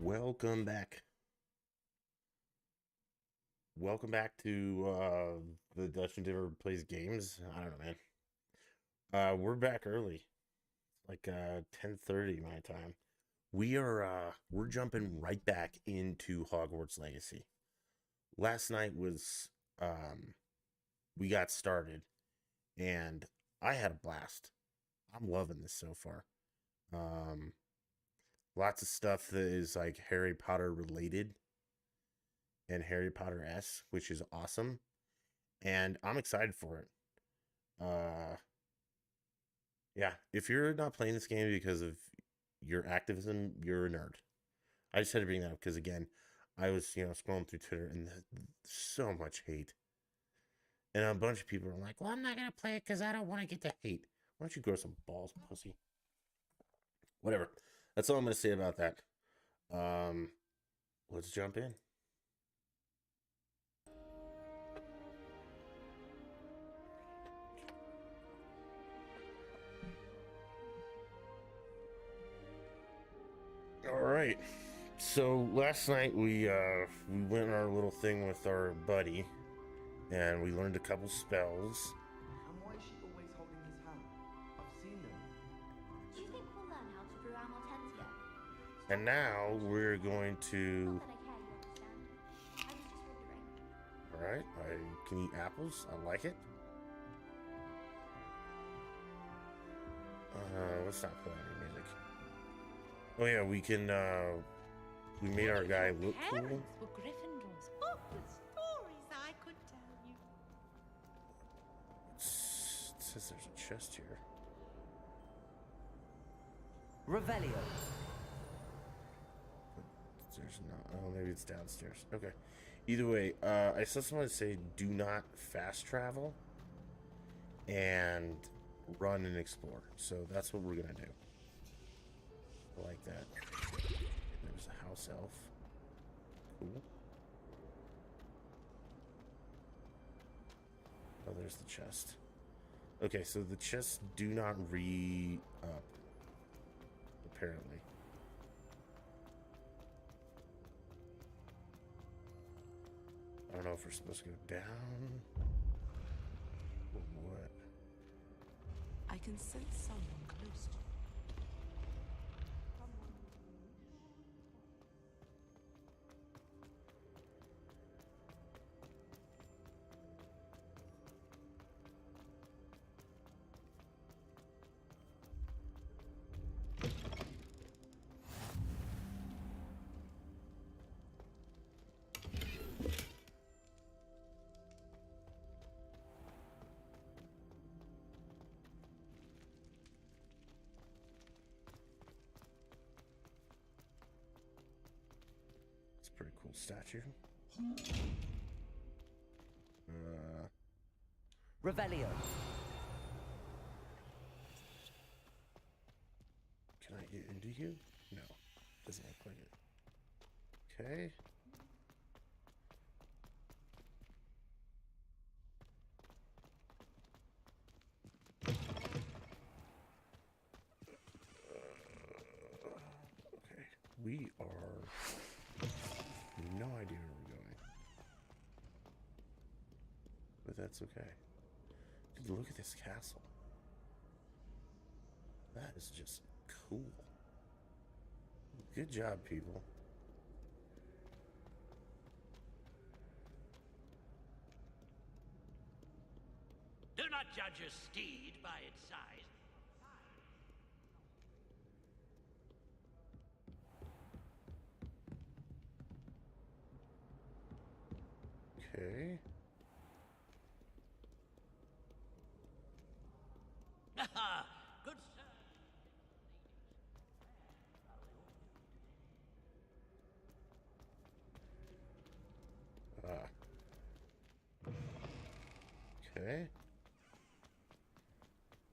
Welcome back. Welcome back to the Dutch and Diver plays games. I don't know, man. We're back early. Like 10:30 my time. We're jumping right back into Hogwarts Legacy. Last night was we got started and I had a blast. I'm loving this so far. Um Lots of stuff that is like Harry Potter related and Harry Potter S, which is awesome, and I'm excited for it. Uh, yeah, if you're not playing this game because of your activism, you're a nerd. I just had to bring that up because again, I was scrolling through Twitter and so much hate, and a bunch of people are like, "Well, I'm not gonna play it because I don't want to get the hate." Why don't you grow some balls, pussy? Whatever. That's all I'm gonna say about that. Um, let's jump in. All right. So last night we went on our little thing with our buddy, and we learned a couple spells. And why is she always holding his hand? I've seen them. Do you think we'll learn how to brew our Mortensia? And now we're going to. Not that I care, you understand. I was just wondering. All right, I can eat apples. I like it. Let's not play any music. Oh yeah, we can. We made our guy look cool. Parents were Gryffindors. What the stories I could tell you. It says there's a chest here. Revelio. There's not. Oh, maybe it's downstairs. Okay. Either way, I saw someone say do not fast travel and run and explore. So that's what we're gonna do. I like that. There's a house elf. Cool. Oh, there's the chest. Okay, so the chests do not re-up, apparently. I don't know if we're supposed to go down or what. I can sense someone close to you. It's a pretty cool statue. Revelio. Can I get into you? No, doesn't look like it. Okay. Okay, we are no idea where we're going, but that's okay. Dude, look at this castle. That is just cool. Good job, people. Do not judge a steed by its size. Okay. Good sir. Okay.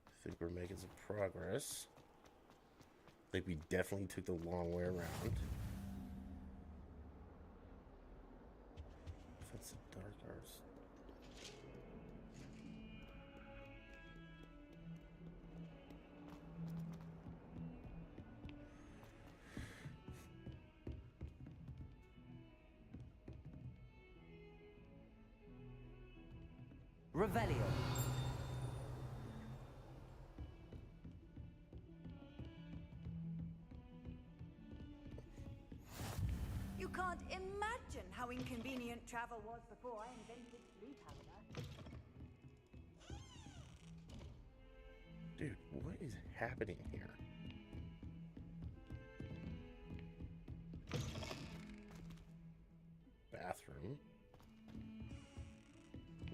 I think we're making some progress. I think we definitely took the long way around. That's the dark arts. Revelio. You can't imagine how inconvenient travel was before I invented blue powder. Dude, what is happening here? Bathroom.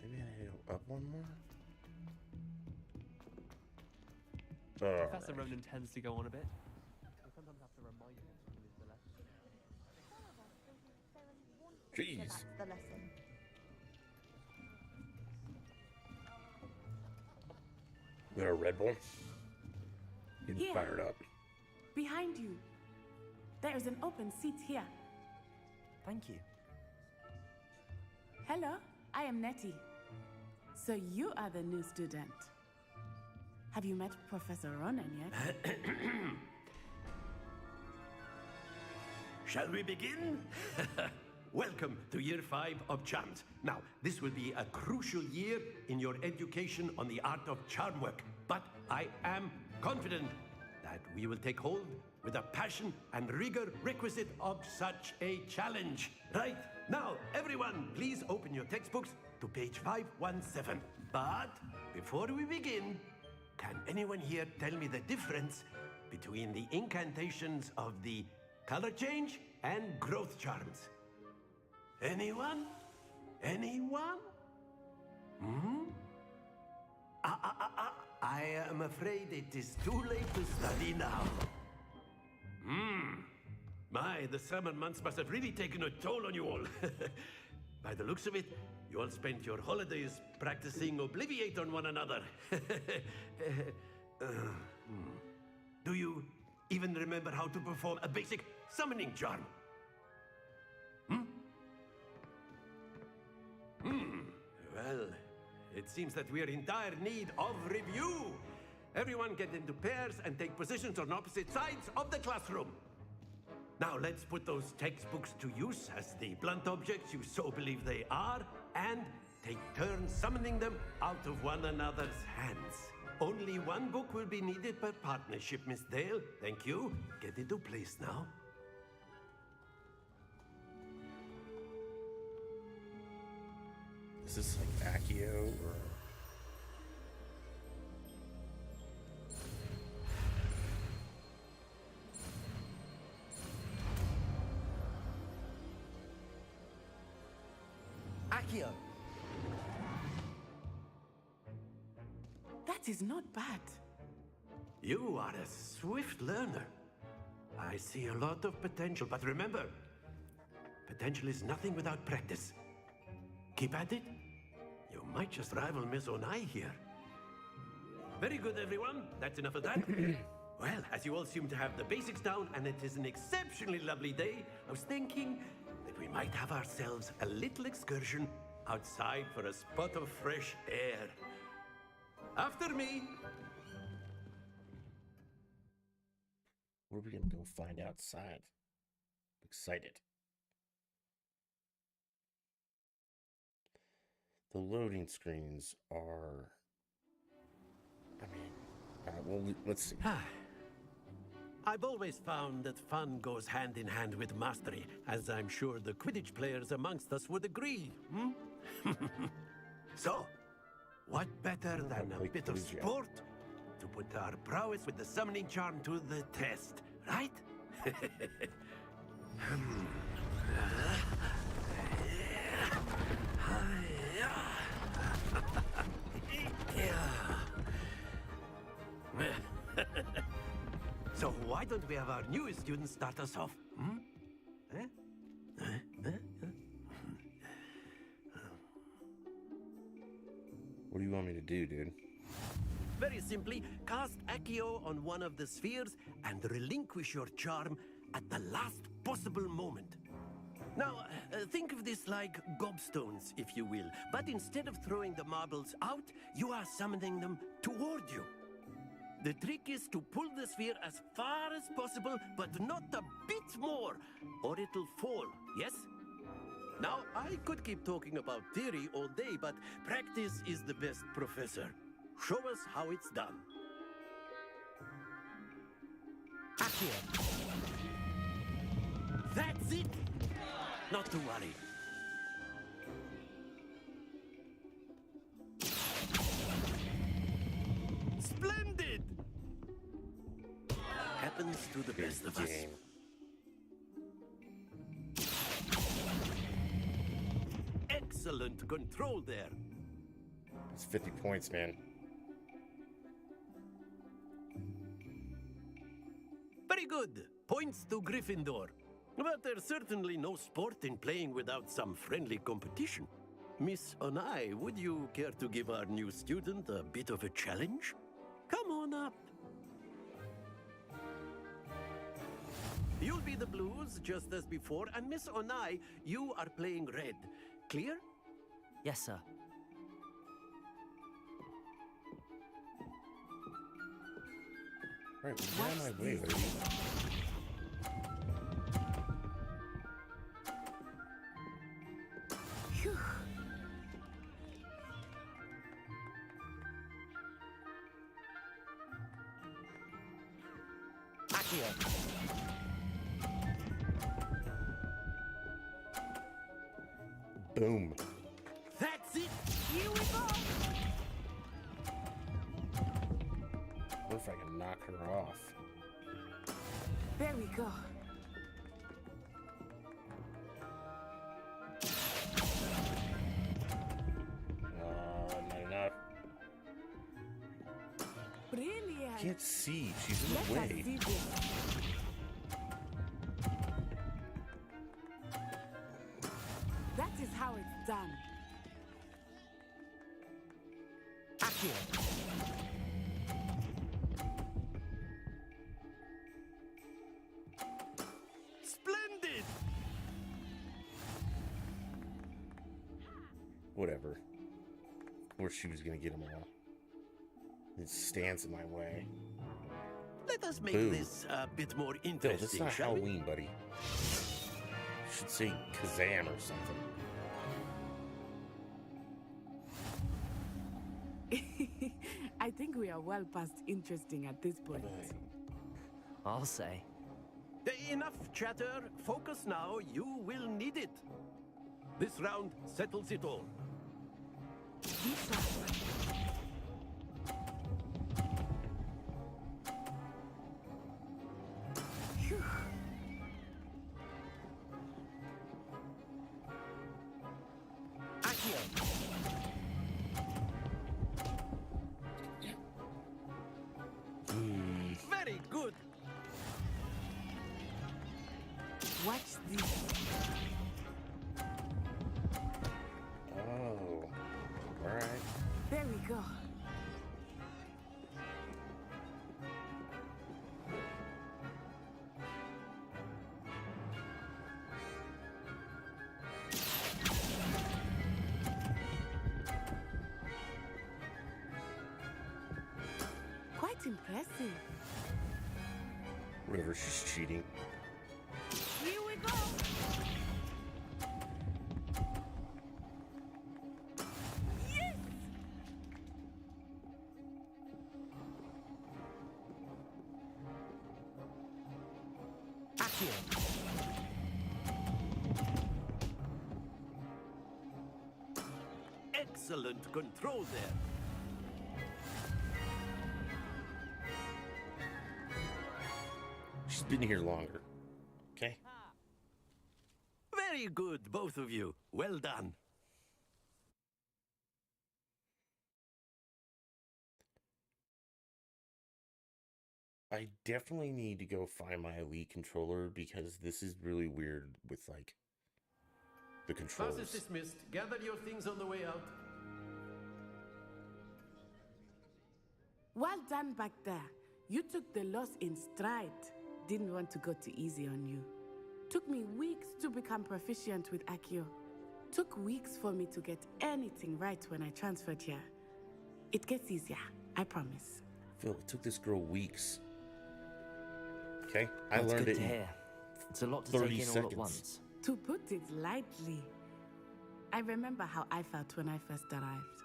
Maybe I need to go up one more? Professor Ronan tends to go on a bit. I sometimes have to remind him to use the lesson. Jeez. That's the lesson. Got a Red Bull. Getting Here. fired up. Behind you. There is an open seat here. Thank you. Hello, I am Nettie. So you are the new student. Have you met Professor Ronan yet? Shall we begin? Welcome to Year 5 of Charms. Now, this will be a crucial year in your education on the art of charm work. But I am confident that we will take hold with the passion and rigor requisite of such a challenge. Right? Now, everyone, please open your textbooks to page 517. But before we begin, can anyone here tell me the difference between the incantations of the color change and growth charms? Anyone? Anyone? I am afraid it is too late to study now. My, the summer months must have really taken a toll on you all. By the looks of it, you all spent your holidays practicing Obliviate on one another. Do you even remember how to perform a basic summoning charm? Well, it seems that we are in dire need of review. Everyone get into pairs and take positions on opposite sides of the classroom. Now let's put those textbooks to use as the blunt objects you so believe they are, and take turns summoning them out of one another's hands. Only one book will be needed per partnership, Miss Dale. Thank you. Get into place now. Is this like Accio or? Accio. That is not bad. You are a swift learner. I see a lot of potential, but remember, potential is nothing without practice. Keep at it. You might just rival Miss Onai here. Very good, everyone. That's enough of that. Well, as you all seem to have the basics down, and it is an exceptionally lovely day, I was thinking that we might have ourselves a little excursion outside for a spot of fresh air. After me. What are we gonna go find outside? Excited. The loading screens are. I mean, well, let's see. I've always found that fun goes hand in hand with mastery, as I'm sure the Quidditch players amongst us would agree. So, what better than a bit of sport to put our prowess with the summoning charm to the test, right? So why don't we have our newest student start us off? What do you want me to do, dude? Very simply, cast Accio on one of the spheres and relinquish your charm at the last possible moment. Now, think of this like gobstones, if you will, but instead of throwing the marbles out, you are summoning them toward you. The trick is to pull the sphere as far as possible, but not a bit more, or it'll fall, yes? Now, I could keep talking about theory all day, but practice is the best professor. Show us how it's done. Accio. That's it! Not to worry. Splendid! Happens to the best of us. Game. Excellent control there. It's 50 points, man. Very good. Points to Gryffindor. But there's certainly no sport in playing without some friendly competition. Miss Onai, would you care to give our new student a bit of a challenge? Come on up. You'll be the blues, just as before, and Miss Onai, you are playing red. Clear? Yes, sir. Right, get out of my way, lady. Phew. Accio. Boom. That's it! Here we go! What if I can knock her off? There we go. Not enough. Brilliant. Can't see. She's in Let the us way. see this. That is how it's done. Accio. Splendid! Whatever. Of course she was gonna get them all. It stands in my way. Let us make Boo. this a bit more Bill, this is interesting, not shall we? Halloween, buddy. Should say Kazam or something. I think we are well past interesting at this point. I'll say. Enough chatter. Focus now. You will need it. This round settles it all. Lisa, phew. Accio. Very good. Watch this. Oh. Alright. There we go. Quite impressive. Whatever, she's cheating. Here we go! Yes! Accio. Excellent control there. She's been here longer. Okay? Very good, both of you. Well done. I definitely need to go find my Elite controller because this is really weird with, like, the Class is controls. dismissed. Gather your things on the way out. Well done back there. You took the loss in stride. Didn't want to go too easy on you. Took me weeks to become proficient with Accio. Took weeks for me to get anything right when I transferred here. It gets easier, I promise. Phil, it took this girl weeks. Okay? I That's learned good it to in hear. It's a lot to 30 take in all seconds. at once. To put it lightly, I remember how I felt when I first arrived.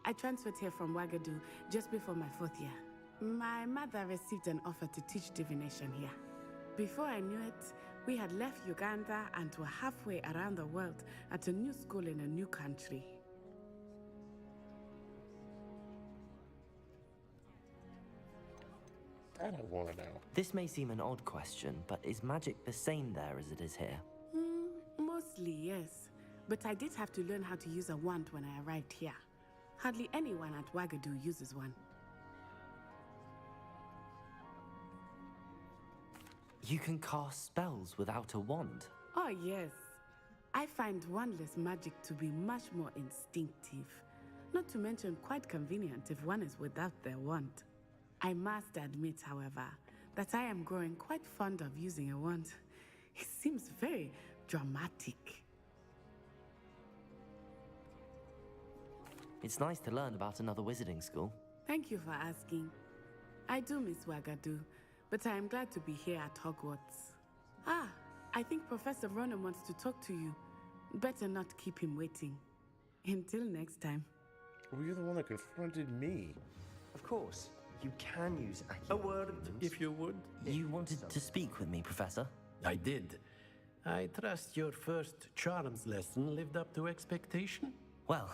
I transferred here from Wagadu just before my 4th year. My mother received an offer to teach divination here. Before I knew it, we had left Uganda and were halfway around the world at a new school in a new country. That I want to know. This may seem an odd question, but is magic the same there as it is here? Mostly, yes. But I did have to learn how to use a wand when I arrived here. Hardly anyone at Wagadu uses one. You can cast spells without a wand. Oh, yes. I find wandless magic to be much more instinctive. Not to mention quite convenient if one is without their wand. I must admit, however, that I am growing quite fond of using a wand. It seems very dramatic. It's nice to learn about another wizarding school. Thank you for asking. I do miss Wagadu, but I am glad to be here at Hogwarts. Ah, I think Professor Ronan wants to talk to you. Better not keep him waiting. Until next time. Well, you're the one that confronted me. Of course, you can use A word, if you would. You wanted to speak with me, Professor? I did. I trust your first charms lesson lived up to expectation? Well,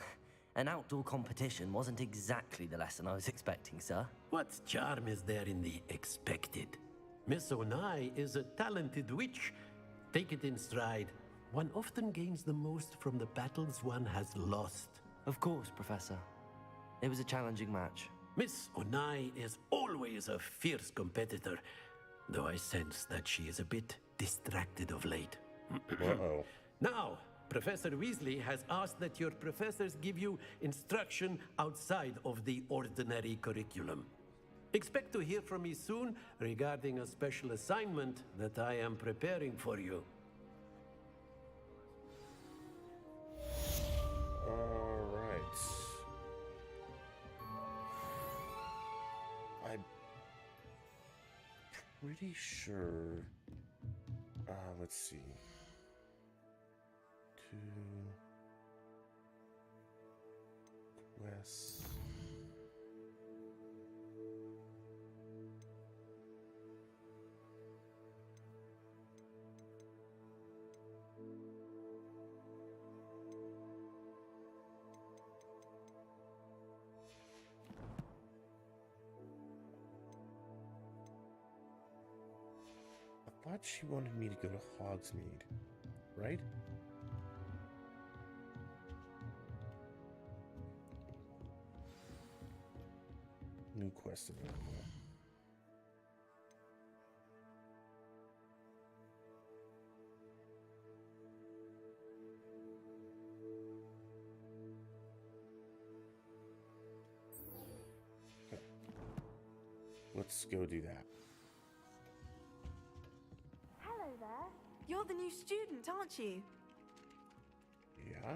an outdoor competition wasn't exactly the lesson I was expecting, sir. What charm is there in the expected? Miss Onai is a talented witch. Take it in stride. One often gains the most from the battles one has lost. Of course, Professor. It was a challenging match. Miss Onai is always a fierce competitor, though I sense that she is a bit distracted of late. Uh-oh. Now, Professor Weasley has asked that your professors give you instruction outside of the ordinary curriculum. Expect to hear from me soon regarding a special assignment that I am preparing for you. All right. I'm pretty sure. Let's see. Two quests. I thought she wanted me to go to Hogsmeade, right? New quest available. Okay. Let's go do that. Hello there. You're the new student, aren't you? Yeah?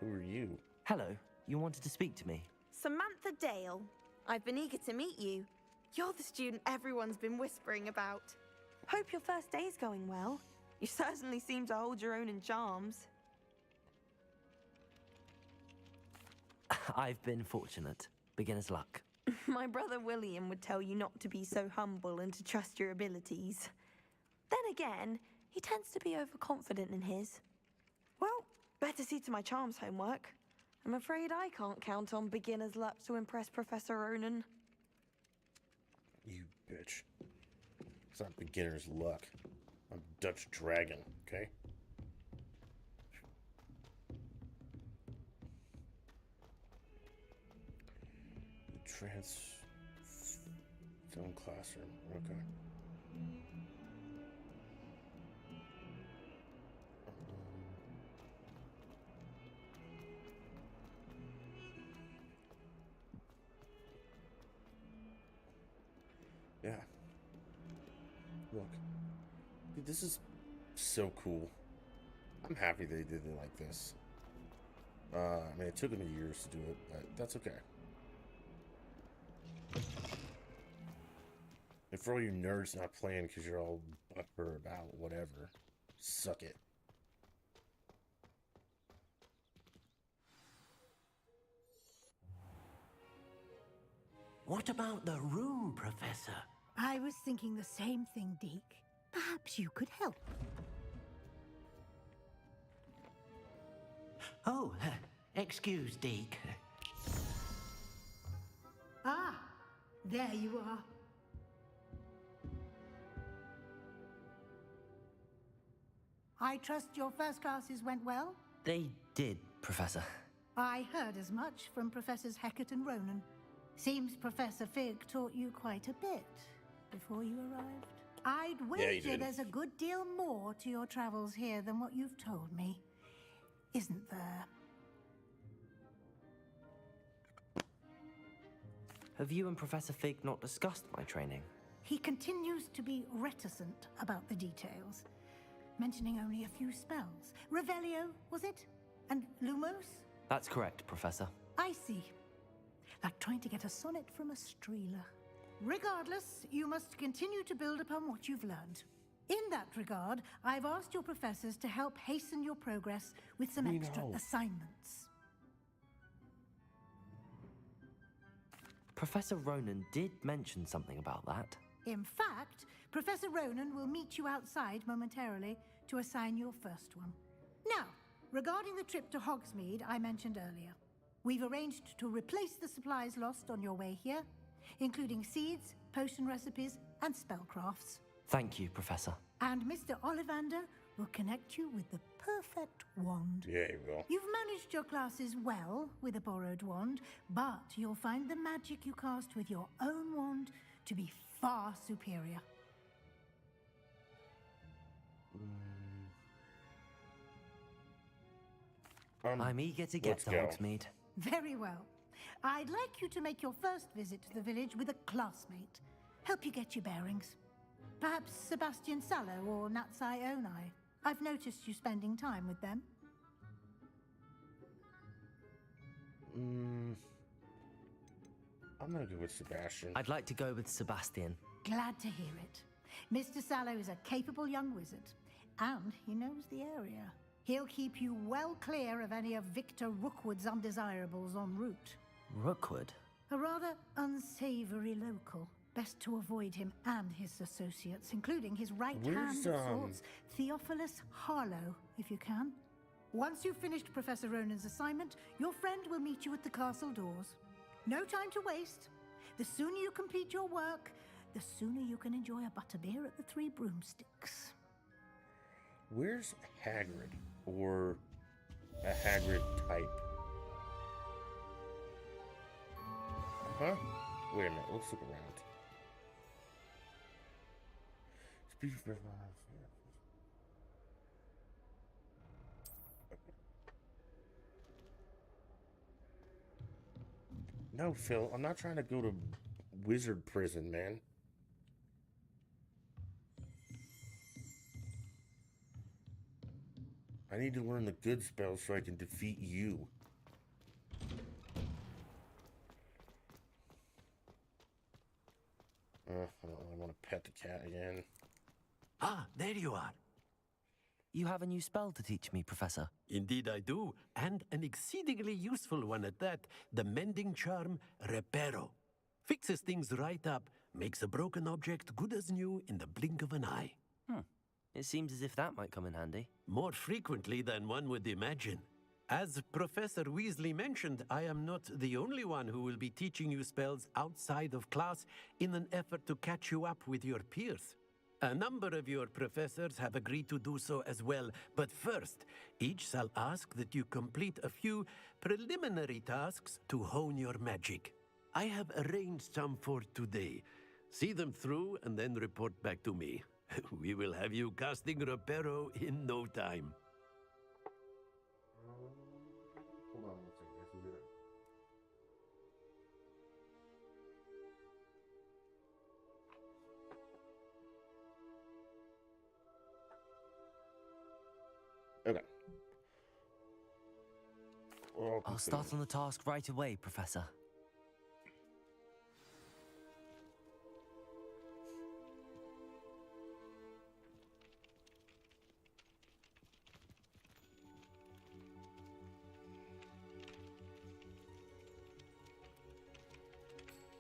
Who are you? Hello, you wanted to speak to me? Samantha Dale. I've been eager to meet you. You're the student everyone's been whispering about. Hope your first day's going well. You certainly seem to hold your own in charms. I've been fortunate. Beginner's luck. My brother William would tell you not to be so humble and to trust your abilities. Then again, he tends to be overconfident in his. Well, better see to my charms homework. I'm afraid I can't count on beginner's luck to impress Professor Ronan. You bitch. It's not beginner's luck. I'm Dutch Dragon, okay? Zone classroom, okay. Yeah. Look. Dude, this is so cool. I'm happy they did it like this. I mean, it took them years to do it, but that's okay. And for all you nerds not playing because you're all butthurt about whatever, suck it. What about the room, Professor? I was thinking the same thing, Deke. Perhaps you could help. Oh, excuse, Deke. Ah, there you are. I trust your first classes went well? They did, Professor. I heard as much from Professors Hecat and Ronan. Seems Professor Fig taught you quite a bit before you arrived. I'd Yeah, he wager did. there's a good deal more to your travels here than what you've told me. Isn't there? Have you and Professor Fig not discussed my training? He continues to be reticent about the details, mentioning only a few spells. Revelio, was it? And Lumos? That's correct, Professor. I see. Like trying to get a sonnet from a streeler. Regardless, you must continue to build upon what you've learned. In that regard, I've asked your professors to help hasten your progress with some extra assignments. Professor Ronan did mention something about that. In fact, Professor Ronan will meet you outside momentarily to assign your first one. Now, regarding the trip to Hogsmeade I mentioned earlier, we've arranged to replace the supplies lost on your way here, including seeds, potion recipes, and spellcrafts. Thank you, Professor. And Mr. Ollivander will connect you with the perfect wand. Yeah, you will. You've managed your classes well with a borrowed wand, but you'll find the magic you cast with your own wand to be far superior. I'm eager to get let's to go. Hogsmeade. Very well. I'd like you to make your first visit to the village with a classmate. Help you get your bearings. Perhaps Sebastian Sallow or Natsai Onai. I've noticed you spending time with them. I'm gonna go with Sebastian. I'd like to go with Sebastian. Glad to hear it. Mr. Sallow is a capable young wizard, and he knows the area. He'll keep you well clear of any of Victor Rookwood's undesirables en route. Rookwood? A rather unsavory local. Best to avoid him and his associates, including his right hand of sorts, Theophilus Harlow, if you can. Once you've finished Professor Ronan's assignment, your friend will meet you at the castle doors. No time to waste. The sooner you complete your work, the sooner you can enjoy a butterbeer at the Three Broomsticks. Where's Hagrid? Or a Hagrid type? Huh? Wait a minute, let's look around. Speed for No, Phil, I'm not trying to go to wizard prison, man. I need to learn the good spells so I can defeat you. I don't really want to pet the cat again. Ah, there you are. You have a new spell to teach me, Professor. Indeed I do, and an exceedingly useful one at that. The mending charm, Reparo. Fixes things right up, makes a broken object good as new in the blink of an eye. It seems as if that might come in handy. More frequently than one would imagine. As Professor Weasley mentioned, I am not the only one who will be teaching you spells outside of class in an effort to catch you up with your peers. A number of your professors have agreed to do so as well, but first, each shall ask that you complete a few preliminary tasks to hone your magic. I have arranged some for today. See them through and then report back to me. We will have you casting Reparo in no time. Hold on one second. I have to do that. Okay. Well, I'll start on the task right away, Professor.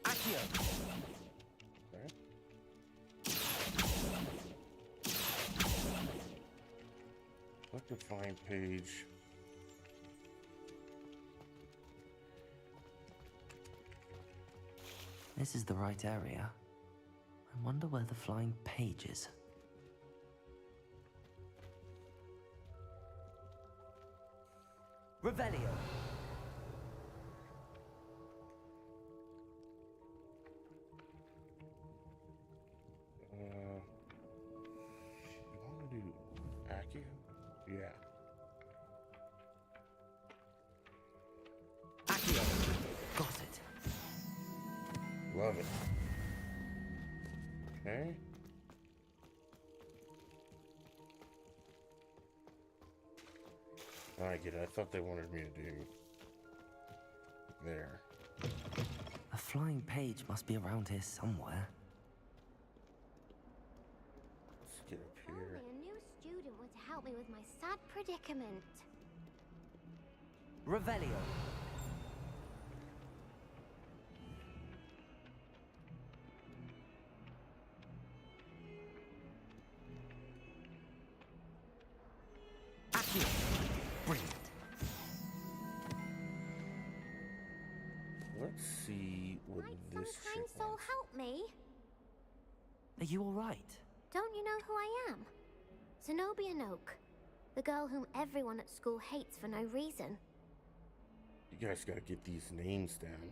Accio! Okay. Let the flying page. This is the right area. I wonder where the flying page is. Revelio. You want to do Accio? Yeah. Accio. Got it. Love it. Okay. I get it. I thought they wanted me to do there. A flying page must be around here somewhere. Let's get up Only here. a new student were to help me with my sad predicament. Revelio. Accio. Brilliant. Let's see what Might some this kind shit soul wants. help me? Are you all right? Don't you know who I am? Zenobia Noak, the girl whom everyone at school hates for no reason. You guys gotta get these names down.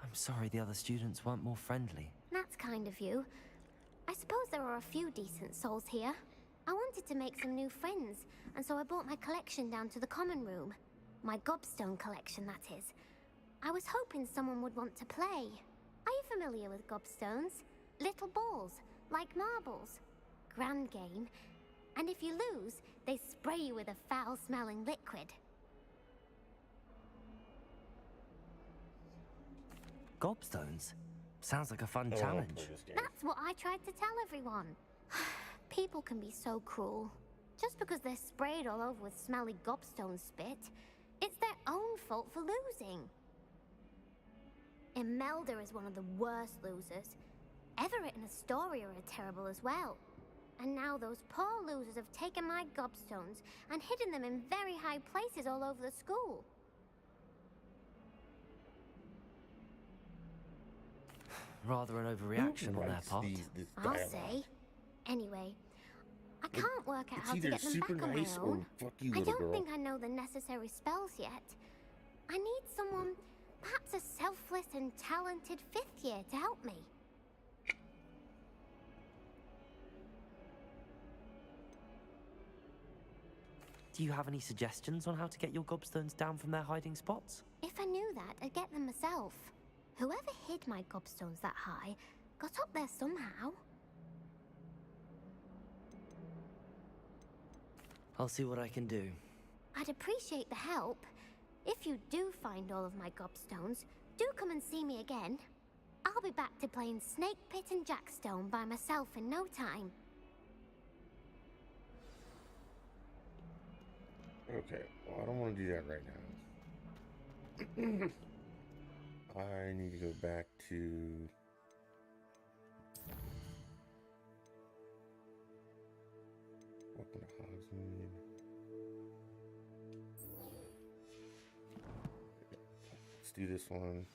I'm sorry the other students weren't more friendly. That's kind of you. I suppose there are a few decent souls here. I wanted to make some new friends, and so I brought my collection down to the common room. My gobstone collection, that is. I was hoping someone would want to play. Are you familiar with gobstones? Little balls, like marbles. Grand game. And if you lose, they spray you with a foul-smelling liquid. Gobstones? Sounds like a fun I wanna challenge. play this game. That's what I tried to tell everyone. People can be so cruel. Just because they're sprayed all over with smelly gobstone spit, it's their own fault for losing. Imelda is one of the worst losers. Everett and Astoria are terrible as well. And now those poor losers have taken my gobstones and hidden them in very high places all over the school. Rather an overreaction on their Writes part. this I'll dialogue? say. Anyway, I can't work out It's how to either get them super back on nice my or own. fuck you, I little don't girl. think I know the necessary spells yet. I need someone, perhaps a selfless and talented fifth year to help me. Do you have any suggestions on how to get your gobstones down from their hiding spots? If I knew that, I'd get them myself. Whoever hid my gobstones that high got up there somehow. I'll see what I can do. I'd appreciate the help. If you do find all of my gobstones, do come and see me again. I'll be back to playing Snake Pit and Jackstone by myself in no time. Okay, well, I don't want to do that right now. I need to go back to... Welcome to Hogsmeade. Let's do this one,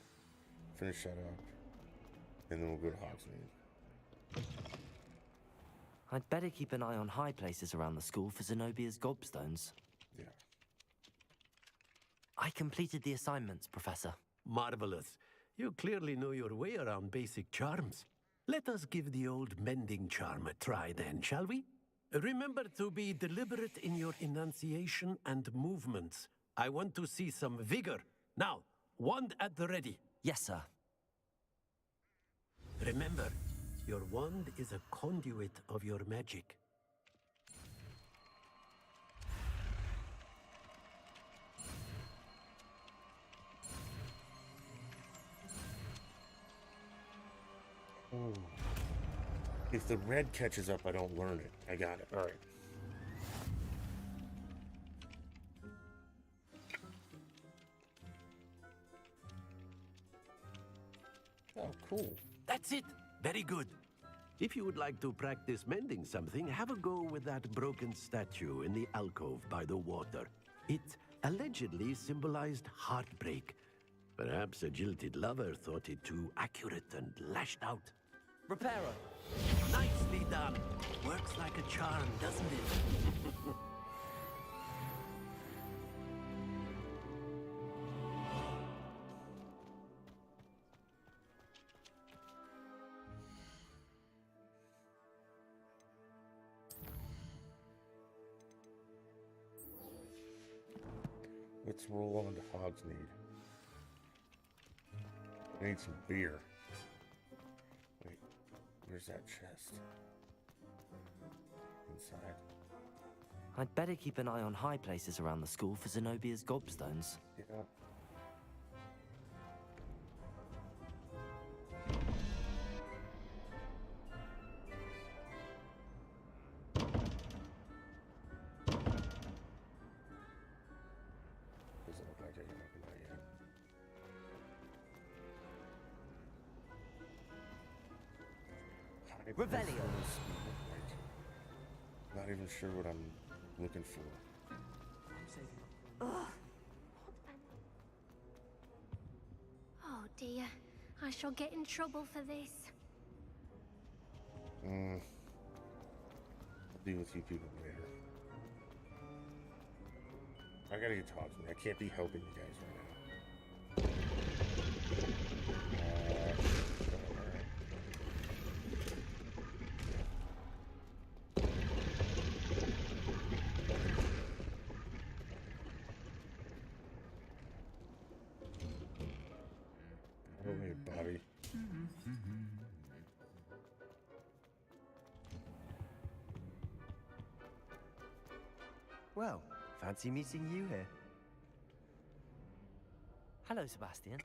finish that up, and then we'll go to Hogsmeade. I'd better keep an eye on high places around the school for Zenobia's gobstones. Yeah. I completed the assignments, Professor. Marvelous. You clearly know your way around basic charms. Let us give the old mending charm a try then, shall we? Remember to be deliberate in your enunciation and movements. I want to see some vigor. Now, wand at the ready. Yes, sir. Remember, your wand is a conduit of your magic. Oh. If the red catches up, I don't learn it. I got it. All right. cool. That's it. Very good. If you would like to practice mending something, have a go with that broken statue in the alcove by the water. It allegedly symbolized heartbreak. Perhaps a jilted lover thought it too accurate and lashed out. Reparo. Nicely done. Works like a charm, doesn't it? Let's roll on to Hogsmeade. I need some beer. Wait, where's that chest? Inside. I'd better keep an eye on high places around the school for Zenobia's gobstones. Yeah. Doesn't look like I can open that yet. Revelio. Not even sure what I'm looking for. Oh dear, I shall get in trouble for this. I'll deal with you people later. I gotta get talking to me. I can't be helping you guys right now. Oh, hey, buddy. Well, fancy meeting you here. Hello, Sebastian.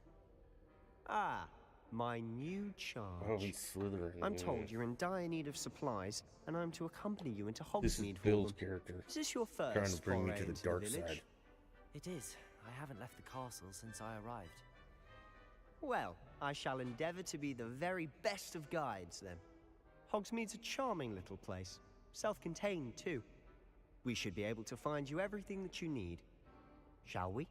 Ah, my new charge. Oh, he's slithering. I'm told you're in dire need of supplies, and I'm to accompany you into This is Hogsmeade for Bill's them. character. Is this your first Trying to bring me foray to the into dark village? side. It is. I haven't left the castle since I arrived. Well, I shall endeavor to be the very best of guides, then. Hogsmeade's a charming little place. Self-contained, too. We should be able to find you everything that you need. Shall we?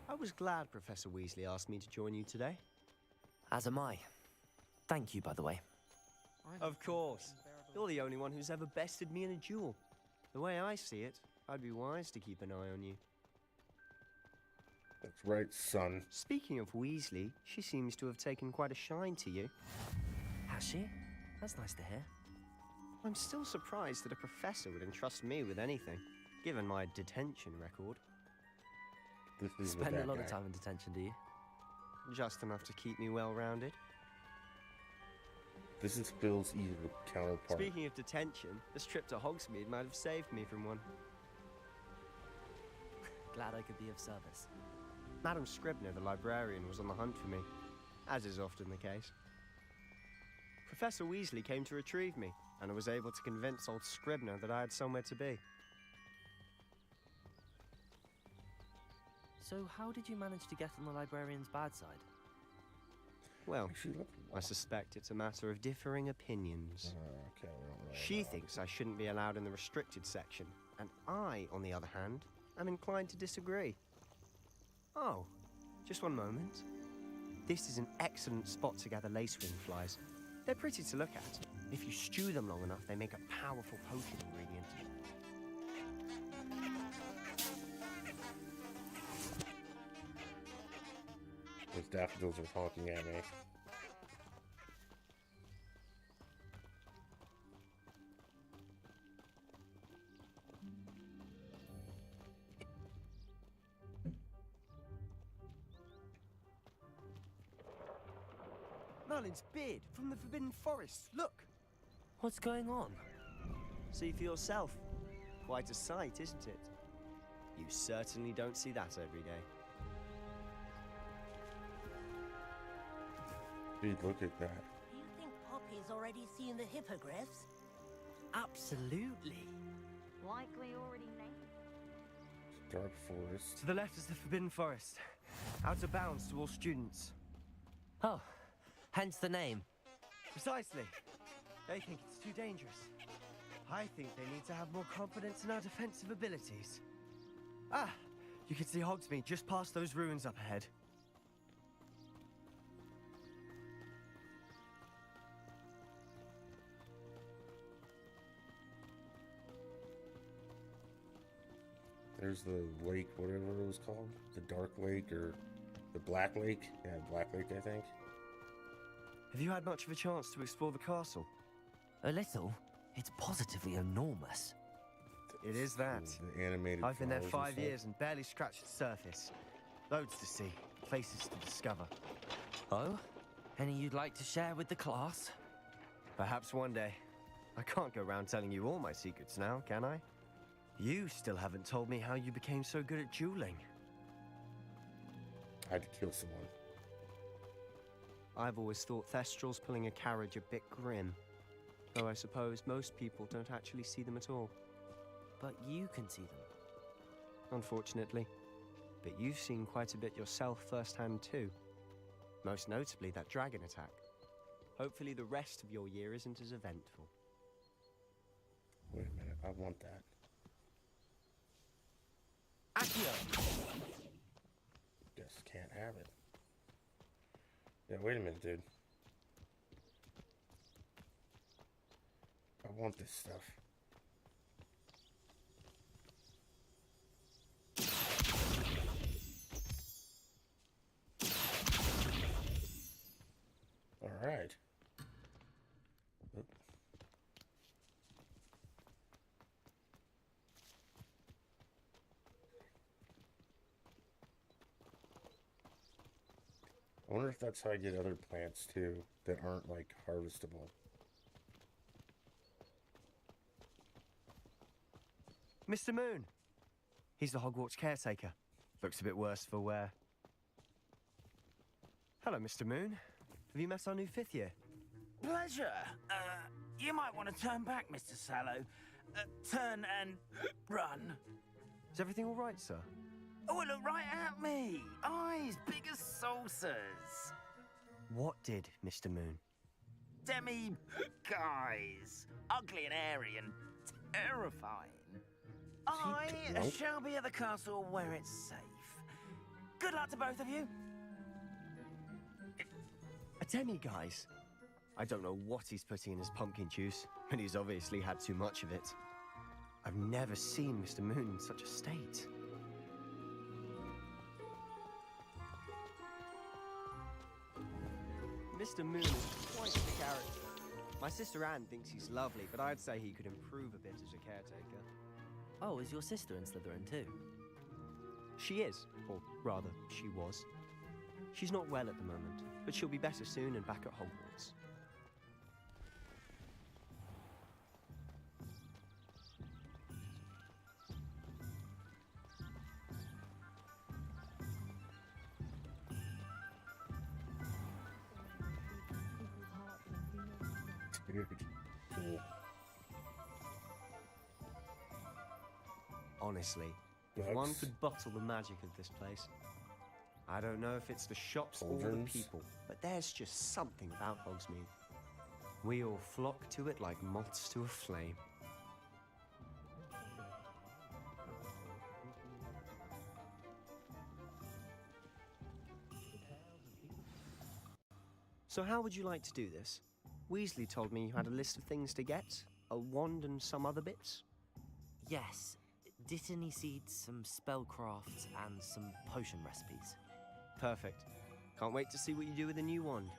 I was glad Professor Weasley asked me to join you today. As am I. Thank you, by the way. Of course. You're the only one who's ever bested me in a duel. The way I see it, I'd be wise to keep an eye on you. That's right, son. Speaking of Weasley, she seems to have taken quite a shine to you. Has she? That's nice to hear. I'm still surprised that a professor would entrust me with anything, given my detention record. This is the Spend a bad lot guy. of time in detention, do you? Just enough to keep me well-rounded. This is Bill's evil counterpart. Speaking of detention, this trip to Hogsmeade might have saved me from one. Glad I could be of service. Madam Scribner, the librarian, was on the hunt for me, as is often the case. Professor Weasley came to retrieve me, and I was able to convince old Scribner that I had somewhere to be. So how did you manage to get on the librarian's bad side? Well, She looked I suspect it's a matter of differing opinions. okay, we don't really She know. thinks I shouldn't be allowed in the restricted section, and I, on the other hand, am inclined to disagree. Oh, just one moment. This is an excellent spot to gather lacewing flies. They're pretty to look at. If you stew them long enough, they make a powerful potion ingredient. Those daffodils are honking at me. Merlin's beard from the Forbidden Forest. Look! What's going on? See for yourself. Quite a sight, isn't it? You certainly don't see that every day. Dude, look at that. Do you think Poppy's already seen the hippogriffs? Absolutely. Likely already named. Dark forest. To the left is the Forbidden Forest. Out of bounds to all students. Oh, hence the name. Precisely. They think it's too dangerous. I think they need to have more confidence in our defensive abilities. Ah, you can see Hogsmeade just past those ruins up ahead. There's the lake, whatever it was called. The Dark Lake or the Black Lake. Yeah, Black Lake, I think. Have you had much of a chance to explore the castle? A little. It's positively enormous. It is that. The animated I've been there flowers and 5 stuff. years and barely scratched the surface. Loads to see, places to discover. Oh? Any you'd like to share with the class? Perhaps one day. I can't go around telling you all my secrets now, can I? You still haven't told me how you became so good at dueling. I had to kill someone. I've always thought Thestrals pulling a carriage a bit grim. Though I suppose most people don't actually see them at all. But you can see them. Unfortunately. But you've seen quite a bit yourself firsthand too. Most notably that dragon attack. Hopefully the rest of your year isn't as eventful. Wait a minute, I want that. Accio! Guess can't have it. Yeah, wait a minute, dude. I want this stuff. All right. Oop. I wonder if that's how I get other plants too that aren't like harvestable. Mr. Moon! He's the Hogwarts caretaker. Looks a bit worse for wear. Hello, Mr. Moon. Have you met our new 5th year? Pleasure. You might want to turn back, Mr. Sallow. Turn and run. Is everything all right, sir? Oh, look right at me. Eyes big as saucers. What did, Mr. Moon? Demi guys. Ugly and airy and terrifying. I Nope. shall be at the castle where it's safe. Good luck to both of you. A demi-guise? I don't know what he's putting in his pumpkin juice, but he's obviously had too much of it. I've never seen Mr. Moon in such a state. Mr. Moon is quite the character. My sister Anne thinks he's lovely, but I'd say he could improve a bit as a caretaker. Oh, is your sister in Slytherin too? She is, or rather, she was. She's not well at the moment, but she'll be better soon and back at Hogwarts. Dude, cool. Honestly, if Bugs. one could bottle the magic of this place. I don't know if it's the shops or the Cauldrons. people, but there's just something about Hogsmeade. We all flock to it like moths to a flame. So how would you like to do this? Weasley told me you had a list of things to get, a wand and some other bits. Yes. Dittany seeds, some spellcrafts, and some potion recipes. Perfect. Can't wait to see what you do with the new wand.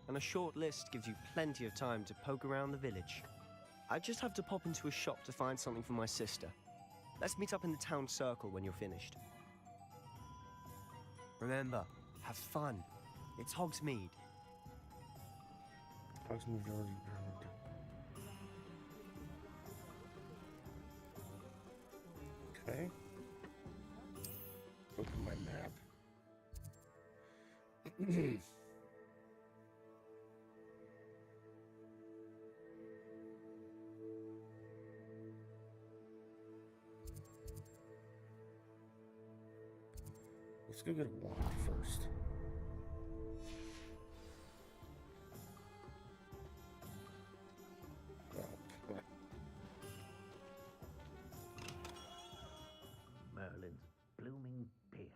And a short list gives you plenty of time to poke around the village. I just have to pop into a shop to find something for my sister. Let's meet up in the town circle when you're finished. Remember, have fun. It's Hogsmeade. Okay. Open my map. Let's go get a wand first. Merlin's blooming beard.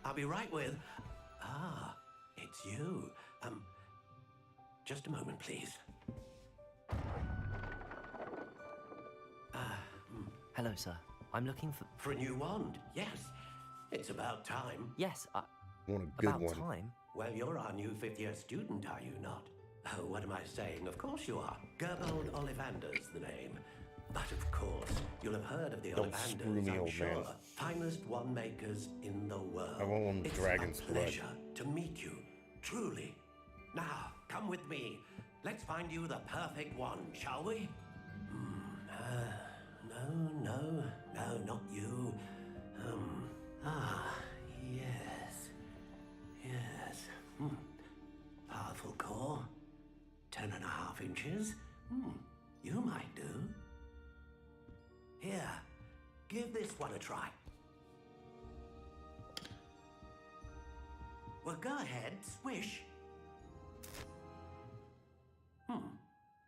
I'll be right with. Ah, it's you. Just a moment, please. Hello, sir. I'm looking for... For a new wand, yes. It's about time. Yes, I want a good about one. time? Well, you're our new fifth-year student, are you not? Oh, what am I saying? Of course you are. Gerbold Ollivander's the name. But of course, you'll have heard of the Don't screw Ollivanders, me, I'm old sure. man. Finest wand makers in the world. I want one with dragon's It's a blood. pleasure to meet you, truly. Now, come with me. Let's find you the perfect wand, shall we? No, not you. Yes. Powerful core. 10.5 inches. You might do. Here, give this one a try. Well, go ahead, swish.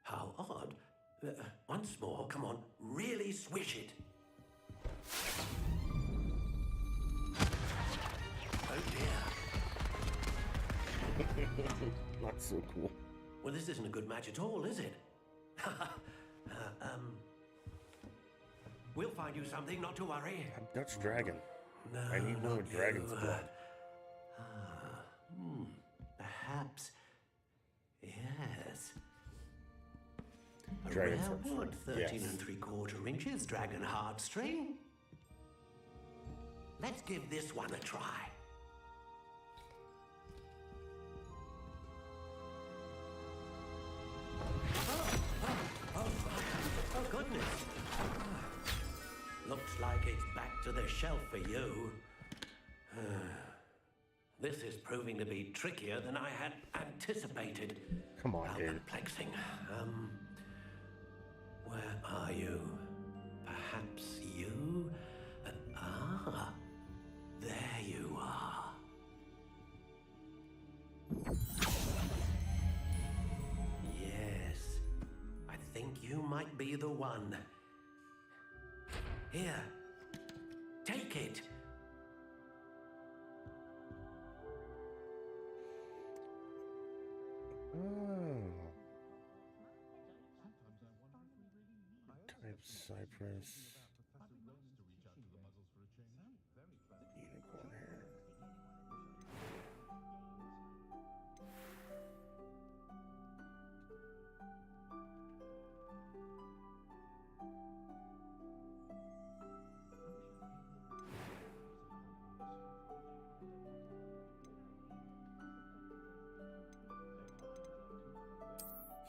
How odd. Once more, come on, really swish it. Oh dear. Not so cool. Well, this isn't a good match at all, is it? We'll find you something, not to worry. A Dutch dragon. No, I need one not with dragon's you. blood. Perhaps. Yes. A Dragon's rare heart. wood, 13 Yes. 3/4 inches, dragon heartstring. Let's give this one a try. Oh, goodness. Looks like it's back to the shelf for you. This is proving to be trickier than I had anticipated. Come on, How dude. perplexing. Where are you? Perhaps you? There you are. Yes, I think you might be the one. Here, take it. Type cypress. Unicorn hair.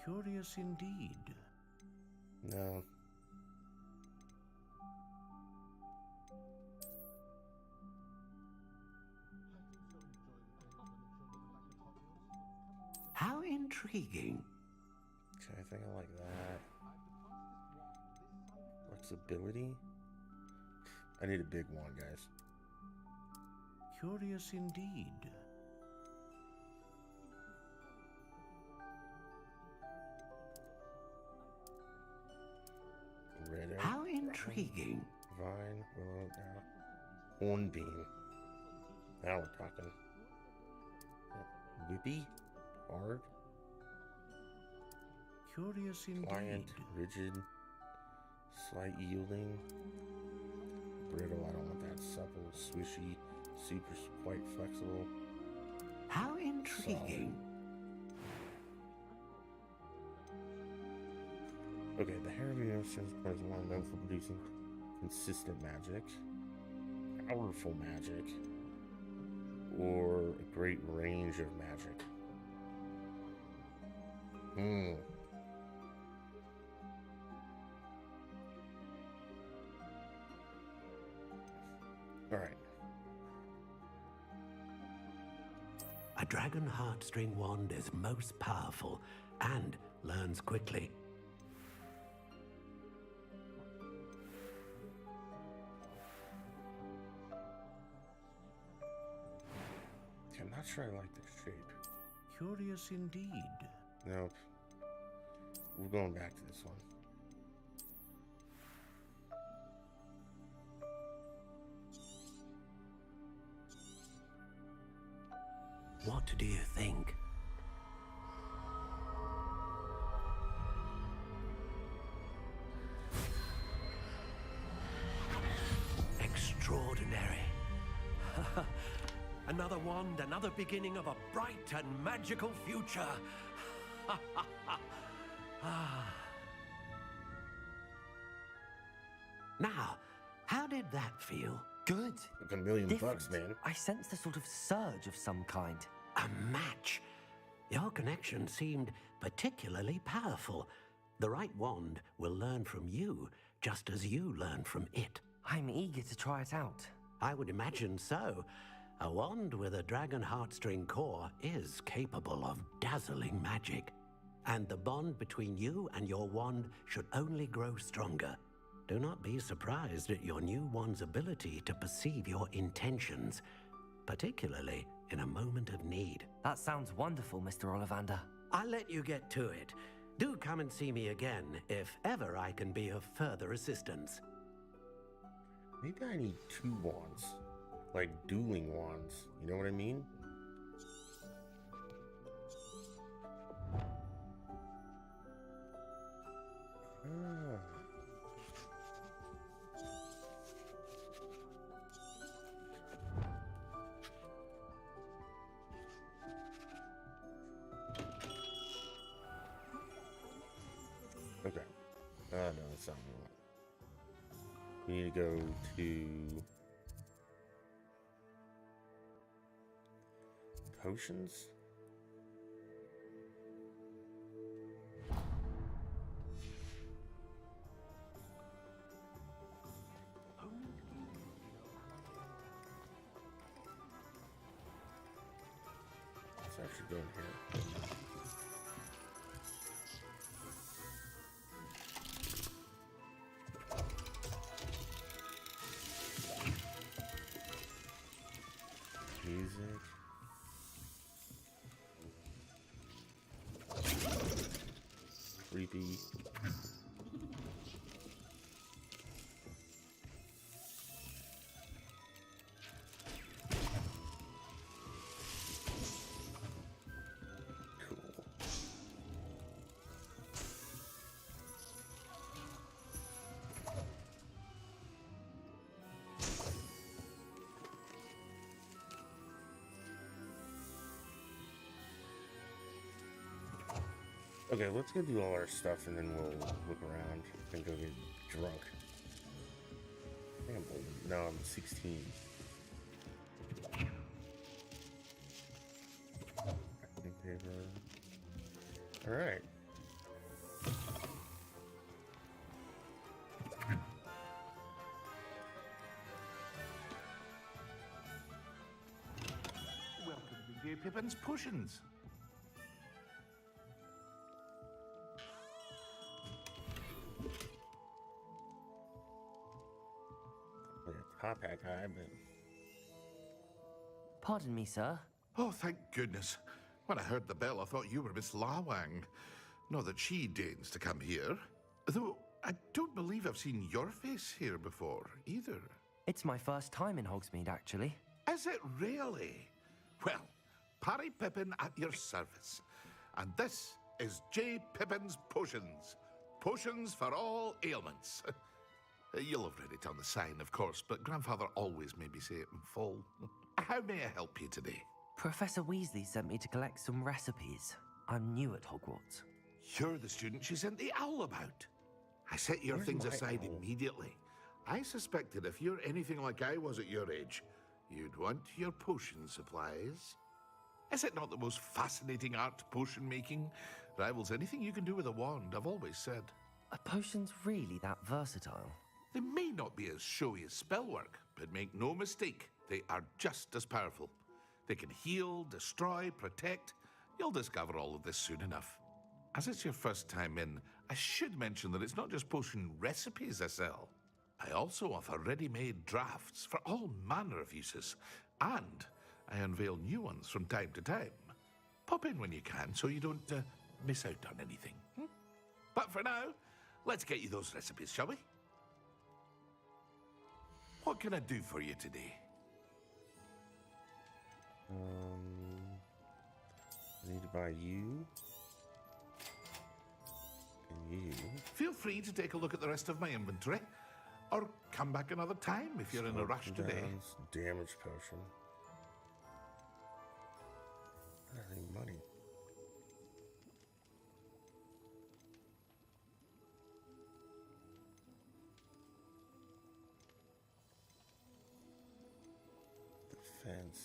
Curious indeed. No. How intriguing. Okay, I think I like that. Flexibility. I need a big one, guys. Curious indeed. Red oak. How intriguing. Vine, willow, hornbeam. Now we're talking. Whippy, hard, Curious indeed. pliant, rigid, slight yielding, brittle. I don't want that. Supple, swishy, super, quite flexible. How intriguing. Okay, the Hair of the Innocence is one known for producing consistent magic, powerful magic, or a great range of magic. Alright. A dragon heartstring wand is most powerful and learns quickly. I'm not sure I like this shape. Curious indeed. Nope. We're going back to this one. What do you think? Extraordinary. Another wand, another beginning of a bright and magical future. Now, how did that feel? Good. Like $1 million Different. bucks, man. I sensed a sort of surge of some kind. A match. Your connection seemed particularly powerful. The right wand will learn from you, just as you learn from it. I'm eager to try it out. I would imagine so. A wand with a dragon heartstring core is capable of dazzling magic. And the bond between you and your wand should only grow stronger. Do not be surprised at your new wand's ability to perceive your intentions, particularly in a moment of need. That sounds wonderful, Mr. Ollivander. I'll let you get to it. Do come and see me again if ever I can be of further assistance. Maybe I need 2 wands. Like dueling wands. You know what I mean? Okay. No, that's not what we want. We need to go to potions. What's actually going here? Music. Creepy. Cool. Okay, let's go do all our stuff and then we'll look around and go get drunk. I think I'm old. No, I'm 16. Wrapping paper. Alright. Welcome to Dear Pippin's Potions. Top hat guy, but... Pardon me, sir. Oh, thank goodness. When I heard the bell, I thought you were Miss Lawang. Not that she deigns to come here. Though, I don't believe I've seen your face here before, either. It's my first time in Hogsmeade, actually. Is it really? Well, Parry Pippin at your service. And this is J. Pippin's Potions. Potions for all ailments. You'll have read it on the sign, of course, but Grandfather always made me say it in full. How may I help you today? Professor Weasley sent me to collect some recipes. I'm new at Hogwarts. You're the student she sent the owl about. I set your Where's things my aside owl? immediately. I suspected if you're anything like I was at your age, you'd want your potion supplies. Is it not the most fascinating art, potion making? Rivals anything you can do with a wand, I've always said. Are potions really that versatile? They may not be as showy as spellwork, but make no mistake, they are just as powerful. They can heal, destroy, protect. You'll discover all of this soon enough. As it's your first time in, I should mention that it's not just potion recipes I sell. I also offer ready-made drafts for all manner of uses, and I unveil new ones from time to time. Pop in when you can so you don't miss out on anything. But for now, let's get you those recipes, shall we? What can I do for you today? I need to buy you. And you. Feel free to take a look at the rest of my inventory, or come back another time if you're in a rush today. Damage potion. I don't have any money. Defense.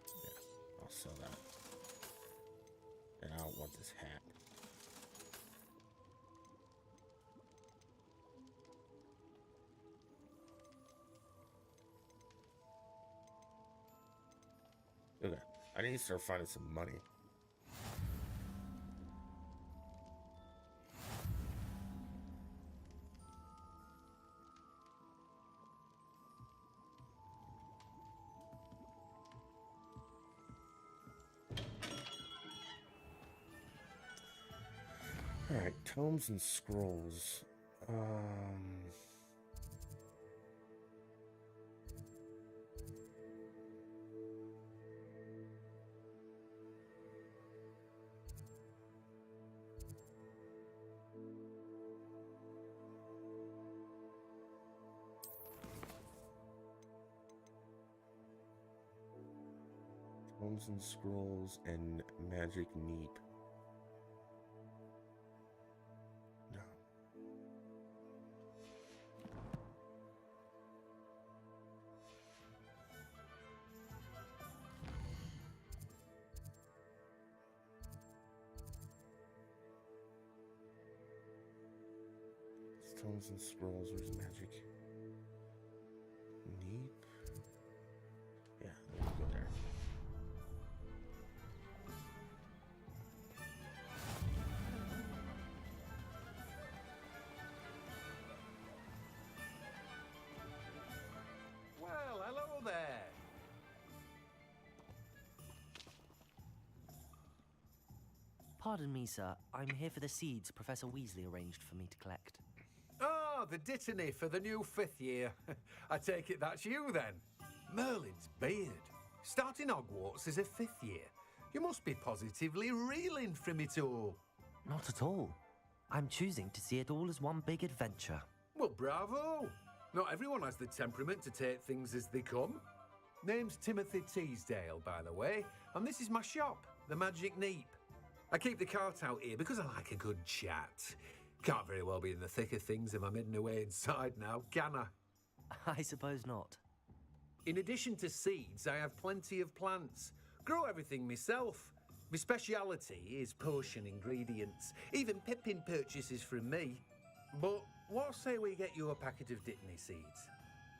Yeah, I'll sell that. And I don't want this hat. Okay, I need to start finding some money. All right, tomes and scrolls. Tomes and scrolls and magic neep. No. Tomes and scrolls, where's magic? Neep? Yeah, there we go there. Well, hello there. Pardon me, sir. I'm here for the seeds Professor Weasley arranged for me to collect. Oh, the dittany for the new 5th year. I take it that's you, then. Merlin's beard. Starting Hogwarts as a 5th year. You must be positively reeling from it all. Not at all. I'm choosing to see it all as one big adventure. Well, bravo. Not everyone has the temperament to take things as they come. Name's Timothy Teasdale, by the way, and this is my shop, the Magic Neep. I keep the cart out here because I like a good chat. Can't very well be in the thick of things if I'm hidden away inside now, can I? I suppose not. In addition to seeds, I have plenty of plants. Grow everything myself. My speciality is potion ingredients. Even Pippin purchases from me. But what say we get you a packet of Dittany seeds?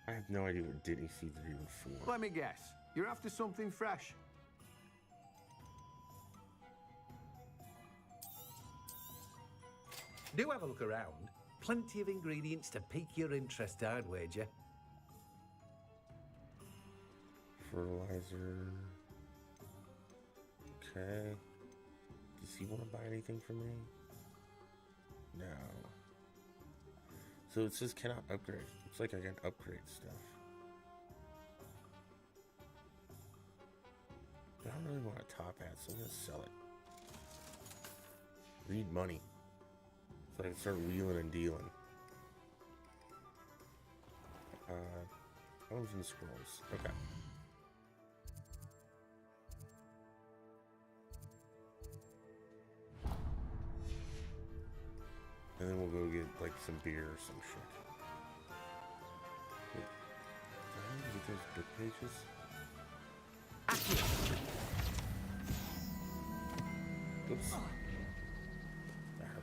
I have no idea what Dittany seeds are even for. Let me guess. You're after something fresh. Do have a look around. Plenty of ingredients to pique your interest, I'd wager. Fertilizer. Okay. Does he want to buy anything from me? No. So it says cannot upgrade. Looks like I can upgrade stuff. But I don't really want a top hat, so I'm gonna sell it. Need money. So I can start wheeling and dealing. Tomes and scrolls. Okay. like some beer or some shit. Wait, did I need to get those book pages? Oops. That hurt.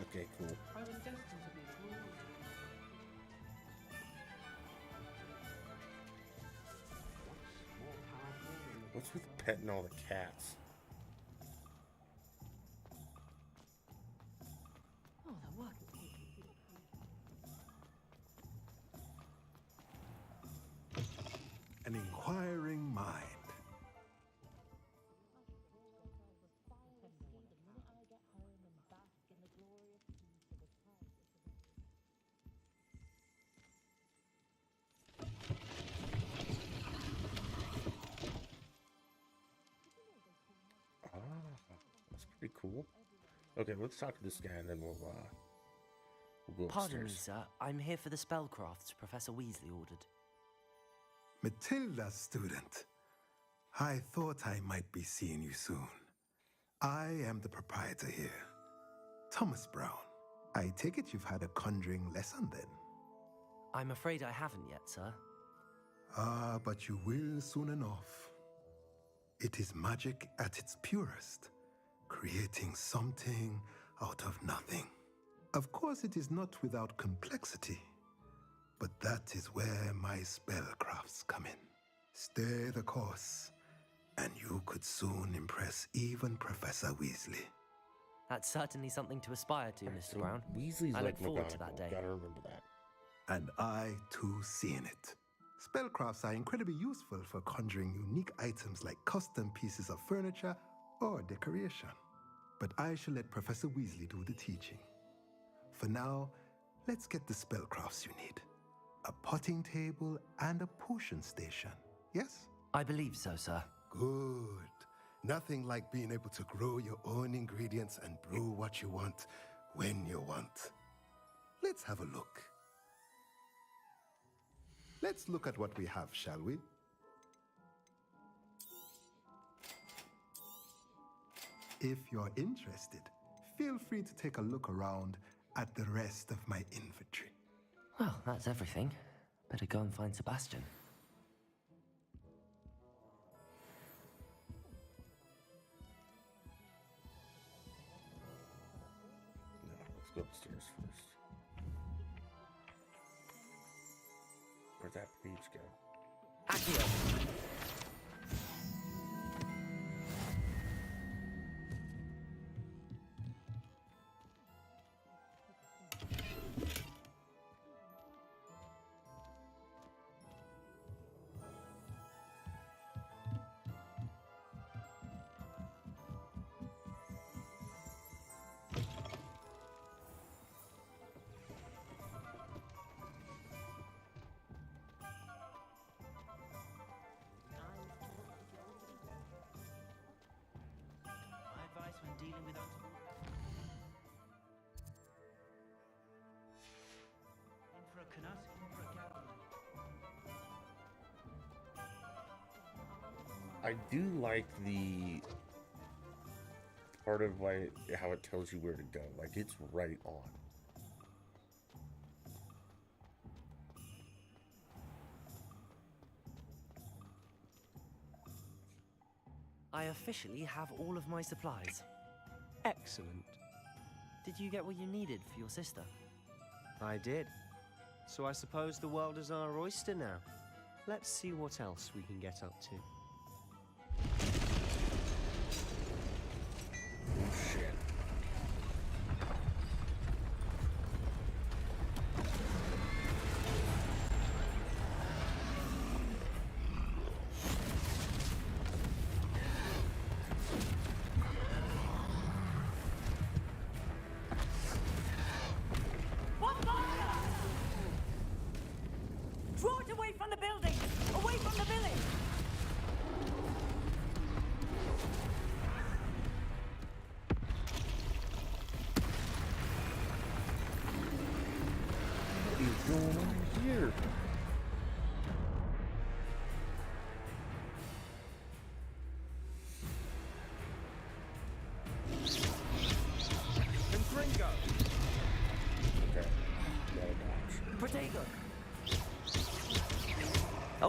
Okay, cool. I was destined to be the ruler. What's with petting all the cats? Oh, that worked. An inquiring mind. That's pretty cool. Okay, let's talk to this guy and then we'll go Pardon me, upstairs. sir. I'm here for the spellcrafts Professor Weasley ordered. Matilda, student. I thought I might be seeing you soon. I am the proprietor here, Thomas Brown. I take it you've had a conjuring lesson then? I'm afraid I haven't yet, sir. Ah, but you will soon enough. It is magic at its purest, creating something out of nothing. Of course, it is not without complexity, but that is where my spellcrafts come in. Stay the course, and you could soon impress even Professor Weasley. That's certainly something to aspire to, Mr. Brown. Weasley's I like look forward to that McGonagall. day. Gotta remember that. And I, too, see in it. Spellcrafts are incredibly useful for conjuring unique items like custom pieces of furniture or decoration. But I shall let Professor Weasley do the teaching. For now, let's get the spellcrafts you need. A potting table and a potion station, yes? I believe so, sir. Good. Nothing like being able to grow your own ingredients and brew what you want when you want. Let's have a look. Let's look at what we have, shall we? If you're interested, feel free to take a look around at the rest of my inventory. Well, that's everything. Better go and find Sebastian. No, let's go upstairs first. Where'd that page go? Accio! When dealing with in for a canut, in for a gathering. I do like the part of how it tells you where to go. Like, it's right on. I officially have all of my supplies. Excellent. Did you get what you needed for your sister? I did. So I suppose the world is our oyster now. Let's see what else we can get up to. Oh, shit. Draw it away from the building! Away from the village!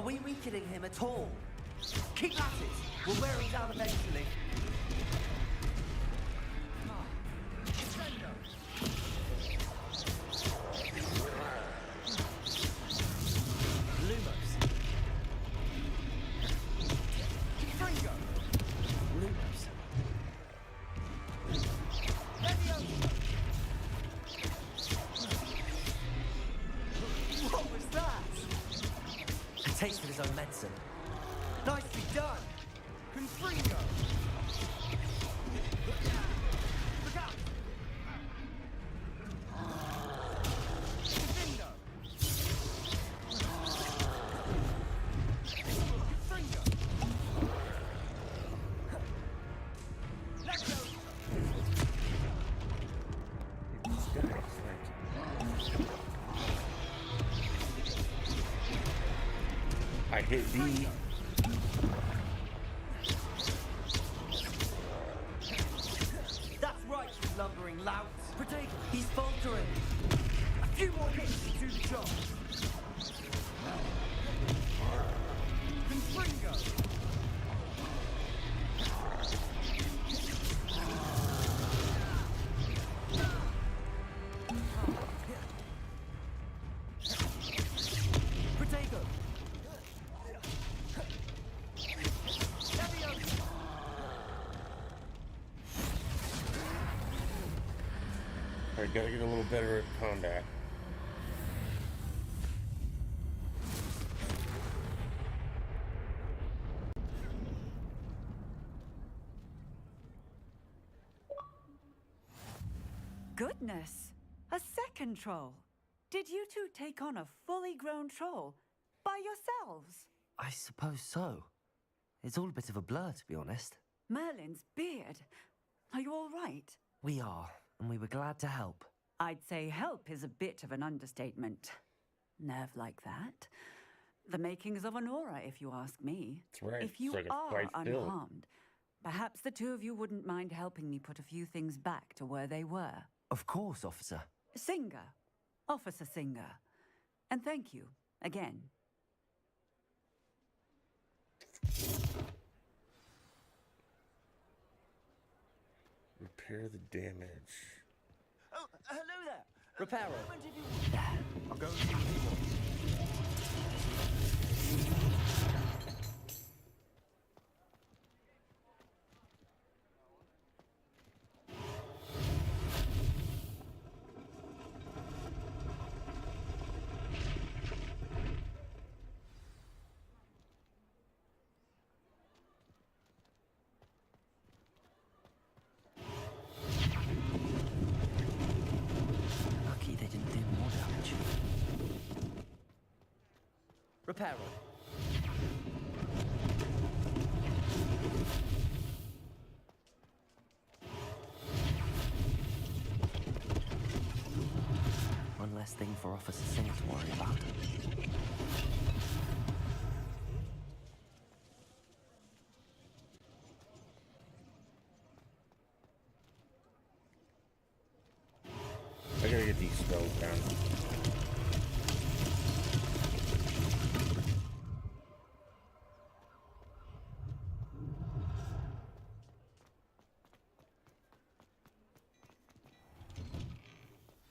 we weakening him at all? Keep at it! We'll wear him down eventually. Lumos. Fringo. Lumos. What was that? A taste of his own medicine. Nicely done! Confringo! Look out! Confringo! Confringo! Let go! I hit B. That's right, you lumbering lout. Protect. He's faltering. A few more hits to do the job. Confringo. Protego. Alright, gotta get a little better at combat. Goodness! A second troll. Did you two take on a fully grown troll by yourselves? I suppose so. It's all a bit of a blur, to be honest. Merlin's beard. Are you all right? We are, and we were glad to help. I'd say help is a bit of an understatement. Nerve like that. The makings of an aura, if you ask me. That's right. If you It's like a are bright still. unharmed, perhaps the two of you wouldn't mind helping me put a few things back to where they were. Of course, officer. Singer. Officer Singer. And thank you, again. Repair the damage. Oh, hello there. Reparo. I'll go and see what he wants. Lucky they didn't do more damage. Reparo. One less thing for Officer Singer to worry about. I gotta get these spells down.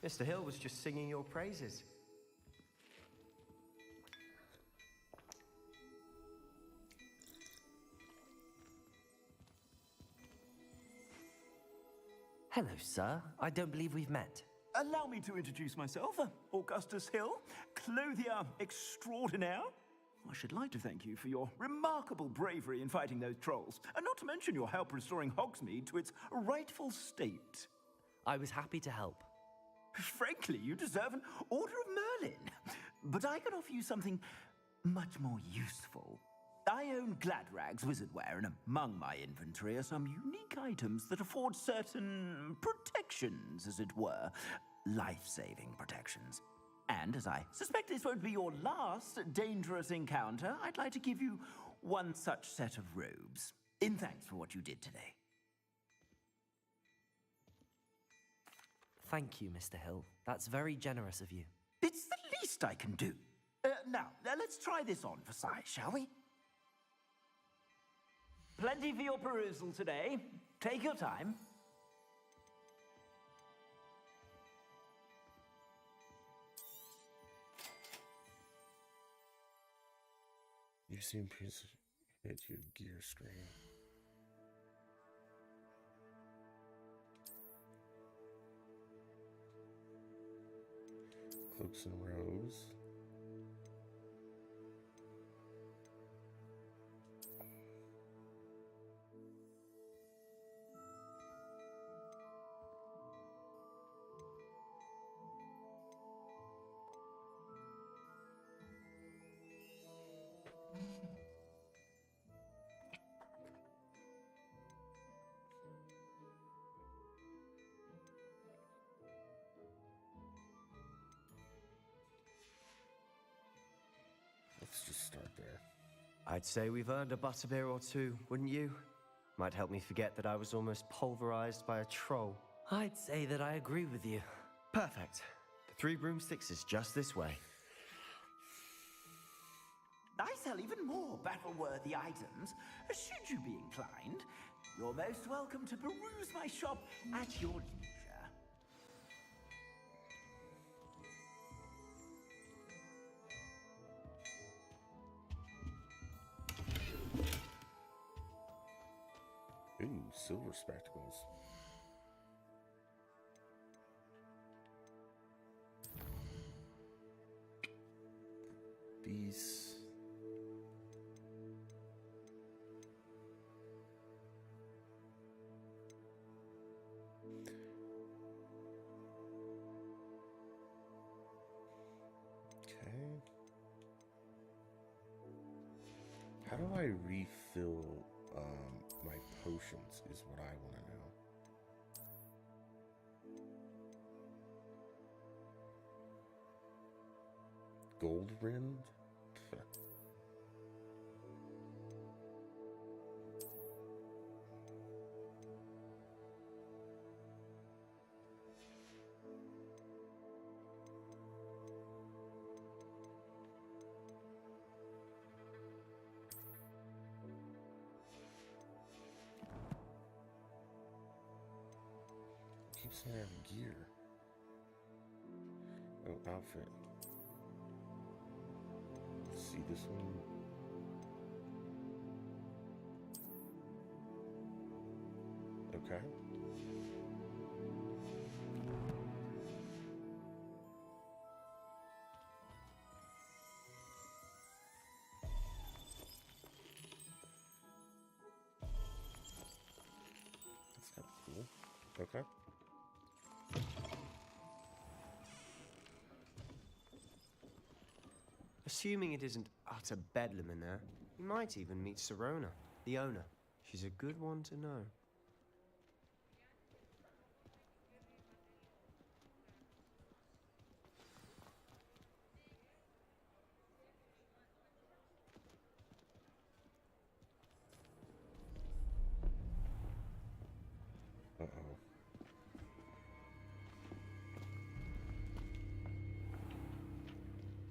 Mr. Hill was just singing your praises. Hello, sir. I don't believe we've met. Allow me to introduce myself, Augustus Hill, clothier extraordinaire. I should like to thank you for your remarkable bravery in fighting those trolls, and not to mention your help restoring Hogsmeade to its rightful state. I was happy to help. Frankly, you deserve an Order of Merlin. But I can offer you something much more useful. I own Gladrag's wizardware, and among my inventory are some unique items that afford certain protections, as it were. Life-saving protections. And as I suspect this won't be your last dangerous encounter, I'd like to give you one such set of robes, in thanks for what you did today. Thank you, Mr. Hill. That's very generous of you. It's the least I can do. Now, let's try this on for size, shall we? Plenty for your perusal today. Take your time. You seem to hit your gear screen. Cloaks and robes. Let's just start there. I'd say we've earned a butterbeer or two, wouldn't you? Might help me forget that I was almost pulverized by a troll. I'd say that I agree with you. Perfect. The 3 broomsticks is just this way. I sell even more battle-worthy items. Should you be inclined, you're most welcome to peruse my shop at your leisure. Ooh, silver spectacles. These. Okay. How do I refill my potions is what I want to know. Gold rimmed? Keeps saying I have gear. Oh, outfit. Let's see this one. Okay. That's kind of cool. Okay. Assuming it isn't utter bedlam in there, you might even meet Sirona, the owner. She's a good one to know. Uh-oh.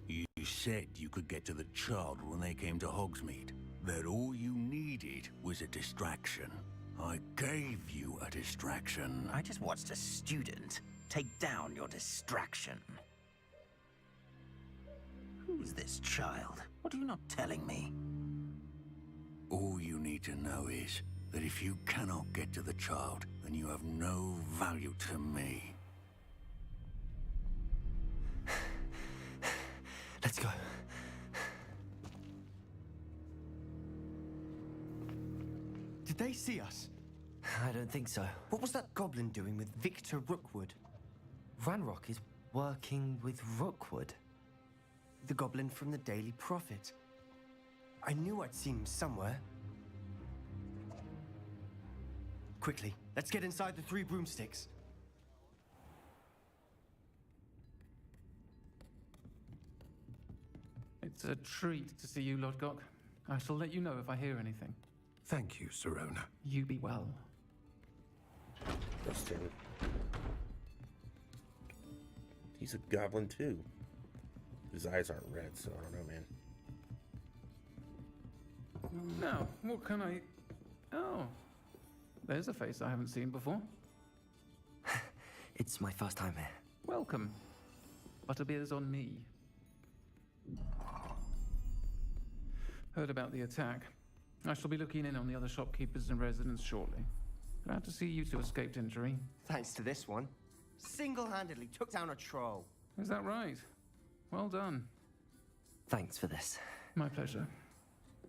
You said you could get to the child when they came to Hogsmeade. That all you needed was a distraction. I gave you a distraction. I just watched a student take down your distraction. Who's this child? What are you not telling me? All you need to know is that if you cannot get to the child, then you have no value to me. Let's go. Did they see us? I don't think so. What was that goblin doing with Victor Rookwood? Ranrock is working with Rookwood. The goblin from the Daily Prophet. I knew I'd seen him somewhere. Quickly, let's get inside the 3 broomsticks. It's a treat to see you, Lodgok. I shall let you know if I hear anything. Thank you, Sirona. You be well. He's a goblin too. His eyes aren't red, so I don't know, man. Now, what can I... Oh, there's a face I haven't seen before. It's my first time here. Welcome. Butterbeer's on me. Heard about the attack. I shall be looking in on the other shopkeepers and residents shortly. Glad to see you two escaped injury. Thanks to this one. Single-handedly took down a troll. Is that right? Well done. Thanks for this. My pleasure.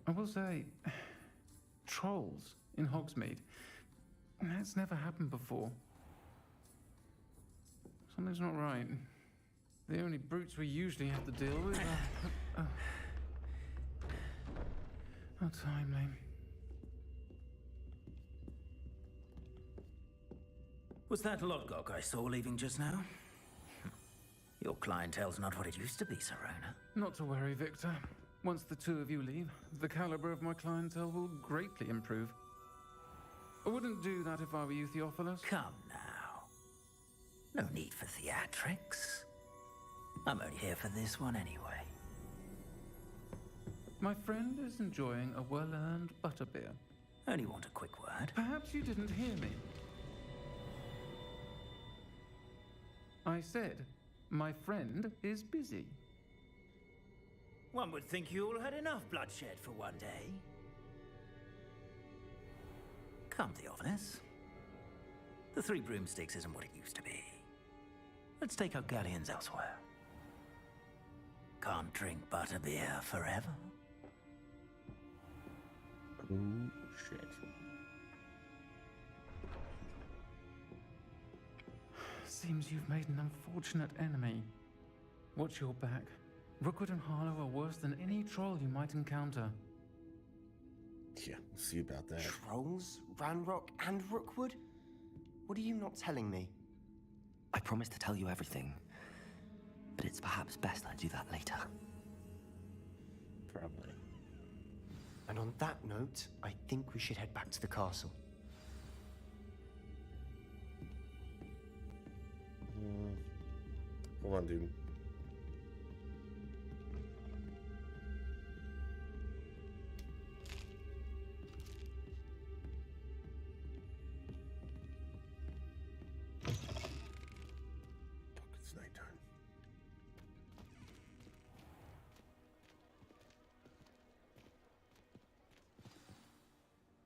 I will say, trolls in Hogsmeade. That's never happened before. Something's not right. The only brutes we usually have to deal with are... How timely. Was that Lodgok I saw leaving just now? Your clientele's not what it used to be, Serona. Not to worry, Victor. Once the two of you leave, the caliber of my clientele will greatly improve. I wouldn't do that if I were you, Theophilus. Come now. No need for theatrics. I'm only here for this one anyway. My friend is enjoying a well-earned butterbeer. Only want a quick word. Perhaps you didn't hear me. I said, my friend is busy. One would think you all had enough bloodshed for one day. Come, Theophilus. The Three Broomsticks isn't what it used to be. Let's take our galleons elsewhere. Can't drink butterbeer forever. Oh, shit. Seems you've made an unfortunate enemy. Watch your back. Rookwood and Harlow are worse than any troll you might encounter. Yeah, we'll see about that. Trolls? Ranrock and Rookwood? What are you not telling me? I promise to tell you everything, but it's perhaps best I do that later. Probably. And on that note, I think we should head back to the castle. Hold on, dude. It's nighttime.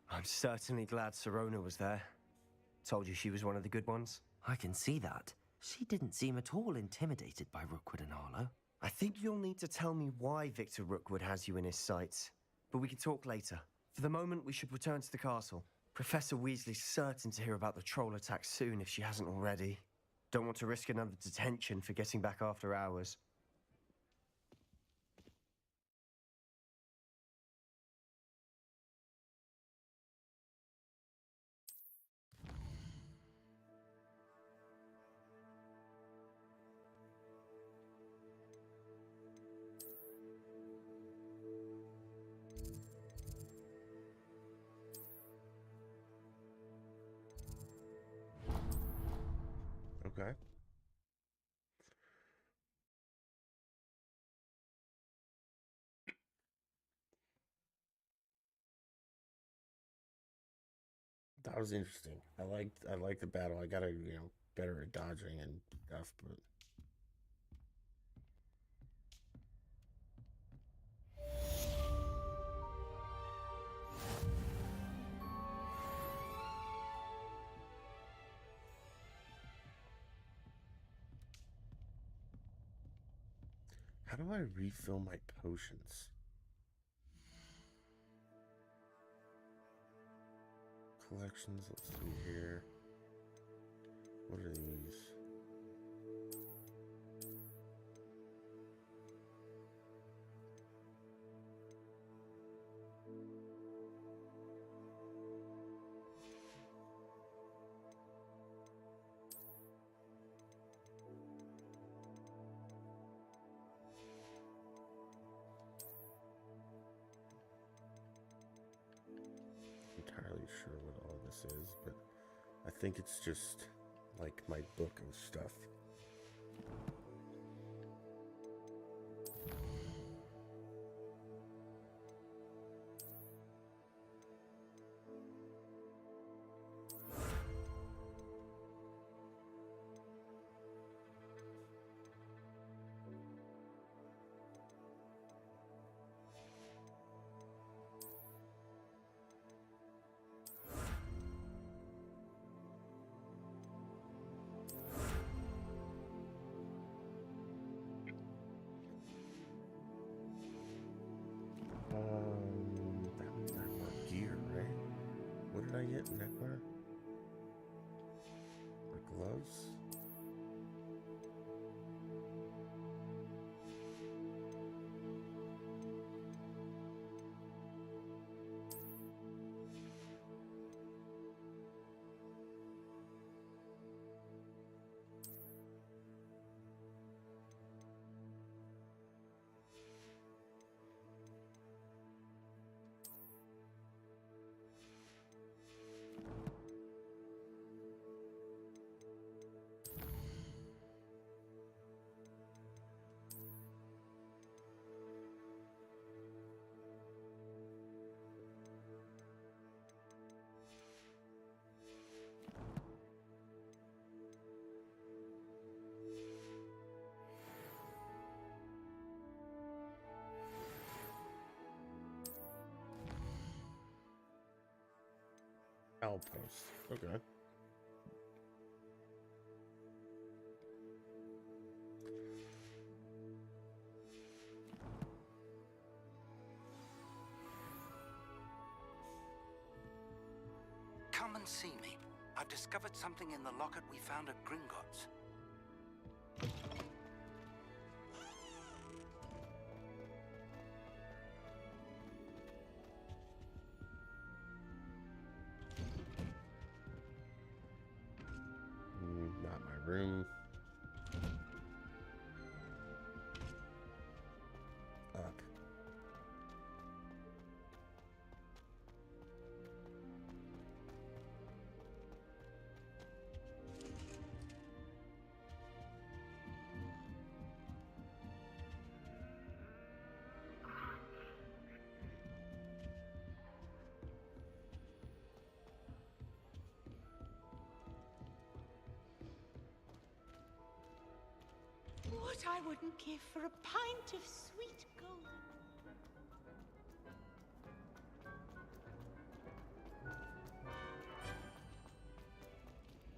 I'm certainly glad Serona was there. Told you she was one of the good ones. I can see that. She didn't seem at all intimidated by Rookwood and Harlow. I think you'll need to tell me why Victor Rookwood has you in his sights. But we can talk later. For the moment, we should return to the castle. Professor Weasley's certain to hear about the troll attack soon if she hasn't already. Don't want to risk another detention for getting back after hours. Okay. That was interesting. I liked the battle. I gotta, better at dodging and stuff, but how do I refill my potions? Collections, let's see here. What are these? Entirely sure what all this is, but I think it's just like my book of stuff. I get? Neckwear? Or gloves? Outpost. Okay. Come and see me. I've discovered something in the locket we found at Gringotts. Not my room. Up. What I wouldn't give for a pint of sweet golden.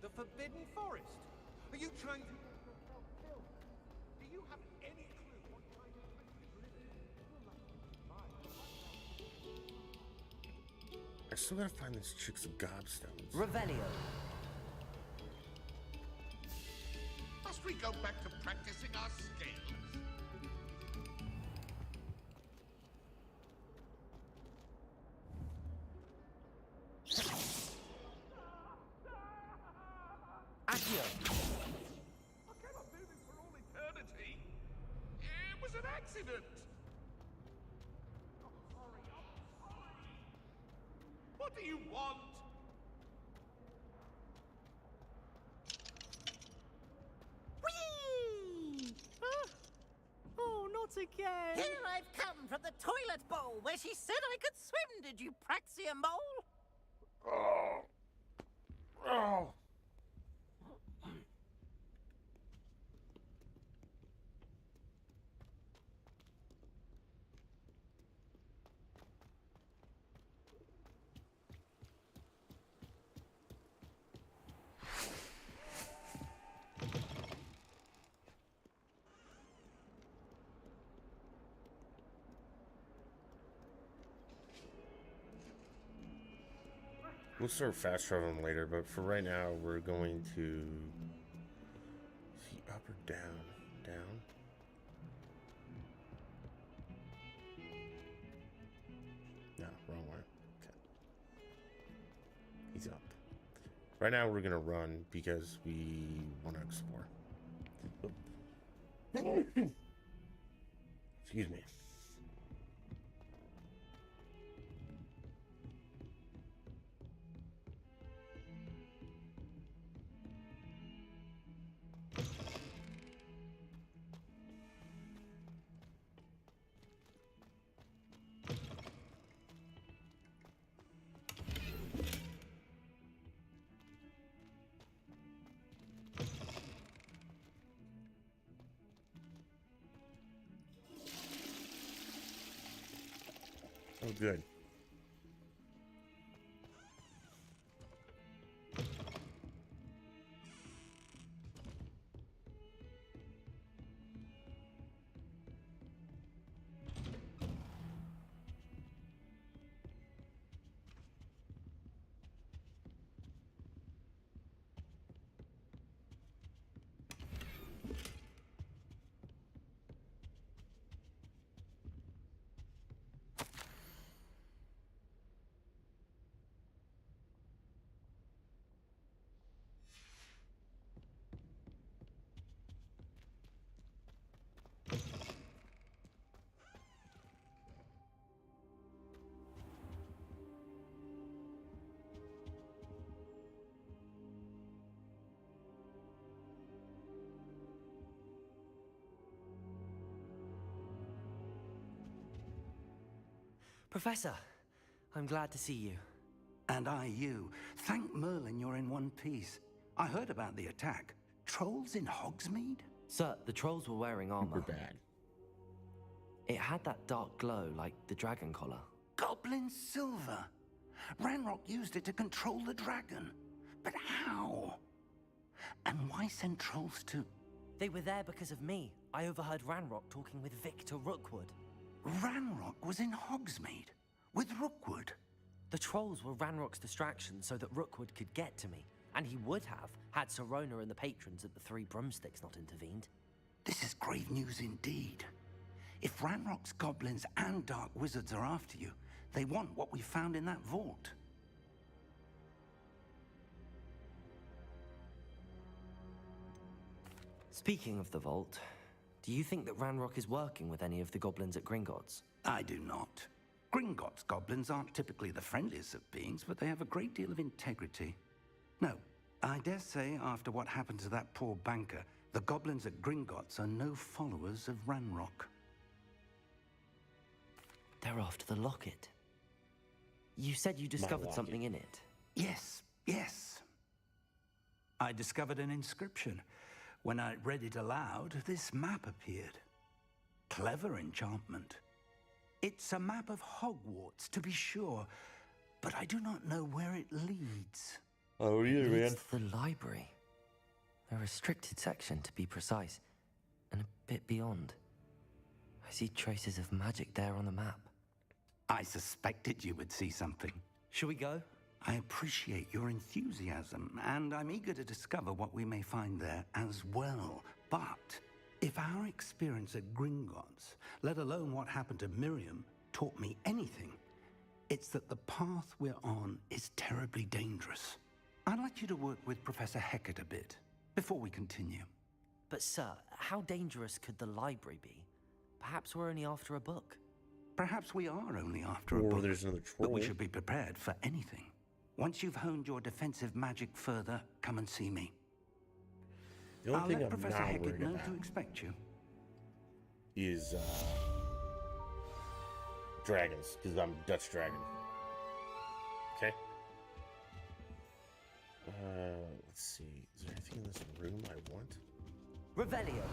The Forbidden Forest? Are you trying to... Do you have any clue what kind of I still gotta find this chick's gobstones. Revelio. Must we go back to practicing our skills? Accio. I cannot do this for all eternity. It was an accident. I'm sorry. What do you want? Whee! Oh, not again. Here I've come from the toilet bowl where she said I could swim, did you, Praxia Mole? Oh. Oh. We'll start fast traveling later, but for right now, we're going to see up or down. Down. No, wrong way. Okay. He's up. Right now, we're gonna run because we want to explore. Excuse me. Oh, good. Professor, I'm glad to see you. And I you. Thank Merlin you're in one piece. I heard about the attack. Trolls in Hogsmeade? Sir, the trolls were wearing armor. Super bad. It had that dark glow like the dragon collar. Goblin silver. Ranrock used it to control the dragon. But how? And why send trolls to... They were there because of me. I overheard Ranrock talking with Victor Rookwood. Ranrock was in Hogsmeade? With Rookwood? The trolls were Ranrock's distraction so that Rookwood could get to me. And he would have, had Sirona and the patrons at the Three Broomsticks not intervened. This is grave news indeed. If Ranrock's goblins and dark wizards are after you, they want what we found in that vault. Speaking of the vault, do you think that Ranrock is working with any of the goblins at Gringotts? I do not. Gringotts goblins aren't typically the friendliest of beings, but they have a great deal of integrity. No, I dare say after what happened to that poor banker, the goblins at Gringotts are no followers of Ranrock. They're after the locket. You said you discovered something in it. Yes, yes. I discovered an inscription. When I read it aloud, this map appeared. Clever enchantment. It's a map of Hogwarts, to be sure, but I do not know where it leads. Oh, either, man. It's the library. A restricted section, to be precise, and a bit beyond. I see traces of magic there on the map. I suspected you would see something. Shall we go? I appreciate your enthusiasm, and I'm eager to discover what we may find there as well. But if our experience at Gringotts, let alone what happened to Miriam, taught me anything, it's that the path we're on is terribly dangerous. I'd like you to work with Professor Hecat a bit before we continue. But sir, how dangerous could the library be? Perhaps we're only after a book. Perhaps we are only after a Or book, there's another troll. but we should be prepared for anything. Once you've honed your defensive magic further, come and see me. The only I'll thing let I'm Professor not Hecat worried know about to expect you. is dragons, because I'm Dutch dragon. Okay. Let's see. Is there anything in this room I want? Revelio.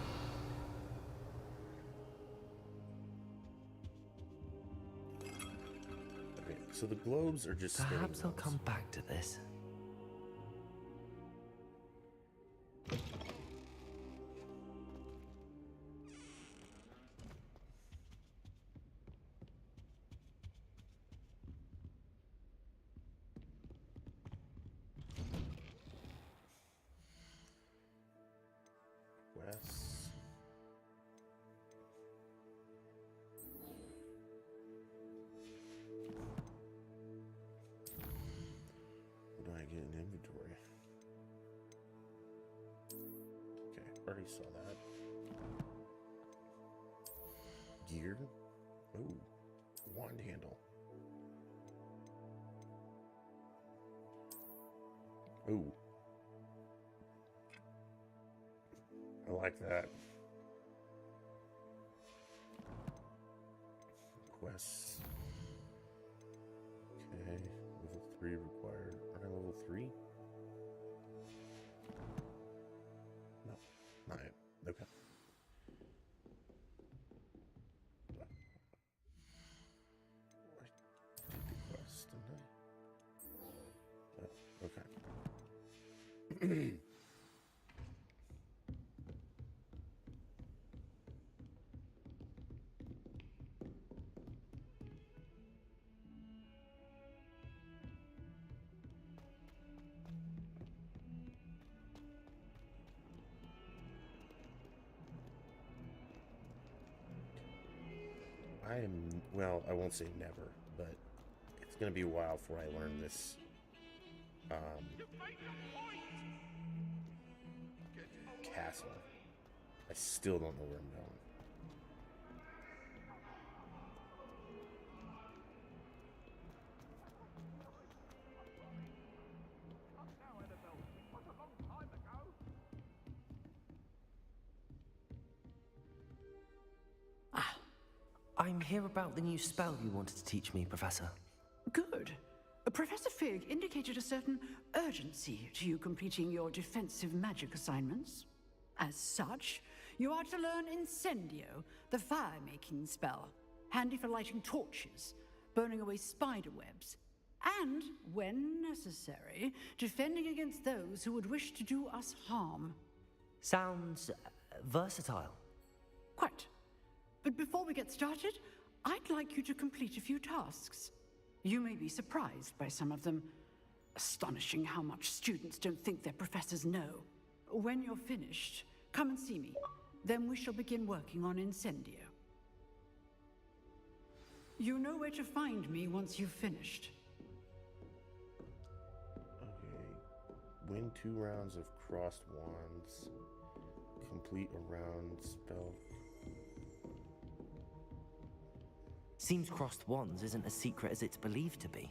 Okay, so the globes are just Perhaps I'll spinning come back to this. Quests. What do I get in inventory? Okay, already saw that. Gear. Oh, wand handle. Oh. I like that. Quests. Okay, level 3 required. Are I level 3? No, not yet. Okay. I did the quest, didn't I? Okay. Well, I won't say never, but it's going to be a while before I learn this castle. I still don't know where I'm going. I'm here about the new spell you wanted to teach me, Professor. Good. Professor Fig indicated a certain urgency to you completing your defensive magic assignments. As such, you are to learn Incendio, the fire-making spell, handy for lighting torches, burning away spider webs, and, when necessary, defending against those who would wish to do us harm. Sounds versatile. Quite. But before we get started, I'd like you to complete a few tasks. You may be surprised by some of them. Astonishing how much students don't think their professors know. When you're finished, come and see me. Then we shall begin working on Incendio. You know where to find me once you've finished. Okay. Win 2 rounds of crossed wands. Complete a round spell. Seems crossed wands isn't as secret as it's believed to be.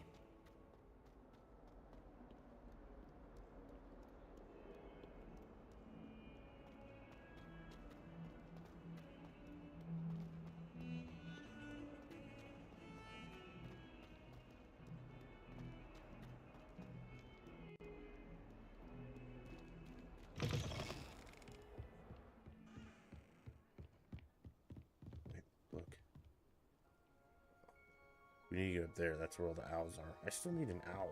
We need to go up there. That's where all the owls are. I still need an owl.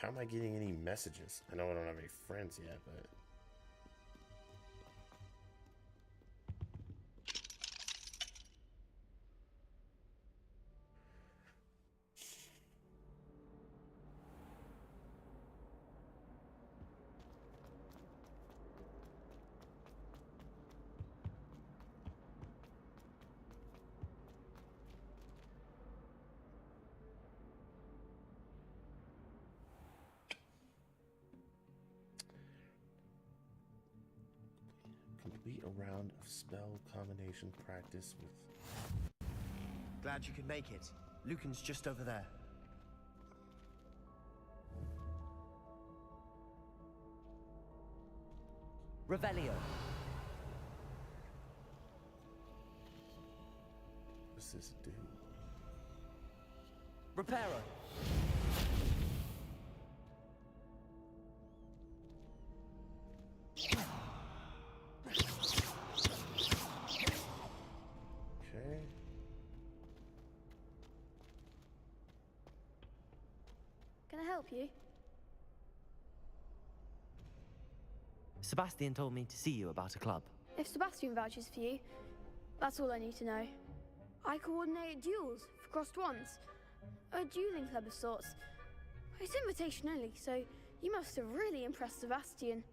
How am I getting any messages? I know I don't have any friends yet, but... Complete a round of spell combination practice with... Glad you could make it. Lucan's just over there. Revelio. What's this do? Reparo. Okay. Can I help you? Sebastian told me to see you about a club. If Sebastian vouches for you, that's all I need to know. I coordinate duels for crossed wands. A dueling club of sorts. It's invitation only, so you must have really impressed Sebastian.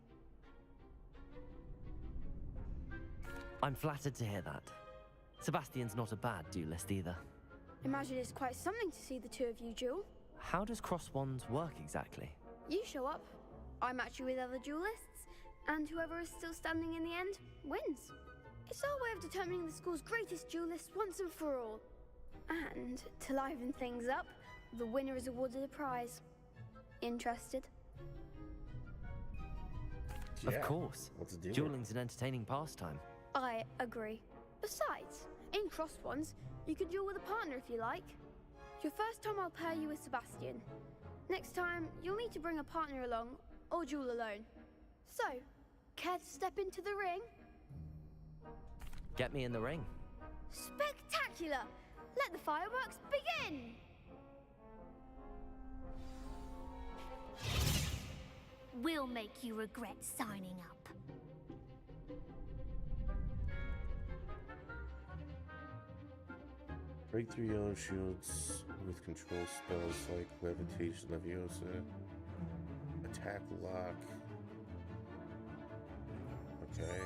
I'm flattered to hear that. Sebastian's not a bad duelist either. Imagine it's quite something to see the two of you duel. How does cross wands work exactly? You show up, I match you with other duelists, and whoever is still standing in the end wins. It's our way of determining the school's greatest duelist once and for all. And to liven things up, the winner is awarded a prize. Interested? Yeah. Of course. What's the deal? Dueling's an entertaining pastime. I agree. Besides, in crossed ones, you can duel with a partner if you like. Your first time I'll pair you with Sebastian. Next time, you'll need to bring a partner along, or duel alone. So, care to step into the ring? Get me in the ring. Spectacular! Let the fireworks begin! We'll make you regret signing up. Break through yellow shields with control spells like Levitation, Leviosa, Attack, Lock. Okay.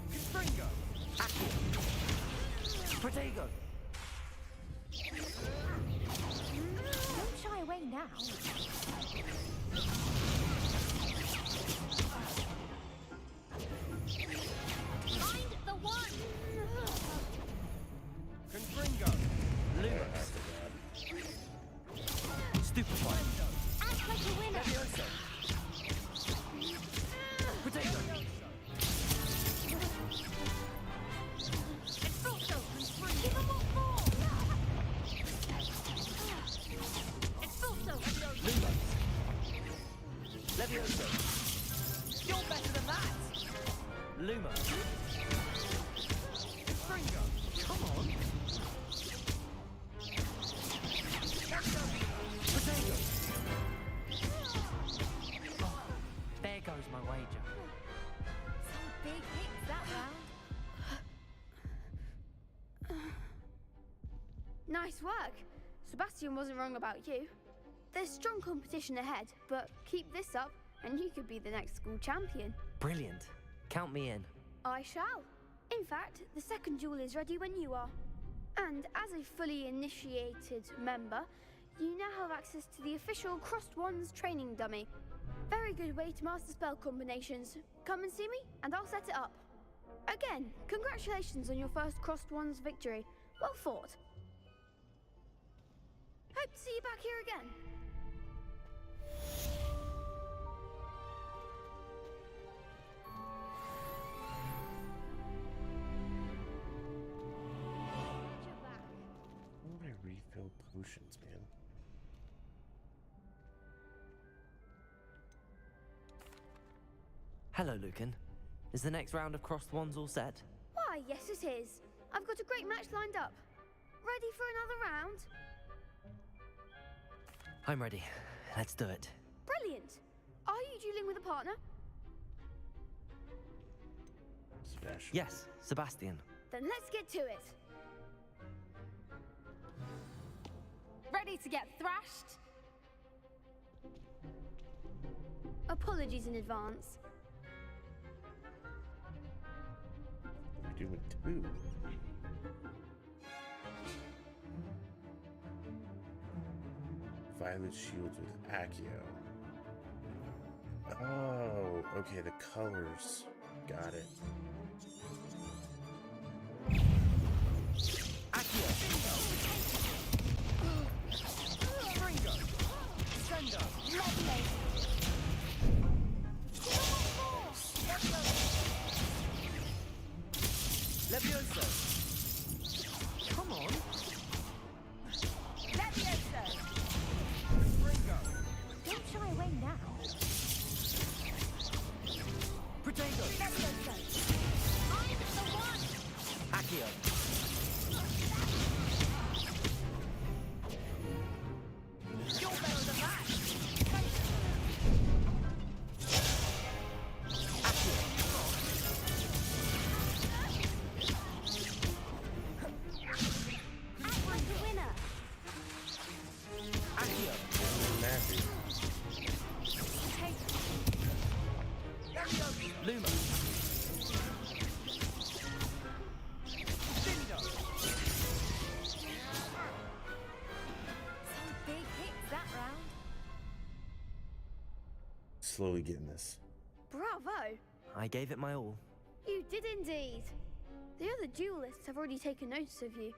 Confringo! Accio! Protego! Don't shy away now. Find the one! Confringo! Lose! Stupefy! Act like a winner! Leviosa! Protego! Luma. Fringo, come on. Potato. Oh, there goes my wager. Some big hits that round. Nice work. Sebastian wasn't wrong about you. There's strong competition ahead, but keep this up and you could be the next school champion. Brilliant. Count me in. I shall. In fact, the second duel is ready when you are. And as a fully initiated member, you now have access to the official Crossed Wands training dummy. Very good way to master spell combinations. Come and see me, and I'll set it up. Again, congratulations on your first Crossed Wands victory. Well fought. Hope to see you back here again. Why would I refill potions, man? Hello, Lucan. Is the next round of Crossed Wands all set? Why, yes it is. I've got a great match lined up. Ready for another round? I'm ready. Let's do it. Brilliant. Are you dueling with a partner? Sebastian. Yes, Sebastian. Then let's get to it. Ready to get thrashed? Apologies in advance. We're doing two. Violet shields with Accio. Oh, okay, the colors. Got it. Accio. Fringo. Sender. Levioso. Come on. Levioso. Don't shy away now. Potato. Levioso. I'm the one. Accio. You're better than that. Act like a winner. Accio. Matthew. Luma. Some big hits that round. Slowly getting this. Bravo. I gave it my all. You did indeed. The other duelists have already taken notice of you,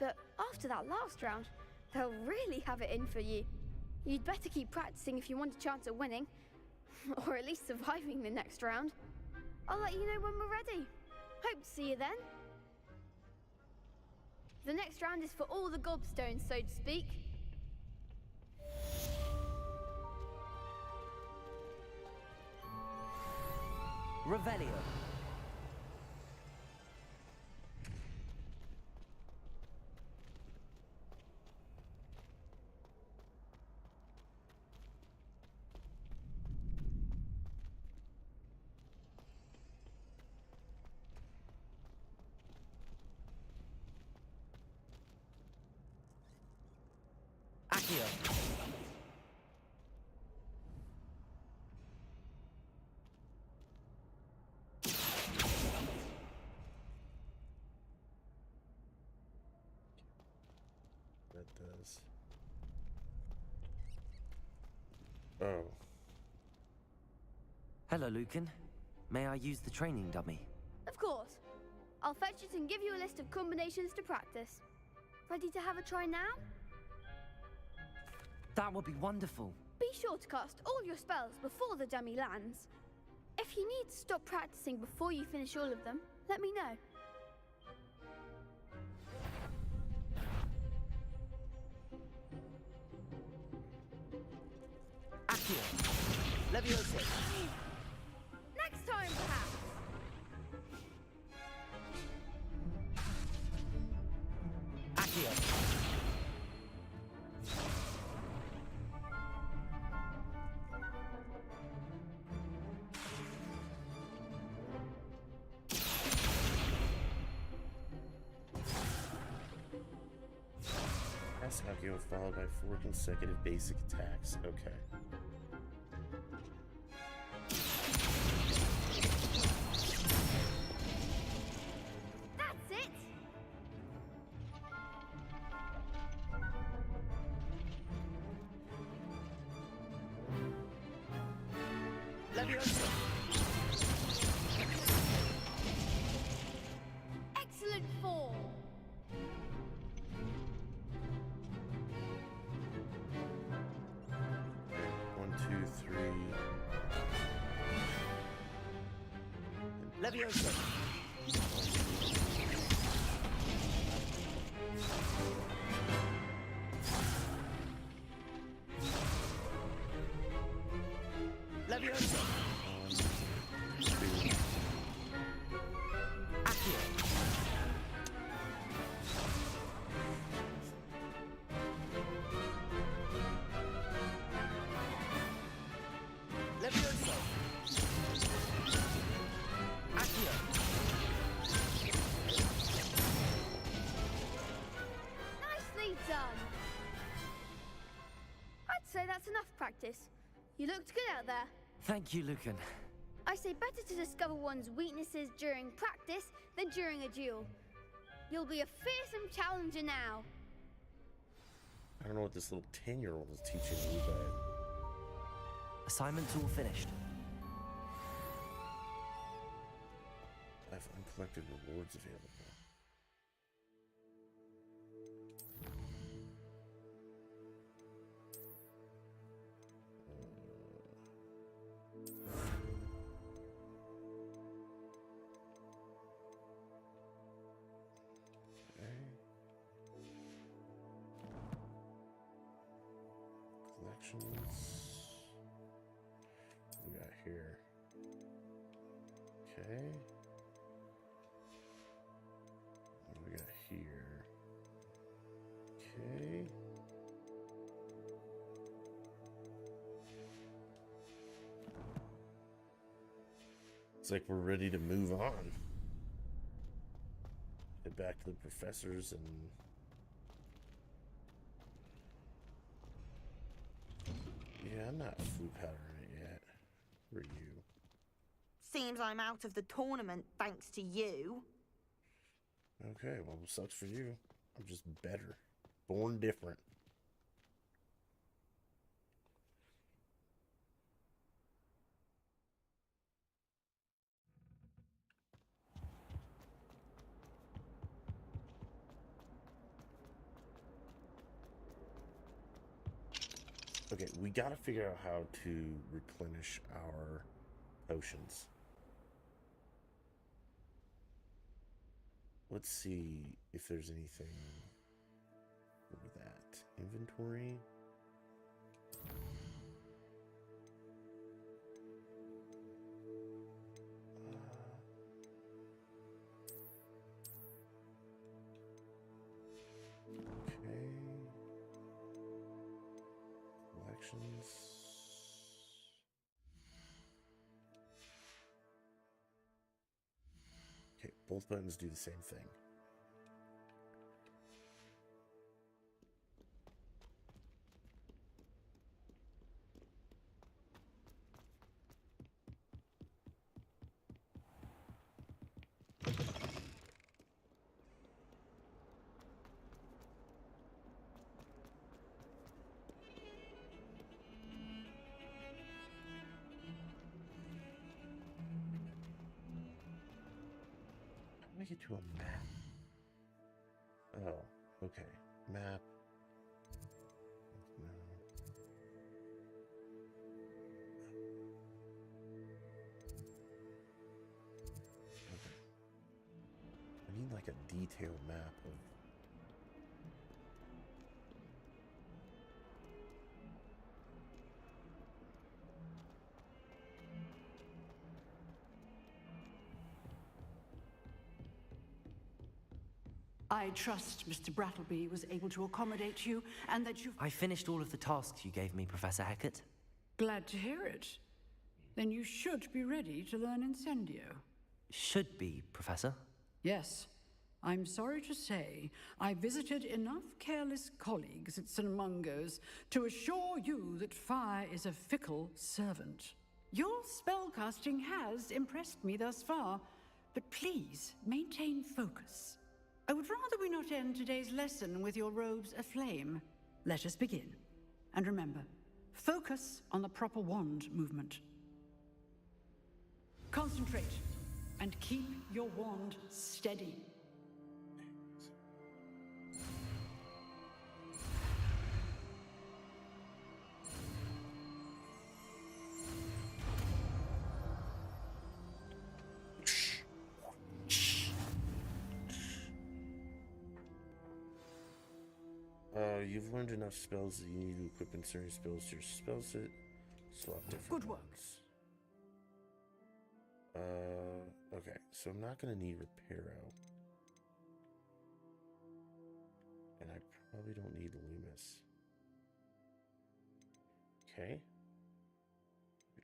but after that last round, they'll really have it in for you. You'd better keep practicing if you want a chance at winning, or at least surviving the next round. I'll let you know when we're ready. Hope to see you then. The next round is for all the gobstones, so to speak. Revelio. Accio. That does. Oh. Hello, Lucan. May I use the training dummy? Of course. I'll fetch it and give you a list of combinations to practice. Ready to have a try now? That would be wonderful. Be sure to cast all your spells before the dummy lands. If you need to stop practicing before you finish all of them, let me know. Accio. Levioso. Next time, perhaps. Fast Akio followed by 4 consecutive basic attacks. Okay. That's it! Excellent form! One, two, three. Leviosa. Leviosa. Accio. Leviosa. Accio. Nicely done! I'd say that's enough practice. You looked good out there. Thank you, Lucan. I say better to discover one's weaknesses during practice than during a duel. You'll be a fearsome challenger now. I don't know what this little 10-year-old is teaching me, but... Assignments all finished. I have uncollected rewards available. Collections. What we got here? Okay. What do we got here? Okay. It's like we're ready to move on. Head back to the professors and... Yeah, I'm not flute powdering it yet. Who are you? Seems I'm out of the tournament thanks to you. Okay, well, sucks for you. I'm just better. Born different. Okay, we gotta figure out how to replenish our potions. Let's see if there's anything for that. Inventory. Okay. Collections. Okay, both buttons do the same thing. How do I get to a map? Oh, okay. Map. No. Okay. I need like a detailed map of... I trust Mr. Brattleby was able to accommodate you and that you've... I finished all of the tasks you gave me, Professor Hackett. Glad to hear it. Then you should be ready to learn Incendio. Should be, Professor. Yes. I'm sorry to say, I visited enough careless colleagues at St. Mungo's to assure you that fire is a fickle servant. Your spellcasting has impressed me thus far, but please maintain focus. I would rather we not end today's lesson with your robes aflame. Let us begin. And remember, focus on the proper wand movement. Concentrate, and keep your wand steady. You've learned enough spells that you need to equip in certain spells to your spell set. Swap different Good work. ones. Okay, so I'm not gonna need Reparo. And I probably don't need Loomis. Okay.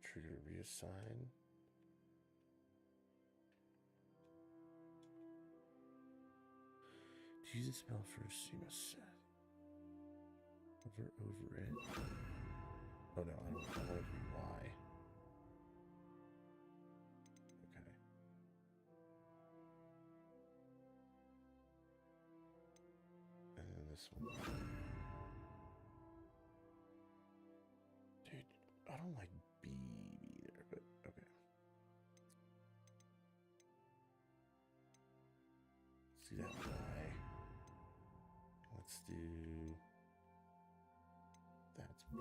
Trigger reassign. To use a spell first, you must set. Hover over it. Oh no, I want it to be Y. Okay. And then this one. Dude, I don't like B either, but okay. Let's do that Y. Let's do... That's B.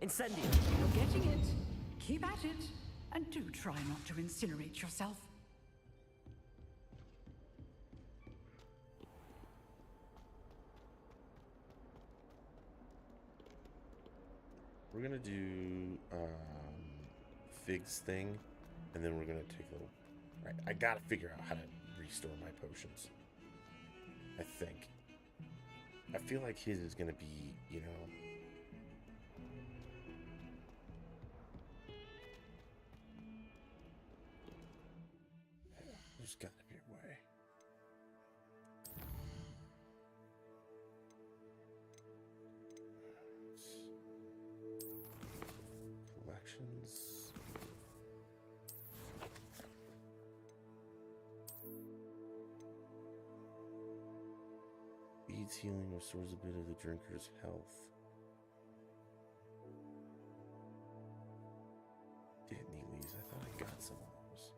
Incendio! You're getting it. Keep at it. And do try not to incinerate yourself. We're gonna do Fig's thing, and then we're gonna take a little... Right, I gotta figure out how to restore my potions. I think. I feel like his is gonna be, you know... There's gotta be a way. Collections. Beads healing restores a bit of the drinker's health. Didn't need these. I thought I got some of those.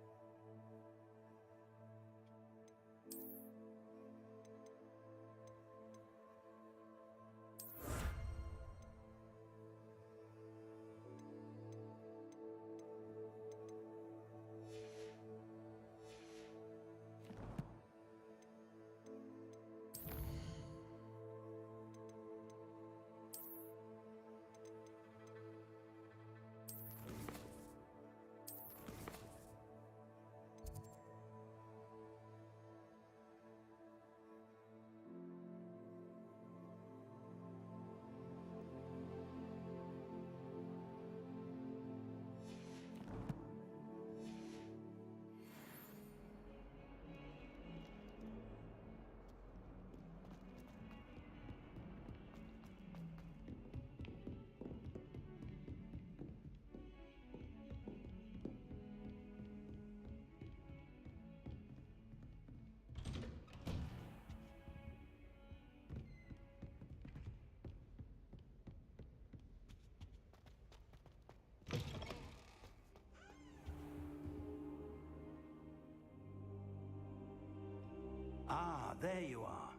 Ah, there you are.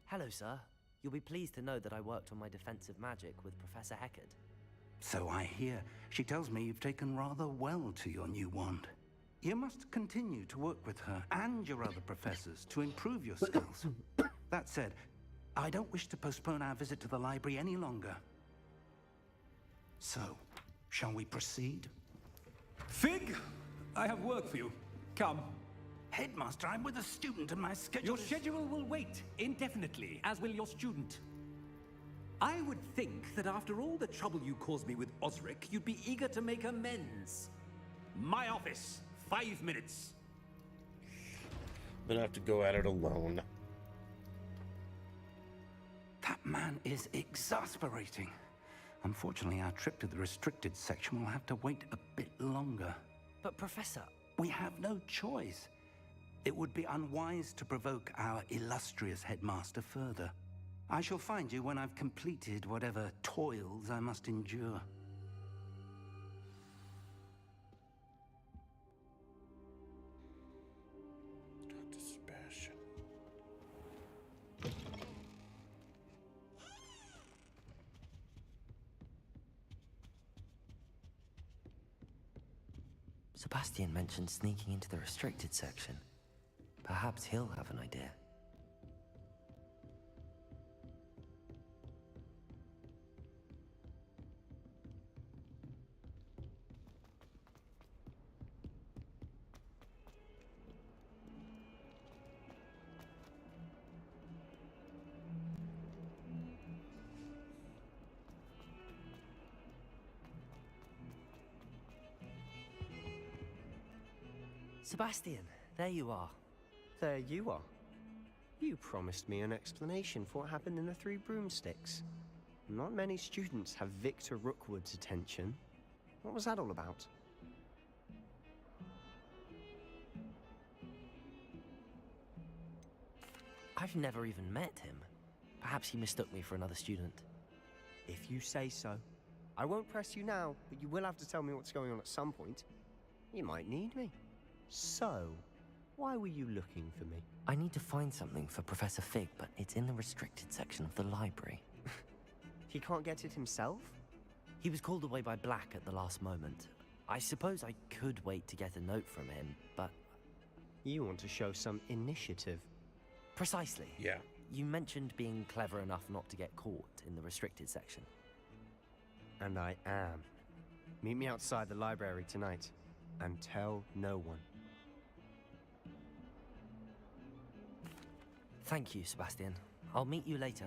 Hello, sir. You'll be pleased to know that I worked on my defensive magic with Professor Heckard. So I hear. She tells me you've taken rather well to your new wand. You must continue to work with her and your other professors to improve your skills. That said, I don't wish to postpone our visit to the library any longer. So, shall we proceed? Fig! I have work for you. Come. Headmaster, I'm with a student and my schedule Your schedule will wait indefinitely, as will your student. I would think that after all the trouble you caused me with Osric, you'd be eager to make amends. My office, 5 minutes. Then I have to go at it alone. That man is exasperating. Unfortunately, our trip to the restricted section will have to wait a bit longer. But Professor... We have no choice. It would be unwise to provoke our illustrious headmaster further. I shall find you when I've completed whatever toils I must endure. Dr. Sebastian. Sebastian mentioned sneaking into the restricted section. Perhaps he'll have an idea. Sebastian, there you are. There you are. You promised me an explanation for what happened in the Three Broomsticks. Not many students have Victor Rookwood's attention. What was that all about? I've never even met him. Perhaps he mistook me for another student. If you say so. I won't press you now, but you will have to tell me what's going on at some point. You might need me. So, why were you looking for me? I need to find something for Professor Fig, but it's in the restricted section of the library. He can't get it himself? He was called away by Black at the last moment. I suppose I could wait to get a note from him, but... You want to show some initiative. Precisely. Yeah. You mentioned being clever enough not to get caught in the restricted section. And I am. Meet me outside the library tonight, and tell no one. Thank you, Sebastian. I'll meet you later.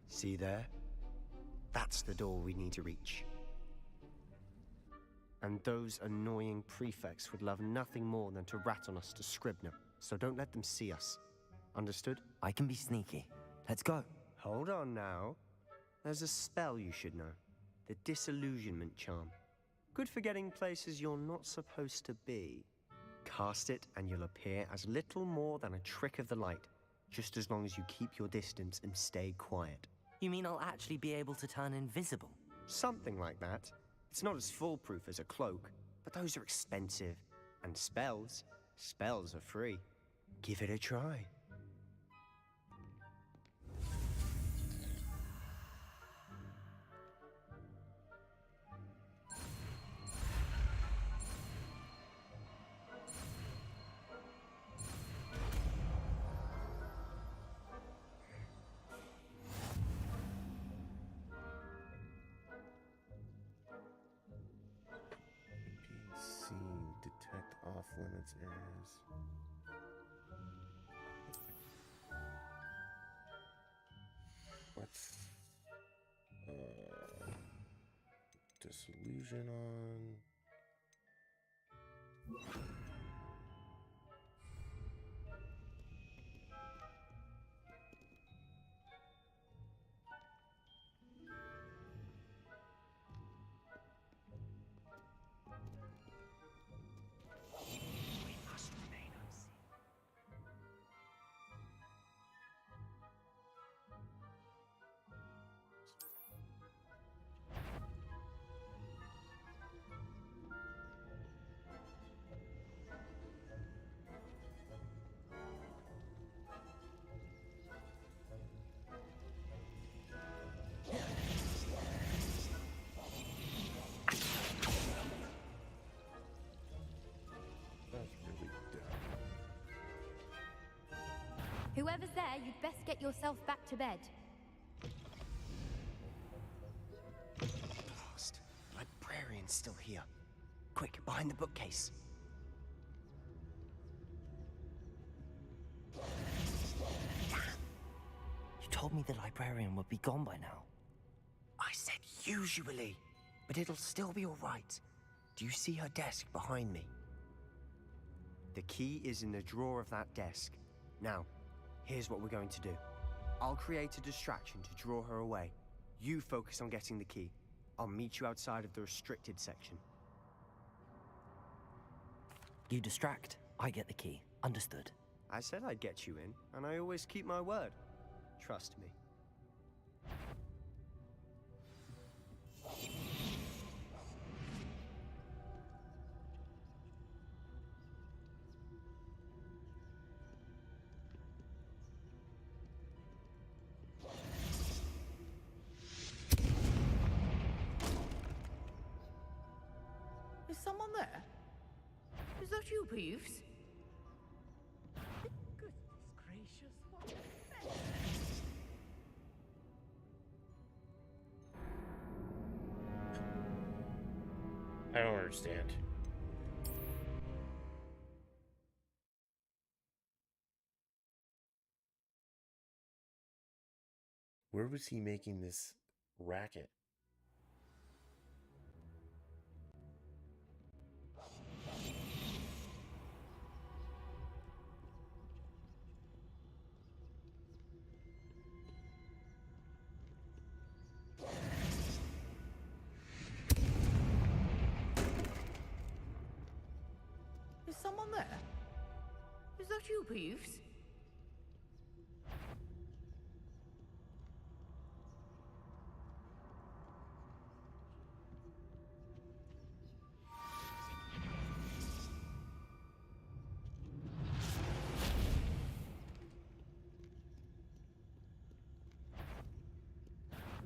See there? That's the door we need to reach. And those annoying prefects would love nothing more than to rat on us to Scribner, so don't let them see us. Understood? I can be sneaky. Let's go. Hold on now. There's a spell you should know. The Disillusionment Charm. Good for getting places you're not supposed to be. Cast it and you'll appear as little more than a trick of the light, just as long as you keep your distance and stay quiet. You mean I'll actually be able to turn invisible? Something like that. It's not as foolproof as a cloak, but those are expensive. And spells are free. Give it a try. Detect off-limits areas. What's disillusion on? Whoever's there, you'd best get yourself back to bed. Blast. The librarian's still here. Quick, behind the bookcase. You told me the librarian would be gone by now. I said usually, but it'll still be all right. Do you see her desk behind me? The key is in the drawer of that desk. Now, here's what we're going to do. I'll create a distraction to draw her away. You focus on getting the key. I'll meet you outside of the restricted section. You distract, I get the key. Understood. I said I'd get you in, and I always keep my word. Trust me. Is someone there? Is that you, Peeves? Goodness gracious, what a mess. I don't understand. Where was he making this racket? Is someone there? Is that you, Peeves?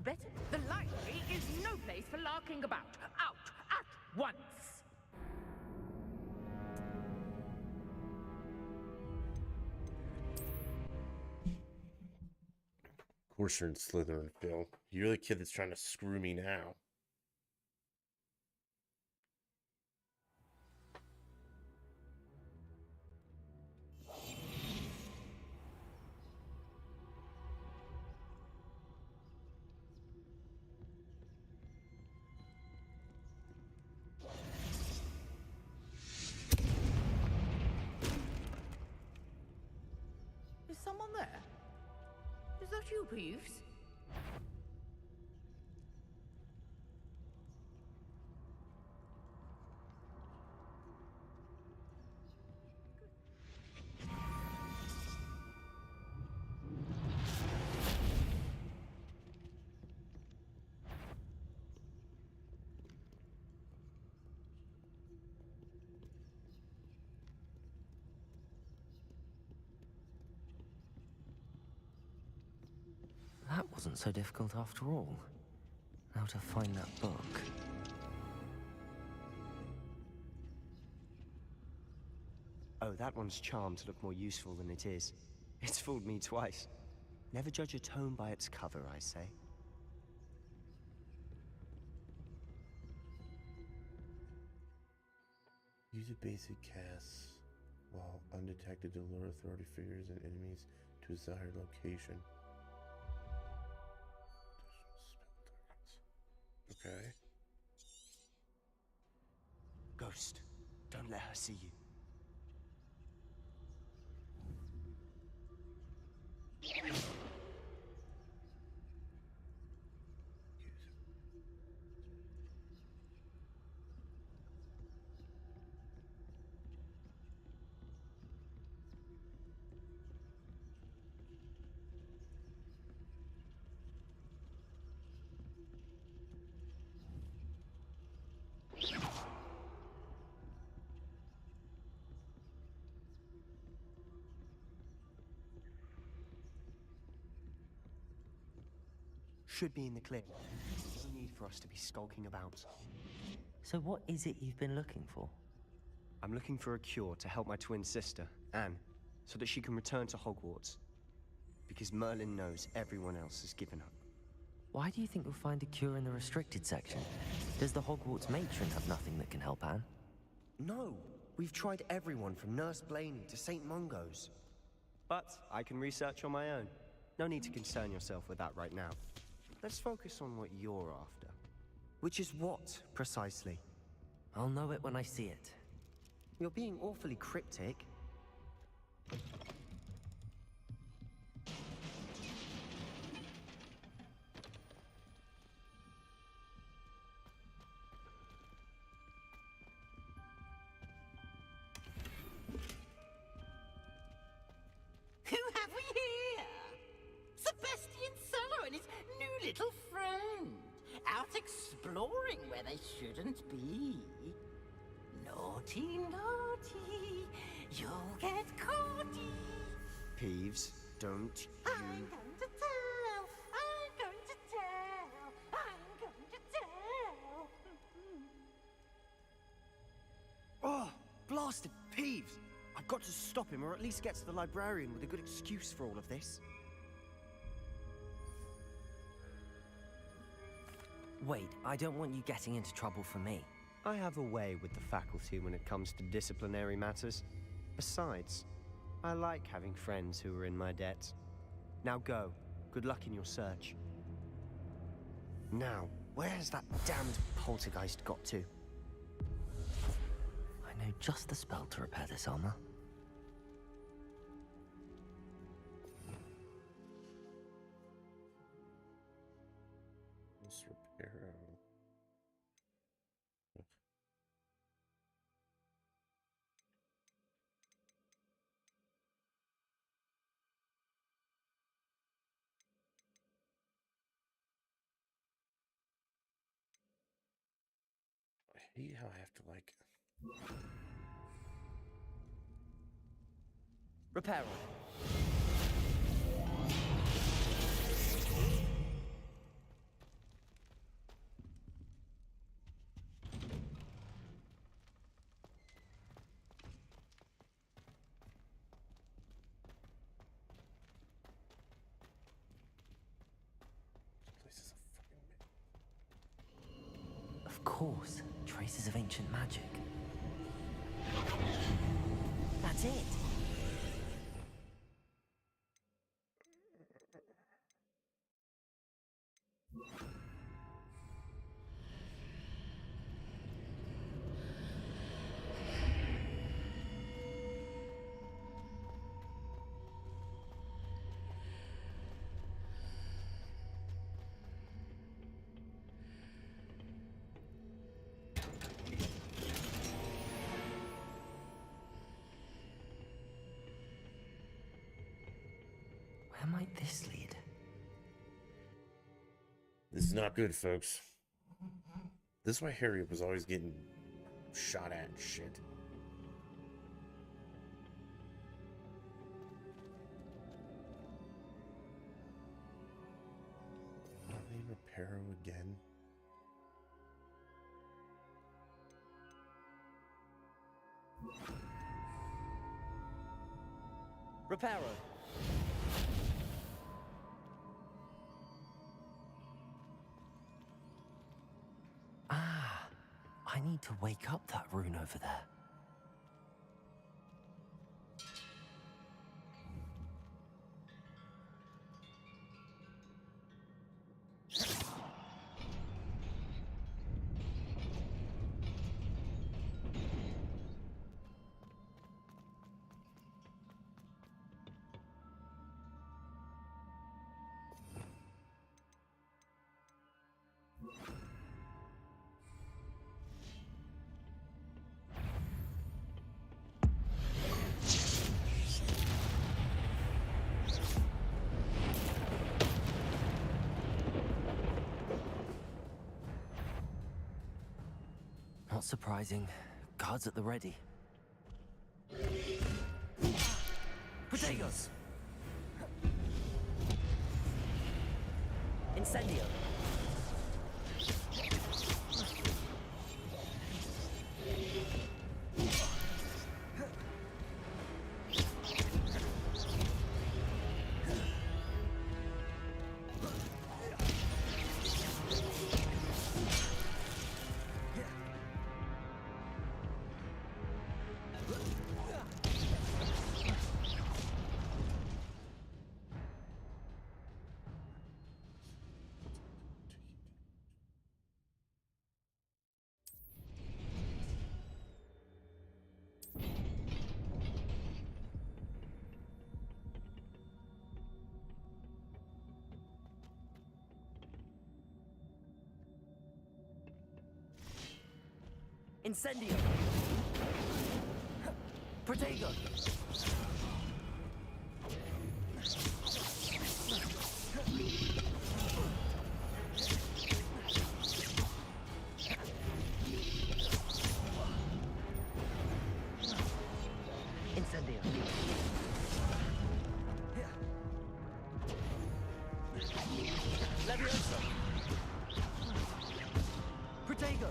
Better. The library is no place for larking about. Out at once. Of course you're in Slytherin, Phil. You're the kid that's trying to screw me now. Is someone there? Is that you, Peeves? That wasn't so difficult after all. Now to find that book. Oh, that one's charmed to look more useful than it is. It's fooled me twice. Never judge a tome by its cover, I say. Use a basic cast while undetected to lure authority figures and enemies to a desired location. Okay. Ghost, don't let her see you. Should be in the clear. No need for us to be skulking about. So what is it you've been looking for? I'm looking for a cure to help my twin sister, Anne, so that she can return to Hogwarts. Because Merlin knows everyone else has given up. Why do you think you'll find a cure in the restricted section? Does the Hogwarts matron have nothing that can help Anne? No, we've tried everyone from Nurse Blaney to St. Mungo's. But I can research on my own. No need to concern yourself with that right now. Let's focus on what you're after. Which is what, precisely? I'll know it when I see it. You're being awfully cryptic. Who have we here? Sebastian Cello and his new little friend. Out exploring where they shouldn't be. Naughty, naughty, you'll get caughty. Peeves, don't I'm going to tell, I'm going to tell, I'm going to tell. Oh, blasted Peeves! I've got to stop him, or at least get to the librarian with a good excuse for all of this. Wait, I don't want you getting into trouble for me. I have a way with the faculty when it comes to disciplinary matters. Besides, I like having friends who are in my debt. Now go. Good luck in your search. Now, where has that damned poltergeist got to? I know just the spell to repair this armor. Let's repair. I hate how I have to like. Repair. Of course, traces of ancient magic. That's it. Where might this lead? This is not good, folks. This is why Harry was always getting shot at and shit. Reparo again. Reparo. Ah, I need to wake up that rune over there. Not surprising. Guards at the ready. Potatoes! Incendio! Incendio! Protego! Incendio! Levioso! Protego!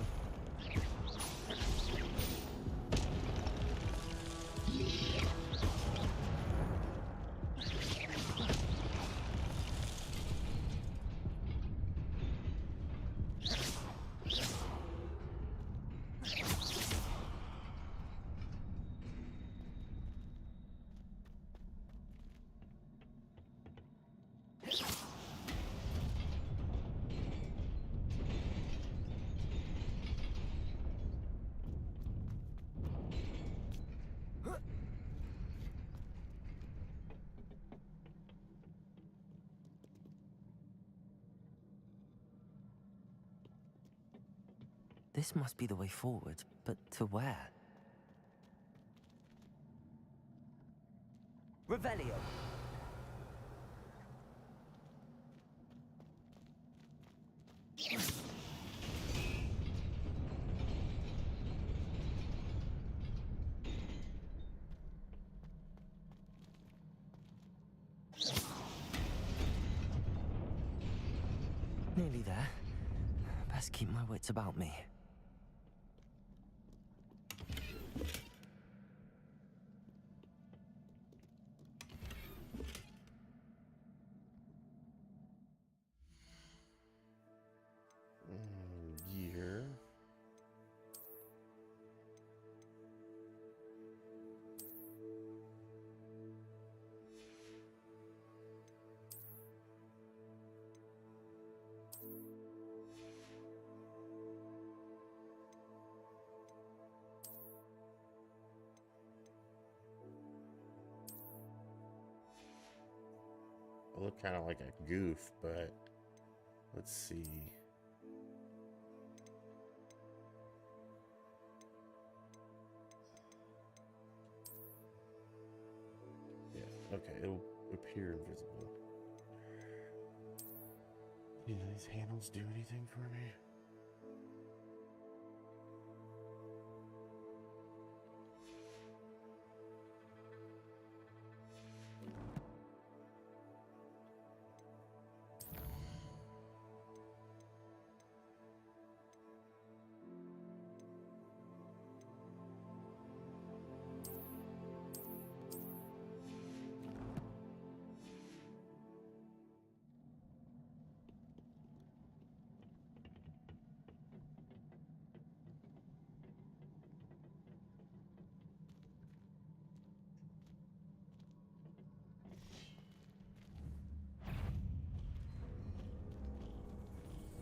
This must be the way forward, but to where? Revelio! Nearly there. Best keep my wits about me. Year. I look kind of like a goof, but let's see. Yeah, okay, it'll appear invisible. Do these handles do anything for me?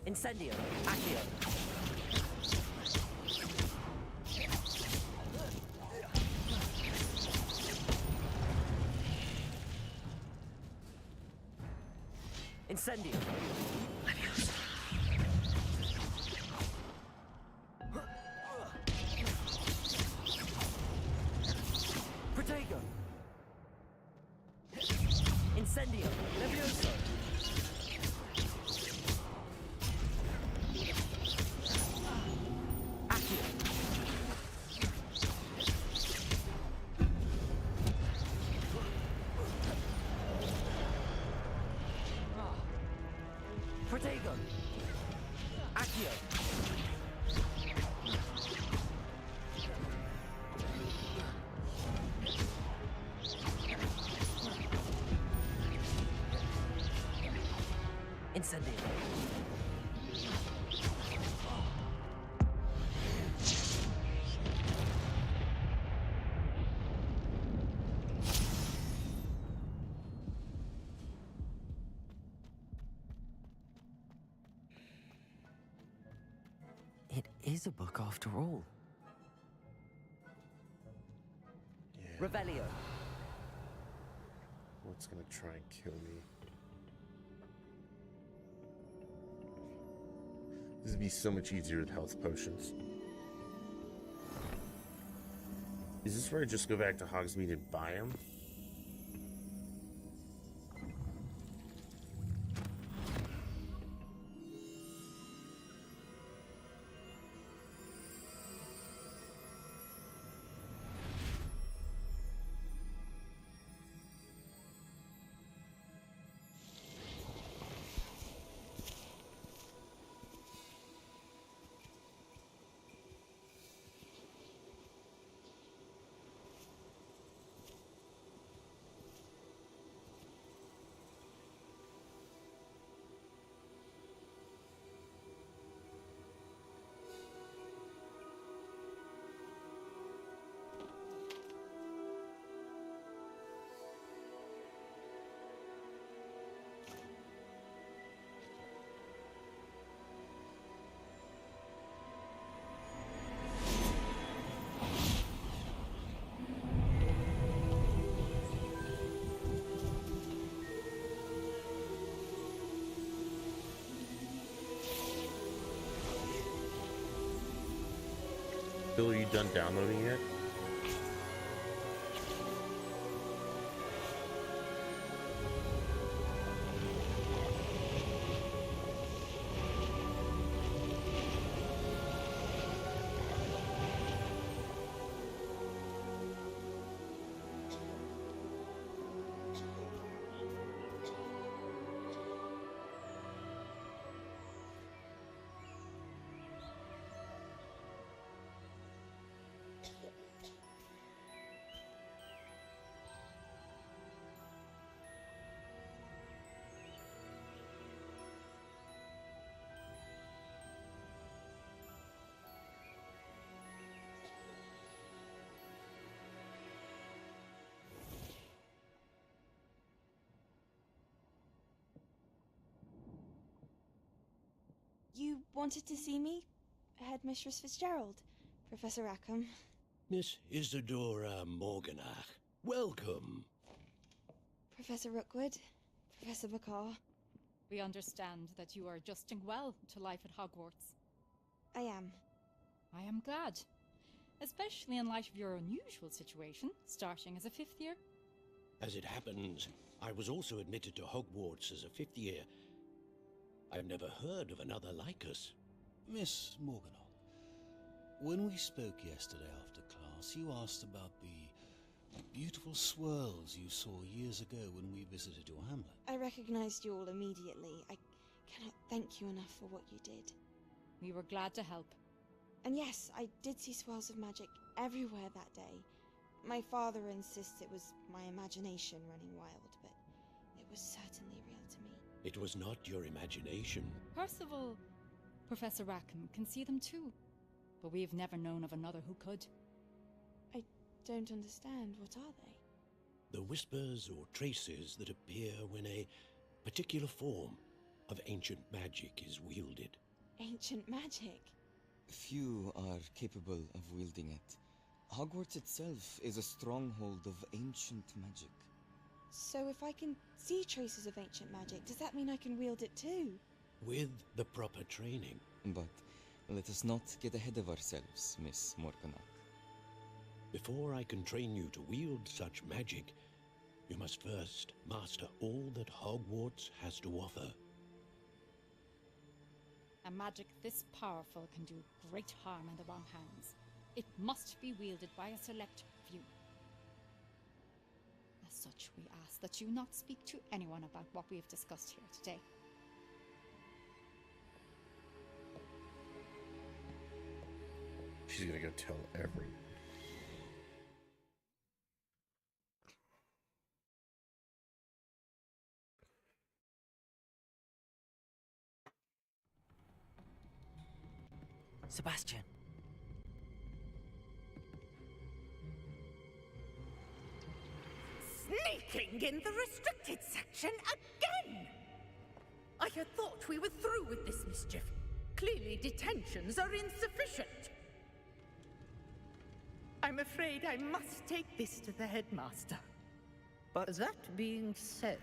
Incendio! Accio! Incendio! Levioso! Protego! Incendio! Levioso! Protego! Accio! Incendio! It is a book after all. Yeah. Revelio. What's gonna try and kill me? This would be so much easier with health potions. Is this where I just go back to Hogsmeade and buy them? Bill, are you done downloading yet? You wanted to see me? Headmistress Fitzgerald, Professor Rackham. Miss Isadora Morganach, welcome. Professor Rookwood, Professor Bakar. We understand that you are adjusting well to life at Hogwarts. I am. I am glad. Especially in light of your unusual situation, starting as a 5th year. As it happens, I was also admitted to Hogwarts as a 5th year. I've never heard of another like us. Miss Morganach, when we spoke yesterday after class, you asked about the beautiful swirls you saw years ago when we visited your hamlet. I recognized you all immediately. I cannot thank you enough for what you did. We were glad to help. And yes, I did see swirls of magic everywhere that day. My father insists it was my imagination running wild, but it was certainly real to me. It was not your imagination. Percival, Professor Rackham can see them too, but we've never known of another who could. I don't understand. What are they? The whispers or traces that appear when a particular form of ancient magic is wielded. Ancient magic? Few are capable of wielding it. Hogwarts itself is a stronghold of ancient magic. So if I can see traces of ancient magic, does that mean I can wield it too? With the proper training. But let us not get ahead of ourselves, Miss Morganach. Before I can train you to wield such magic, you must first master all that Hogwarts has to offer. A magic this powerful can do great harm in the wrong hands. It must be wielded by a select few. As such, we ask that you not speak to anyone about what we have discussed here today. She's gonna go tell everyone. Sebastian. Sneaking in the restricted section again! I had thought we were through with this mischief. Clearly detentions are insufficient. I'm afraid I must take this to the headmaster. But that being said,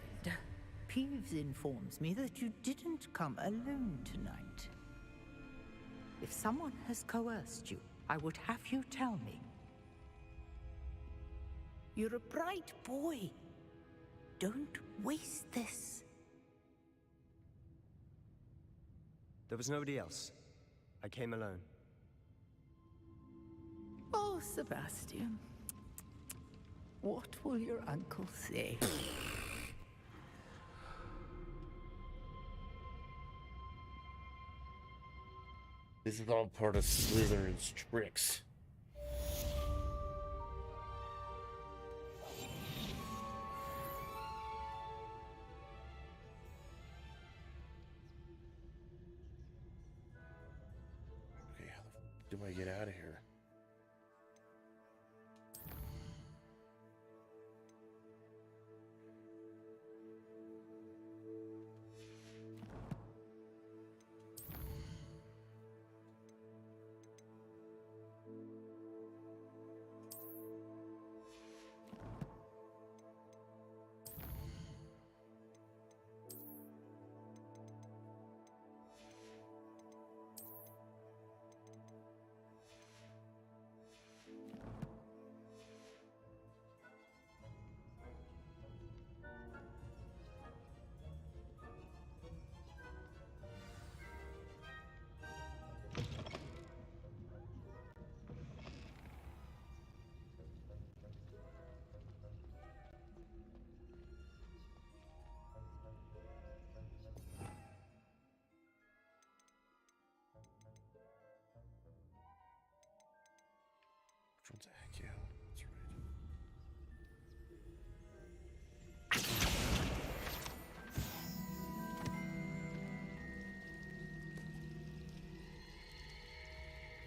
Peeves informs me that you didn't come alone tonight. If someone has coerced you, I would have you tell me. You're a bright boy. Don't waste this. There was nobody else. I came alone. Oh, Sebastian. What will your uncle say? This is all part of Slytherin's tricks. Okay, how the f do I get out of here? Which one's a heck yeah?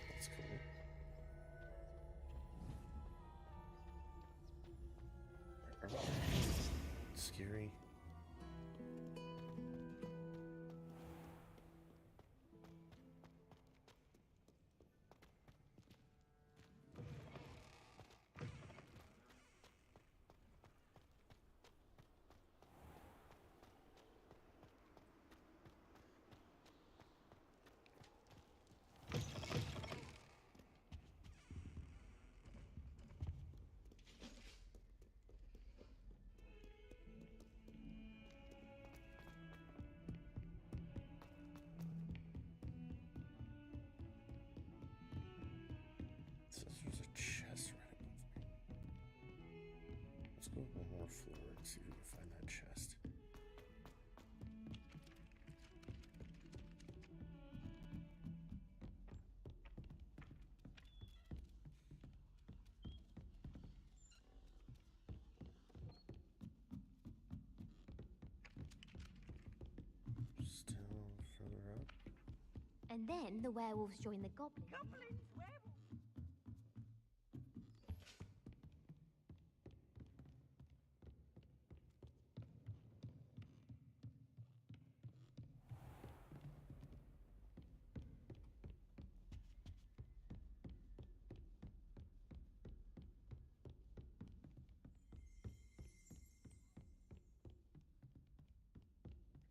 That's right. That's cool. Scary. There's a chest right above me. Let's go one more floor and see if we can find that chest. Still further up. And then the werewolves join the goblins.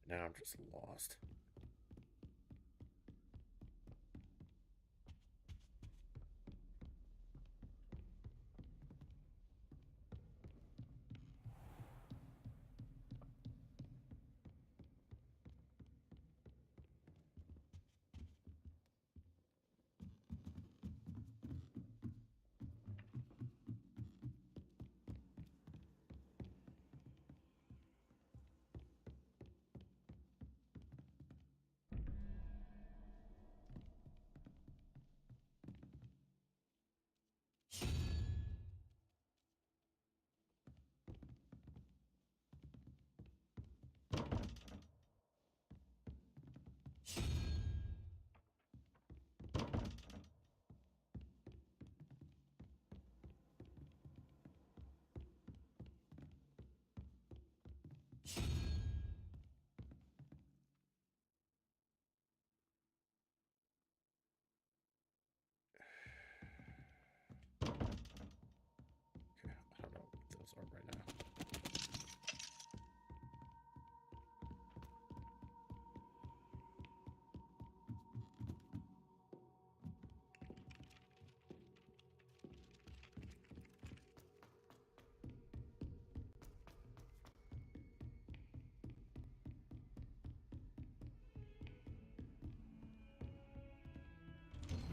Now I'm just lost.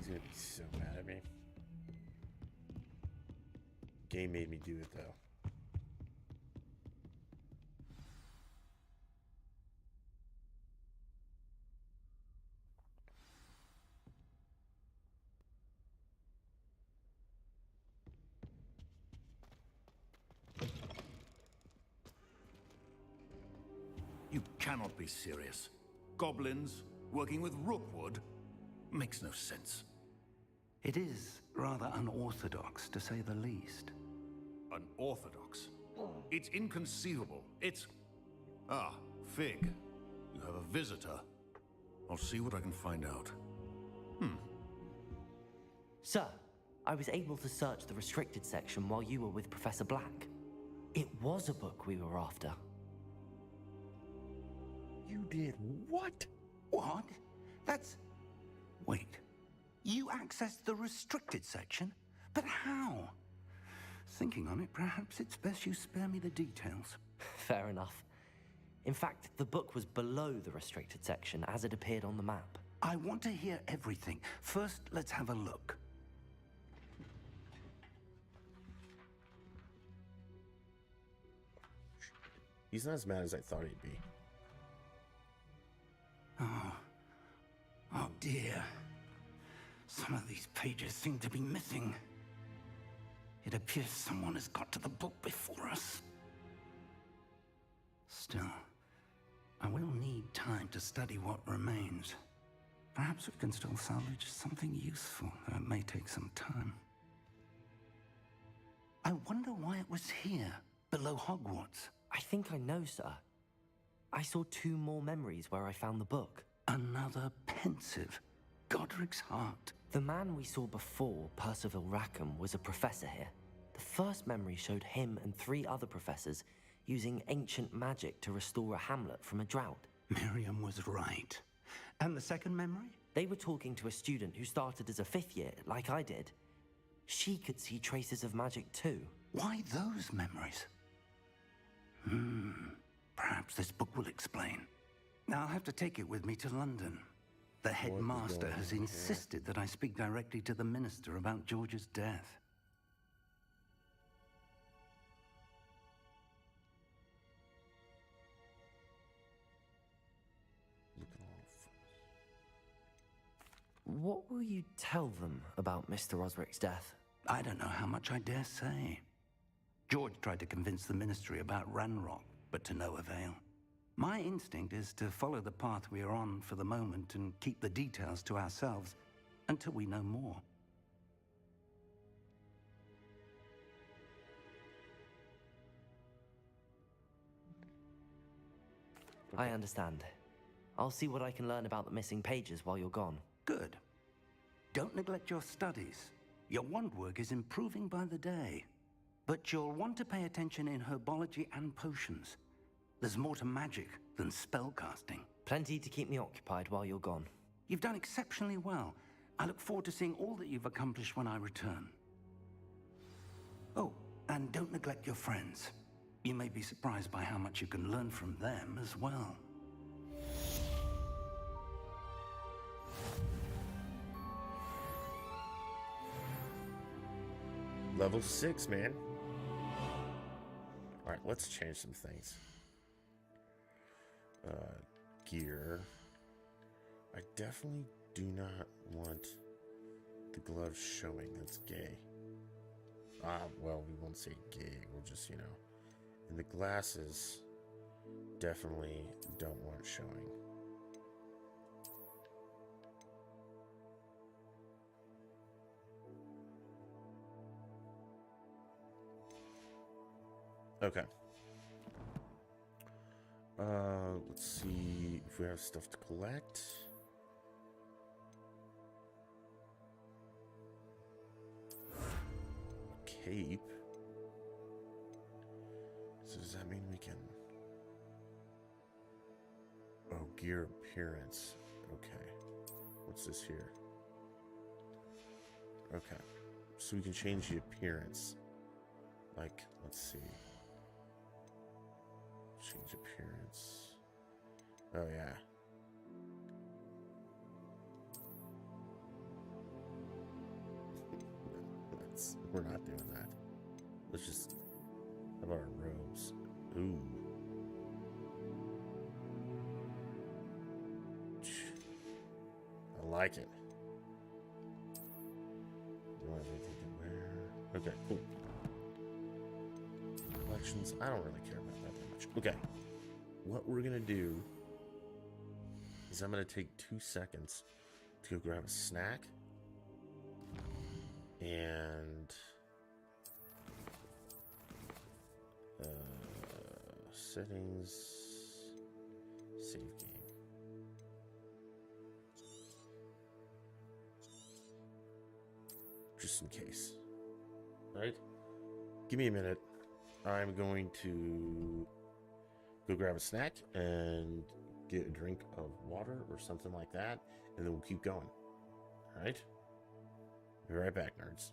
gonna be so mad at me. Game made me do it though. You cannot be serious. Goblins working with Rookwood makes no sense. It is rather unorthodox, to say the least. Unorthodox? It's inconceivable. It's... Ah, Fig. You have a visitor. I'll see what I can find out. Sir, I was able to search the restricted section while you were with Professor Black. It was a book we were after. You did what? What? That's... Wait. You accessed the restricted section? But how? Thinking on it, perhaps it's best you spare me the details. Fair enough. In fact, the book was below the restricted section as it appeared on the map. I want to hear everything. First, let's have a look. He's not as mad as I thought he'd be. Oh dear. Some of these pages seem to be missing. It appears someone has got to the book before us. Still, I will need time to study what remains. Perhaps we can still salvage something useful, though it may take some time. I wonder why it was here, below Hogwarts. I think I know, sir. I saw 2 more memories where I found the book. Another pensive. Godric's heart. The man we saw before, Percival Rackham, was a professor here. The first memory showed him and 3 other professors using ancient magic to restore a hamlet from a drought. Miriam was right. And the second memory? They were talking to a student who started as a 5th year, like I did. She could see traces of magic too. Why those memories? Perhaps this book will explain. Now I'll have to take it with me to London. The headmaster has insisted that I speak directly to the minister about George's death. What will you tell them about Mr. Osric's death? I don't know how much I dare say. George tried to convince the ministry about Ranrock, but to no avail. My instinct is to follow the path we are on for the moment and keep the details to ourselves until we know more. I understand. I'll see what I can learn about the missing pages while you're gone. Good. Don't neglect your studies. Your wand work is improving by the day. But you'll want to pay attention in herbology and potions. There's more to magic than spellcasting. Plenty to keep me occupied while you're gone. You've done exceptionally well. I look forward to seeing all that you've accomplished when I return. Oh, and don't neglect your friends. You may be surprised by how much you can learn from them as well. Level 6, man. Alright, let's change some things. Gear. I definitely do not want the gloves showing. That's gay. Well, we won't say gay. We'll just, And the glasses definitely don't want showing. Okay. Let's see if we have stuff to collect. Cape. So does that mean we can... Oh, gear appearance. Okay. What's this here? Okay. So we can change the appearance. Like, let's see. Change appearance. Oh, yeah. defense. We're not doing that. Let's just... How about our robes? Ooh. I like it. You want anything to wear? Okay, cool. Collections, I don't really care about that much. Okay. What we're gonna do is I'm gonna take 2 seconds to go grab a snack. And settings, save game. Just in case. Right? Give me a minute. I'm going to go grab a snack and get a drink of water or something like that, and then we'll keep going. All right? Be right back, nerds.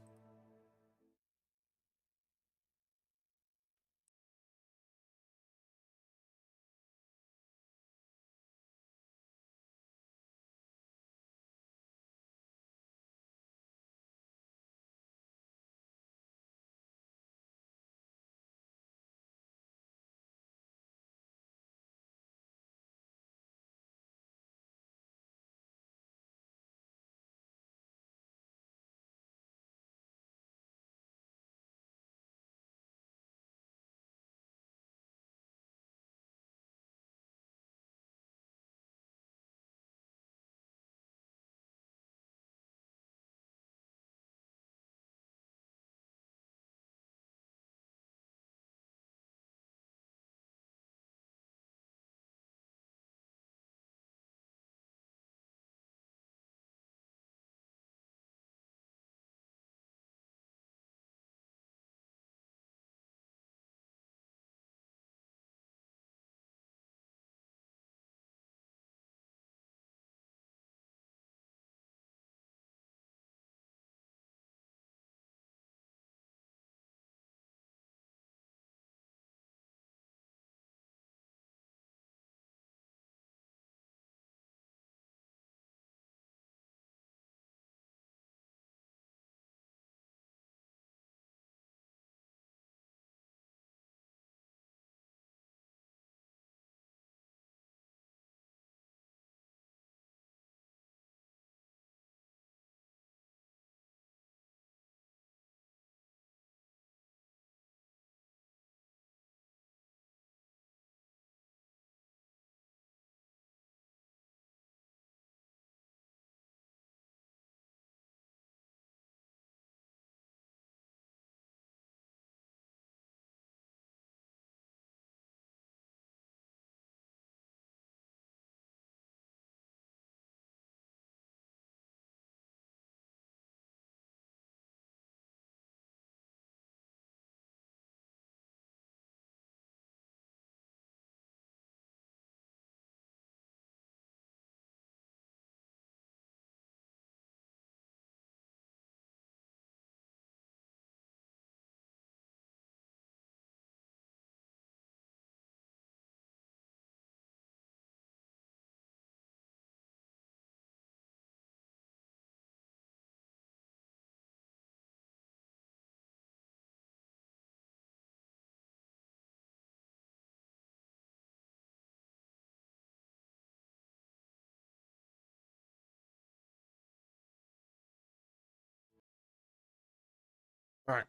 All right.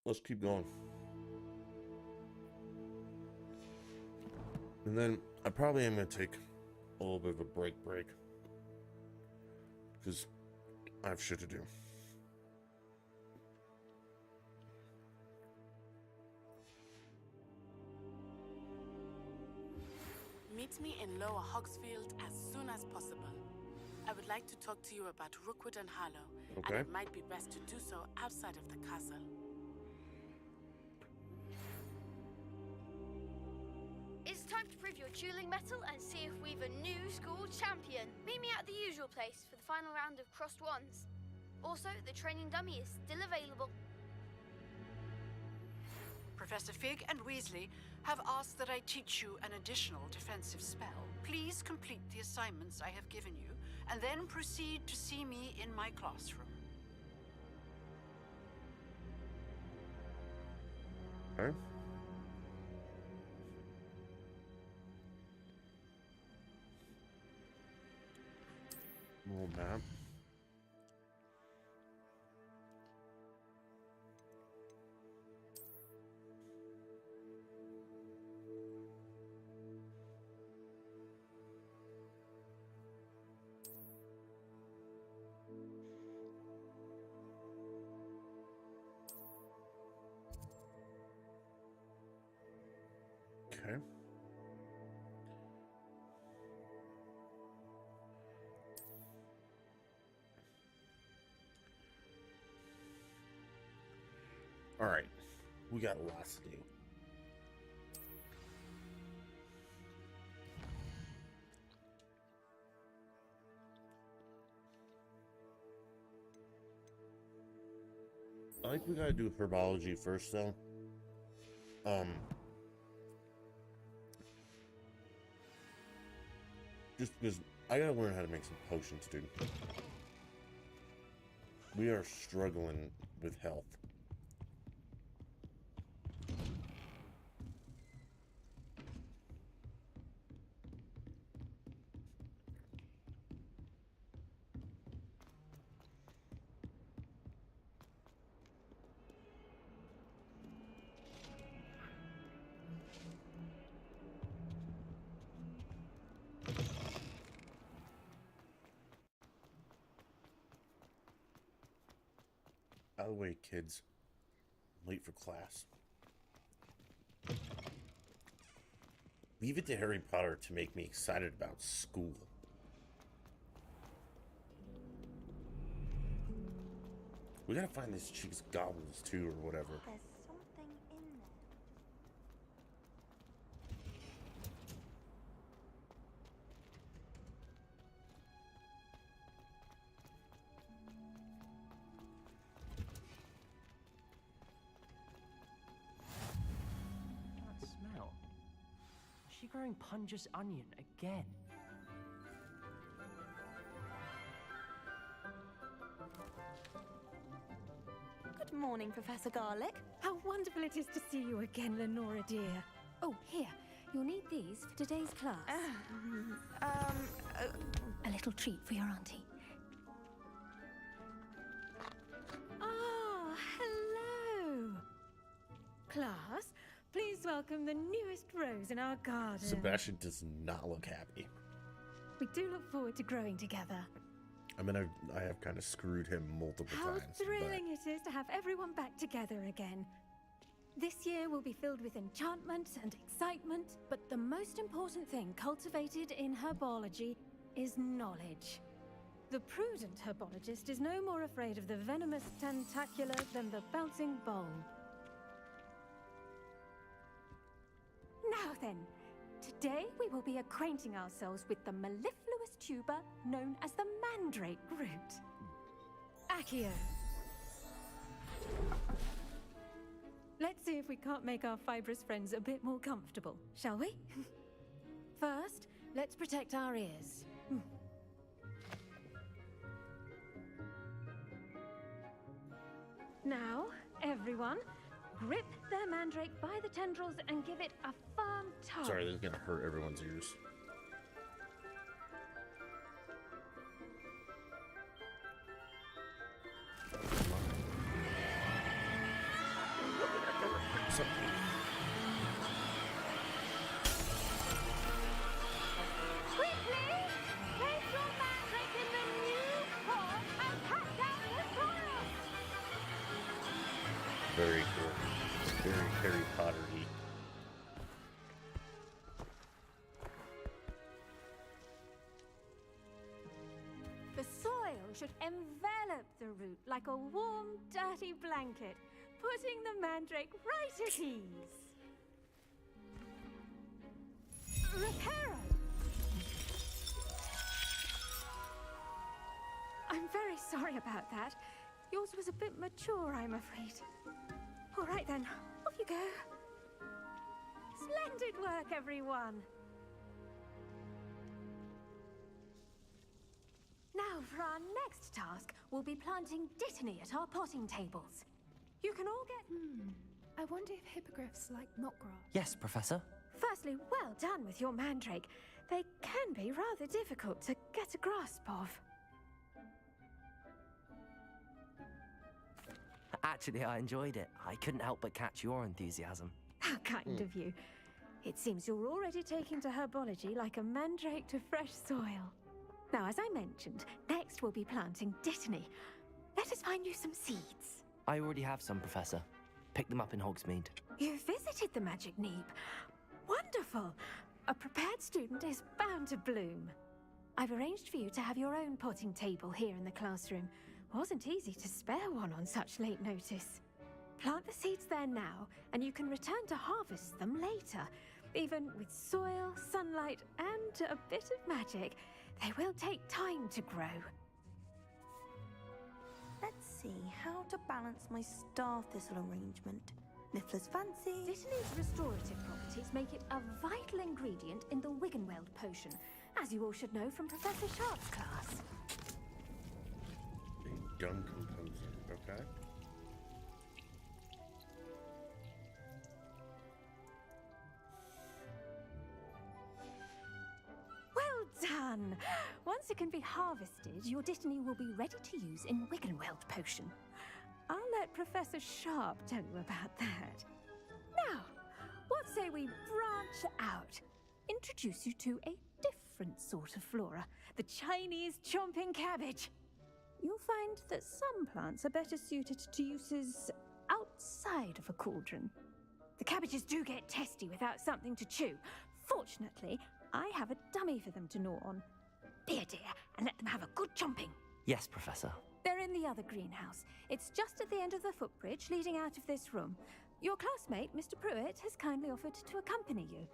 Let's keep going. And then I probably am going to take a little bit of a break. Because I have shit to do. Meet me in Lower Hogsfield as soon as possible. I would like to talk to you about Rookwood and Harlow, Okay. and it might be best to do so outside of the castle. It's time to prove your dueling mettle and see if we've a new school champion. Meet me at the usual place for the final round of crossed wands. Also, the training dummy is still available. Professor Fig and Weasley have asked that I teach you an additional defensive spell. Please complete the assignments I have given you and then proceed to see me in my classroom. Okay. Little map. Okay. All right. We got lots to do. I think we gotta do herbology first, though. Just because I gotta learn how to make some potions, dude. We are struggling with health. Out of the way, kids. I'm late for class. Leave it to Harry Potter to make me excited about school. We gotta find this chick's goblins too, or whatever. There's something in there. That smell. Is she growing Punja's onion again? Good morning, Professor Garlick. How wonderful it is to see you again, Lenora dear. Oh, here. You'll need these for today's class. A little treat for your auntie. Ah, hello. Class, please welcome the newest rose in our garden. Sebastian does not look happy. We do look forward to growing together. I mean, I have kind of screwed him multiple How times. thrilling it is to have everyone back together again. This year will be filled with enchantment and excitement, but the most important thing cultivated in herbology is knowledge. The prudent herbologist is no more afraid of the venomous tentacular than the bouncing bulb. Now then, today we will be acquainting ourselves with the mellifluous tuber known as the mandrake root. Accio. Let's see if we can't make our fibrous friends a bit more comfortable, shall we? First, let's protect our ears. Now, everyone, grip their mandrake by the tendrils and give it a firm tug. Sorry, this is gonna hurt everyone's ears. Quickly! Place your mandrake in the new pot and cut down the soil! Very cool. Very Harry Potter-y. The soil should envelop the root like a warm, dirty blanket, putting the mandrake right at ease. Reparo! I'm very sorry about that. Yours was a bit mature, I'm afraid. All right then, off you go. Splendid work, everyone. Now, for our next task, we'll be planting Dittany at our potting tables. You can all get... I wonder if hippogriffs like knotgrass. Yes, Professor. Firstly, well done with your mandrake. They can be rather difficult to get a grasp of. Actually, I enjoyed it. I couldn't help but catch your enthusiasm. How kind of you. It seems you're already taking to herbology like a mandrake to fresh soil. Now, as I mentioned, next we'll be planting Dittany. Let us find you some seeds. I already have some, Professor. Picked them up in Hogsmeade. You visited the Magic Neep. Wonderful! A prepared student is bound to bloom. I've arranged for you to have your own potting table here in the classroom. Wasn't easy to spare one on such late notice. Plant the seeds there now, and you can return to harvest them later. Even with soil, sunlight, and a bit of magic, they will take time to grow. Let's see how to balance my star thistle arrangement. Niffler's fancy. Dittany's restorative properties make it a vital ingredient in the Wiggenweld potion, as you all should know from Professor Sharp's class. A dung composer, okay. Well done! Once it can be harvested, your Dittany will be ready to use in Wiggenweld potion. I'll let Professor Sharp tell you about that. Now, what say we branch out? Introduce you to a different sort of flora, the Chinese chomping cabbage. You'll find that some plants are better suited to uses outside of a cauldron. The cabbages do get testy without something to chew. Fortunately, I have a dummy for them to gnaw on. Be a dear and let them have a good chomping. Yes, Professor. They're in the other greenhouse. It's just at the end of the footbridge leading out of this room. Your classmate, Mr. Pruitt, has kindly offered to accompany you.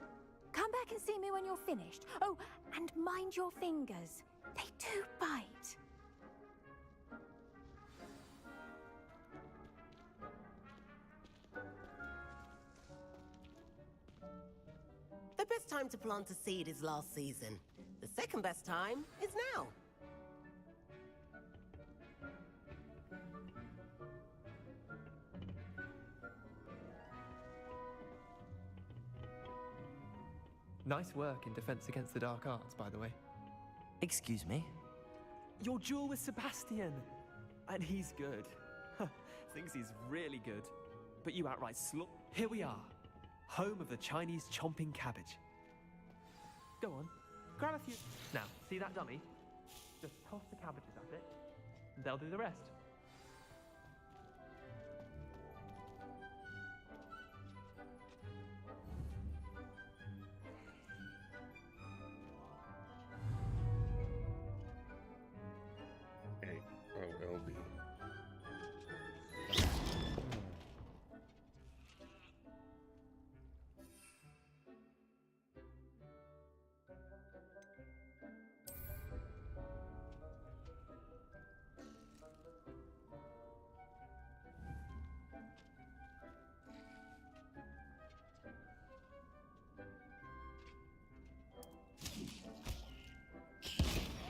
Come back and see me when you're finished. Oh, and mind your fingers. They do bite. The best time to plant a seed is last season. The second best time is now. Nice work in Defense Against the Dark Arts, by the way. Excuse me? Your duel with Sebastian! And he's good. Thinks he's really good. But you outright Here we are. Home of the Chinese chomping cabbage. Go on, grab a few. Now, see that dummy? Just toss the cabbages at it, and they'll do the rest. LB.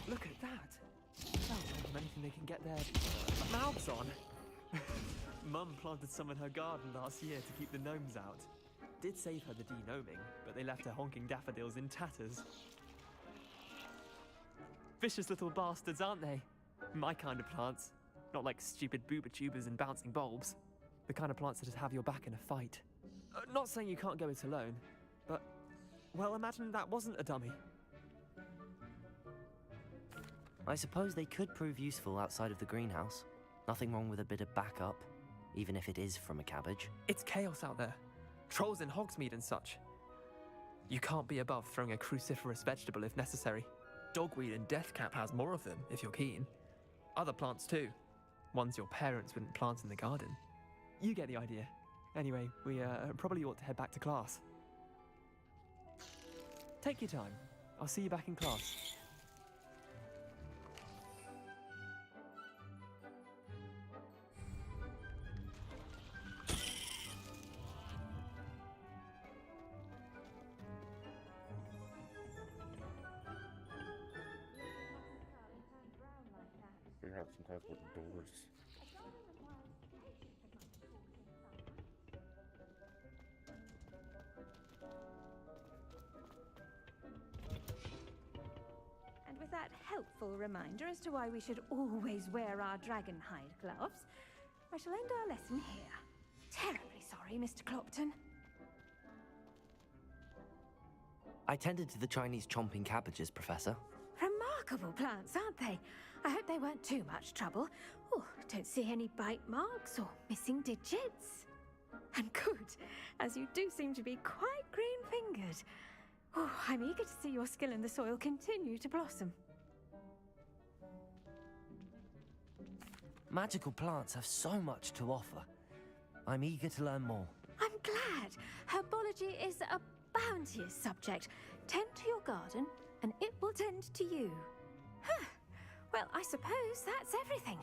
Look at that! They'll jump on anything they can get their mouths on. Mum planted some in her garden last year to keep the gnomes out. Did save her the de-gnoming, but they left her honking daffodils in tatters. Vicious little bastards, aren't they? My kind of plants. Not like stupid booba tubers and bouncing bulbs. The kind of plants that just have your back in a fight. Not saying you can't go it alone, but, well, imagine that wasn't a dummy. I suppose they could prove useful outside of the greenhouse. Nothing wrong with a bit of backup, even if it is from a cabbage. It's chaos out there. Trolls in Hogsmeade and such. You can't be above throwing a cruciferous vegetable if necessary. Dogweed and deathcap has more of them, if you're keen. Other plants too. Ones your parents wouldn't plant in the garden. You get the idea. Anyway, we probably ought to head back to class. Take your time. I'll see you back in class. Sometimes with doors. And with that helpful reminder as to why we should always wear our dragon hide gloves, I shall end our lesson here. Terribly sorry, Mr. Clopton. I tended to the Chinese chomping cabbages, Professor. Remarkable plants, aren't they? I hope they weren't too much trouble. Oh, don't see any bite marks or missing digits. And good, as you do seem to be quite green-fingered. Oh, I'm eager to see your skill in the soil continue to blossom. Magical plants have so much to offer. I'm eager to learn more. I'm glad. Herbology is a bounteous subject. Tend to your garden, and it will tend to you. Huh. Well, I suppose that's everything.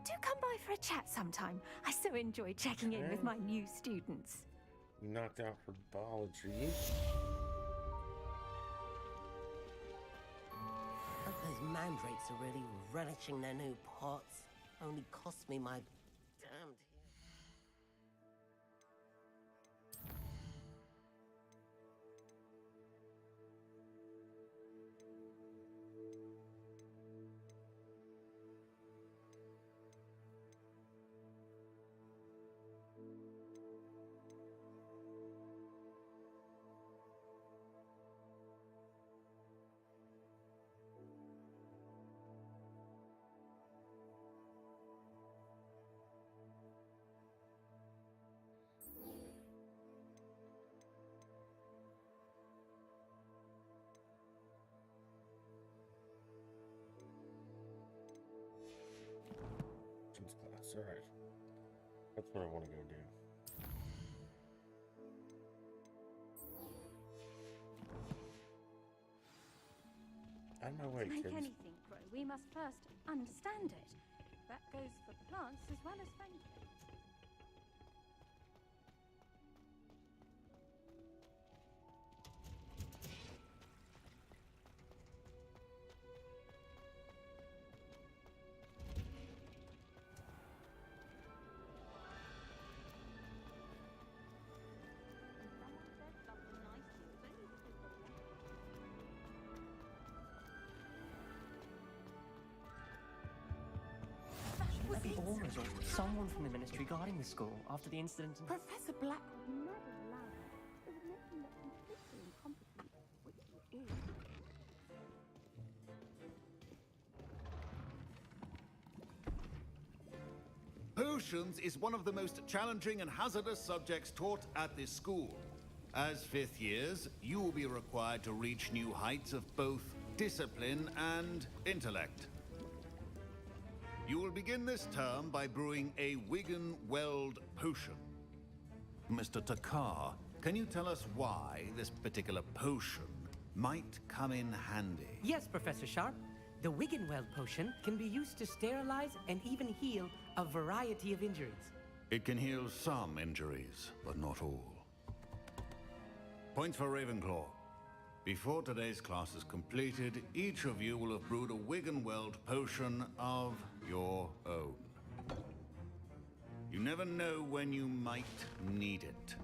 Do come by for a chat sometime. I so enjoy checking in with my new students. You knocked out herbology. Hope those mandrakes are really relishing their new pots. Only cost me my damned. Class, all right. That's what I want to go do. Out of my way, To make kids. anything grow, we must first understand it. That goes for plants as well as fainting. Or is someone from the ministry guarding the school after the incident in... Professor Black Never allowed it. It would make him look completely incompetent, which he is. Potions is one of the most challenging and hazardous subjects taught at this school. As fifth years, you will be required to reach new heights of both discipline and intellect. You will begin this term by brewing a Wigan-Weld potion. Mr. Takar, can you tell us why this particular potion might come in handy? Yes, Professor Sharp. The Wiggenweld potion can be used to sterilize and even heal a variety of injuries. It can heal some injuries, but not all. Points for Ravenclaw. Before today's class is completed, each of you will have brewed a Wiggenweld potion of your own. You never know when you might need it.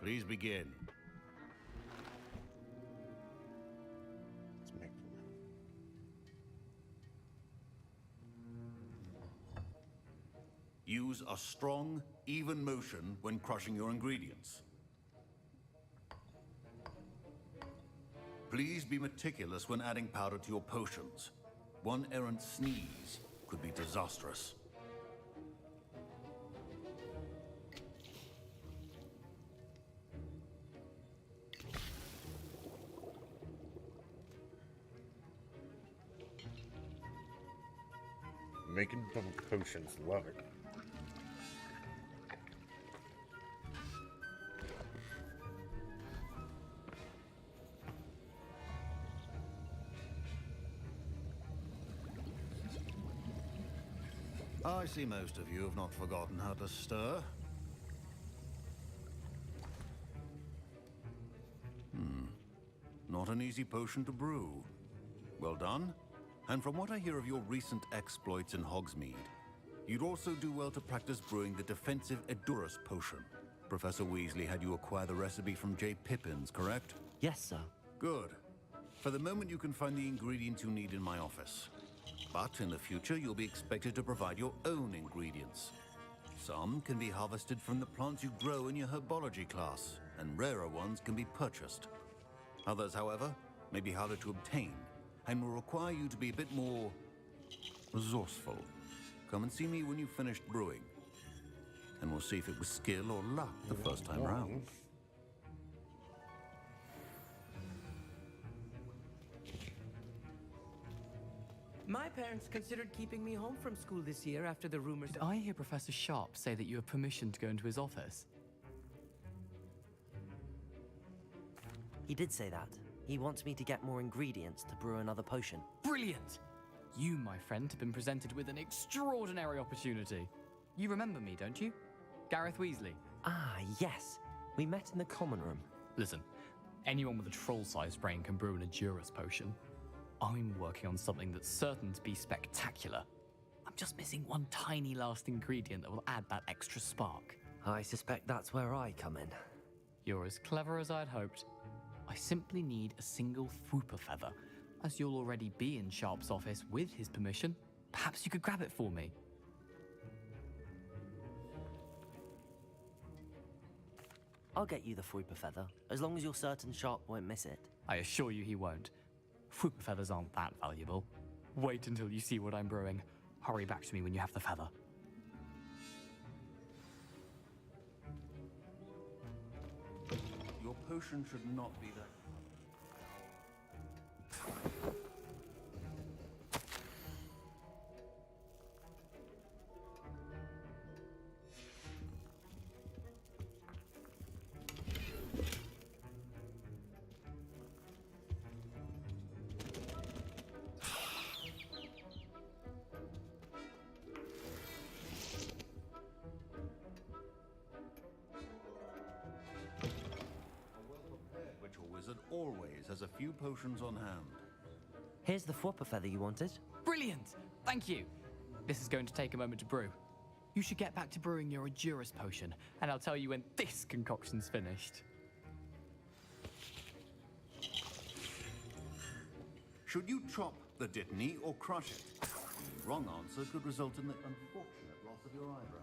Please begin. Let's make Use a strong, even motion when crushing your ingredients. Please be meticulous when adding powder to your potions. One errant sneeze could be disastrous. Making potions, love it. I see most of you have not forgotten how to stir. Not an easy potion to brew. Well done. And from what I hear of your recent exploits in Hogsmeade, you'd also do well to practice brewing the defensive Edurus potion. Professor Weasley had you acquire the recipe from J. Pippins, correct? Yes, sir. Good. For the moment, you can find the ingredients you need in my office. But in the future, you'll be expected to provide your own ingredients. Some can be harvested from the plants you grow in your herbology class, and rarer ones can be purchased. Others, however, may be harder to obtain, and will require you to be a bit more resourceful. Come and see me when you've finished brewing, and we'll see if it was skill or luck the first time round. My parents considered keeping me home from school this year after the rumors. Did I hear Professor Sharp say that you have permission to go into his office? He did say that. He wants me to get more ingredients to brew another potion. Brilliant! You, my friend, have been presented with an extraordinary opportunity. You remember me, don't you? Gareth Weasley. Ah, yes. We met in the common room. Listen, anyone with a troll-sized brain can brew an Edurus potion. I'm working on something that's certain to be spectacular. I'm just missing one tiny last ingredient that will add that extra spark. I suspect that's where I come in. You're as clever as I'd hoped. I simply need a single Fwooper feather. As you'll already be in Sharp's office with his permission, perhaps you could grab it for me. I'll get you the Fwooper feather, as long as you're certain Sharp won't miss it. I assure you he won't. Fwooper feathers aren't that valuable. Wait until you see what I'm brewing. Hurry back to me when you have the feather. Your potion should not be there. Always has a few potions on hand. Here's the Fwooper feather you wanted. Brilliant! Thank you! This is going to take a moment to brew. You should get back to brewing your Edurus potion, and I'll tell you when this concoction's finished. Should you chop the Dittany or crush it? The wrong answer could result in the unfortunate loss of your eyebrows.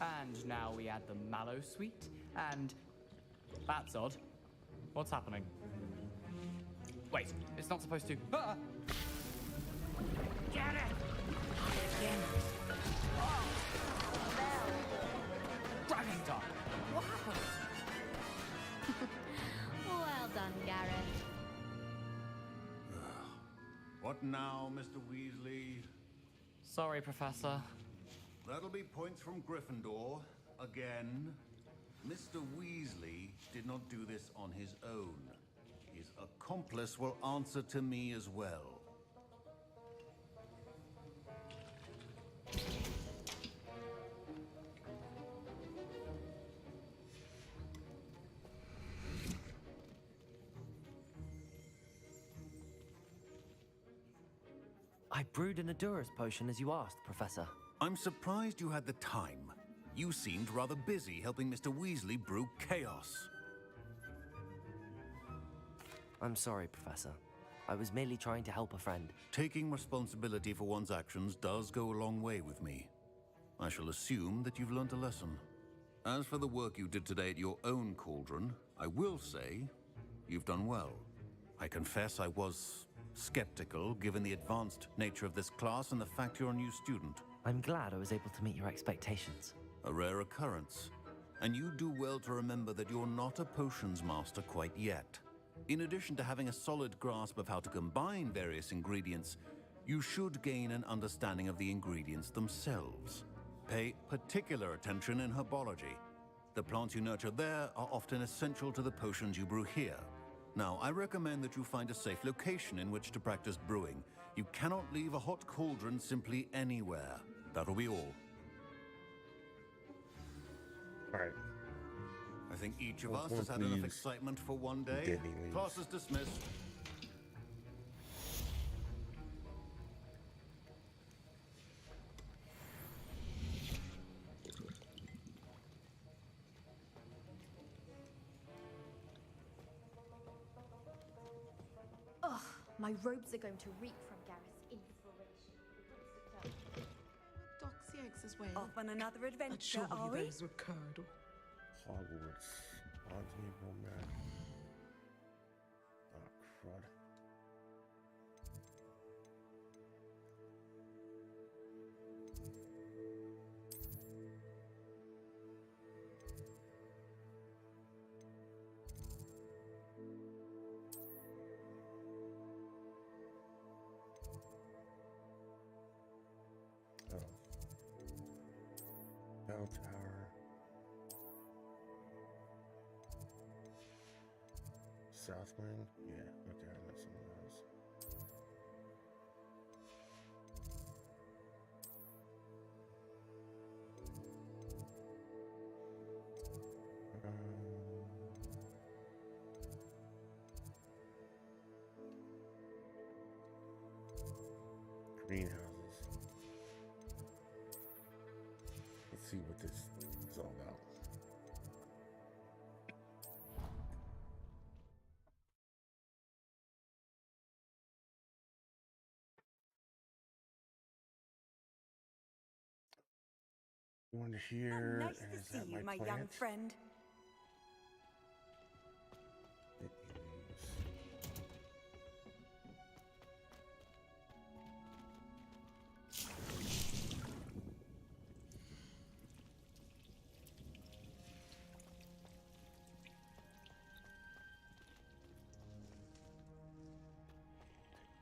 And now we add the mallow sweet, and... That's odd. What's happening? Wait, it's not supposed to... Ah! Get it! Again. Oh! Dragon Dog! What happened? Well done, Gareth. What now, Mr. Weasley? Sorry, Professor. That'll be points from Gryffindor. Again. Mr. Weasley did not do this on his own. His accomplice will answer to me as well. I brewed an Edurus potion as you asked, Professor. I'm surprised you had the time. You seemed rather busy helping Mr. Weasley brew chaos. I'm sorry, Professor. I was merely trying to help a friend. Taking responsibility for one's actions does go a long way with me. I shall assume that you've learnt a lesson. As for the work you did today at your own cauldron, I will say you've done well. I confess I was skeptical given the advanced nature of this class and the fact you're a new student. I'm glad I was able to meet your expectations. A rare occurrence. And you do well to remember that you're not a potions master quite yet. In addition to having a solid grasp of how to combine various ingredients, you should gain an understanding of the ingredients themselves. Pay particular attention in herbology. The plants you nurture there are often essential to the potions you brew here. Now, I recommend that you find a safe location in which to practice brewing. You cannot leave a hot cauldron simply anywhere. That'll be all. Alright. I think each of us has had enough excitement for one day. Class is dismissed. Ugh, my robes are going to reek from Gareth's inspiration. Doxy eggs as well. Off on another adventure, are we? Those were curdle. Hogwarts. Odds man. Oh, crud. Oh. Bell tower. South wing? Yeah, okay, I know some of those. Greenhouses. Let's see what this is all about. Going here. Nice to see you, my young friend.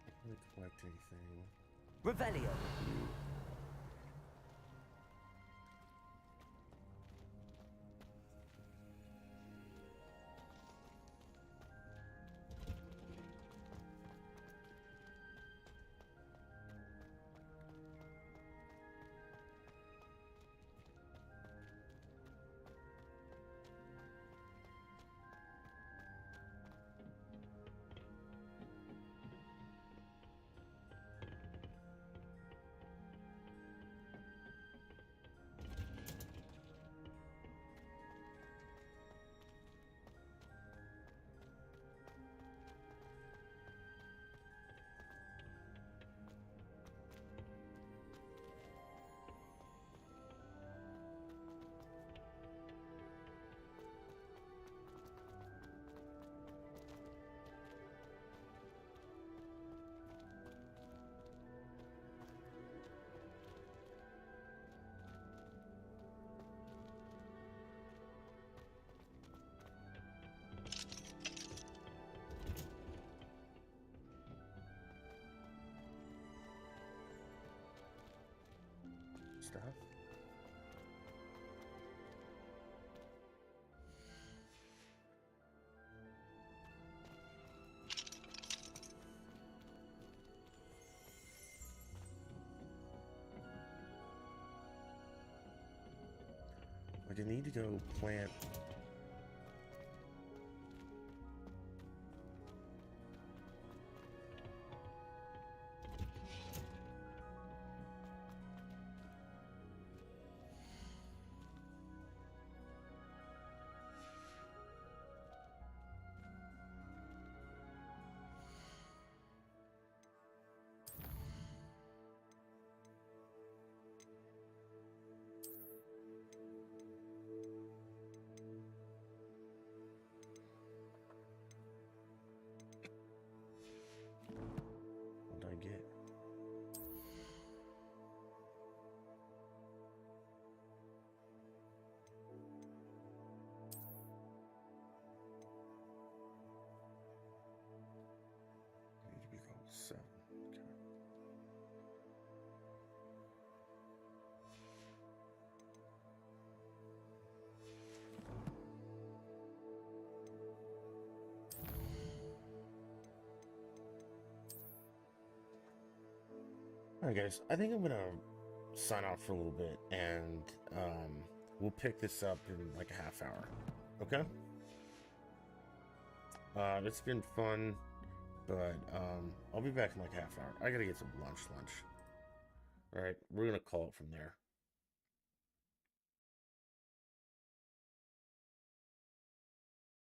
Can't really collect anything. Revelio. Stuff. Like, I need to go plant. Alright, guys, I think I'm gonna sign off for a little bit, and we'll pick this up in like a half hour. Okay? It's been fun, but I'll be back in like a half hour. I gotta get some lunch. Alright, we're gonna call it from there.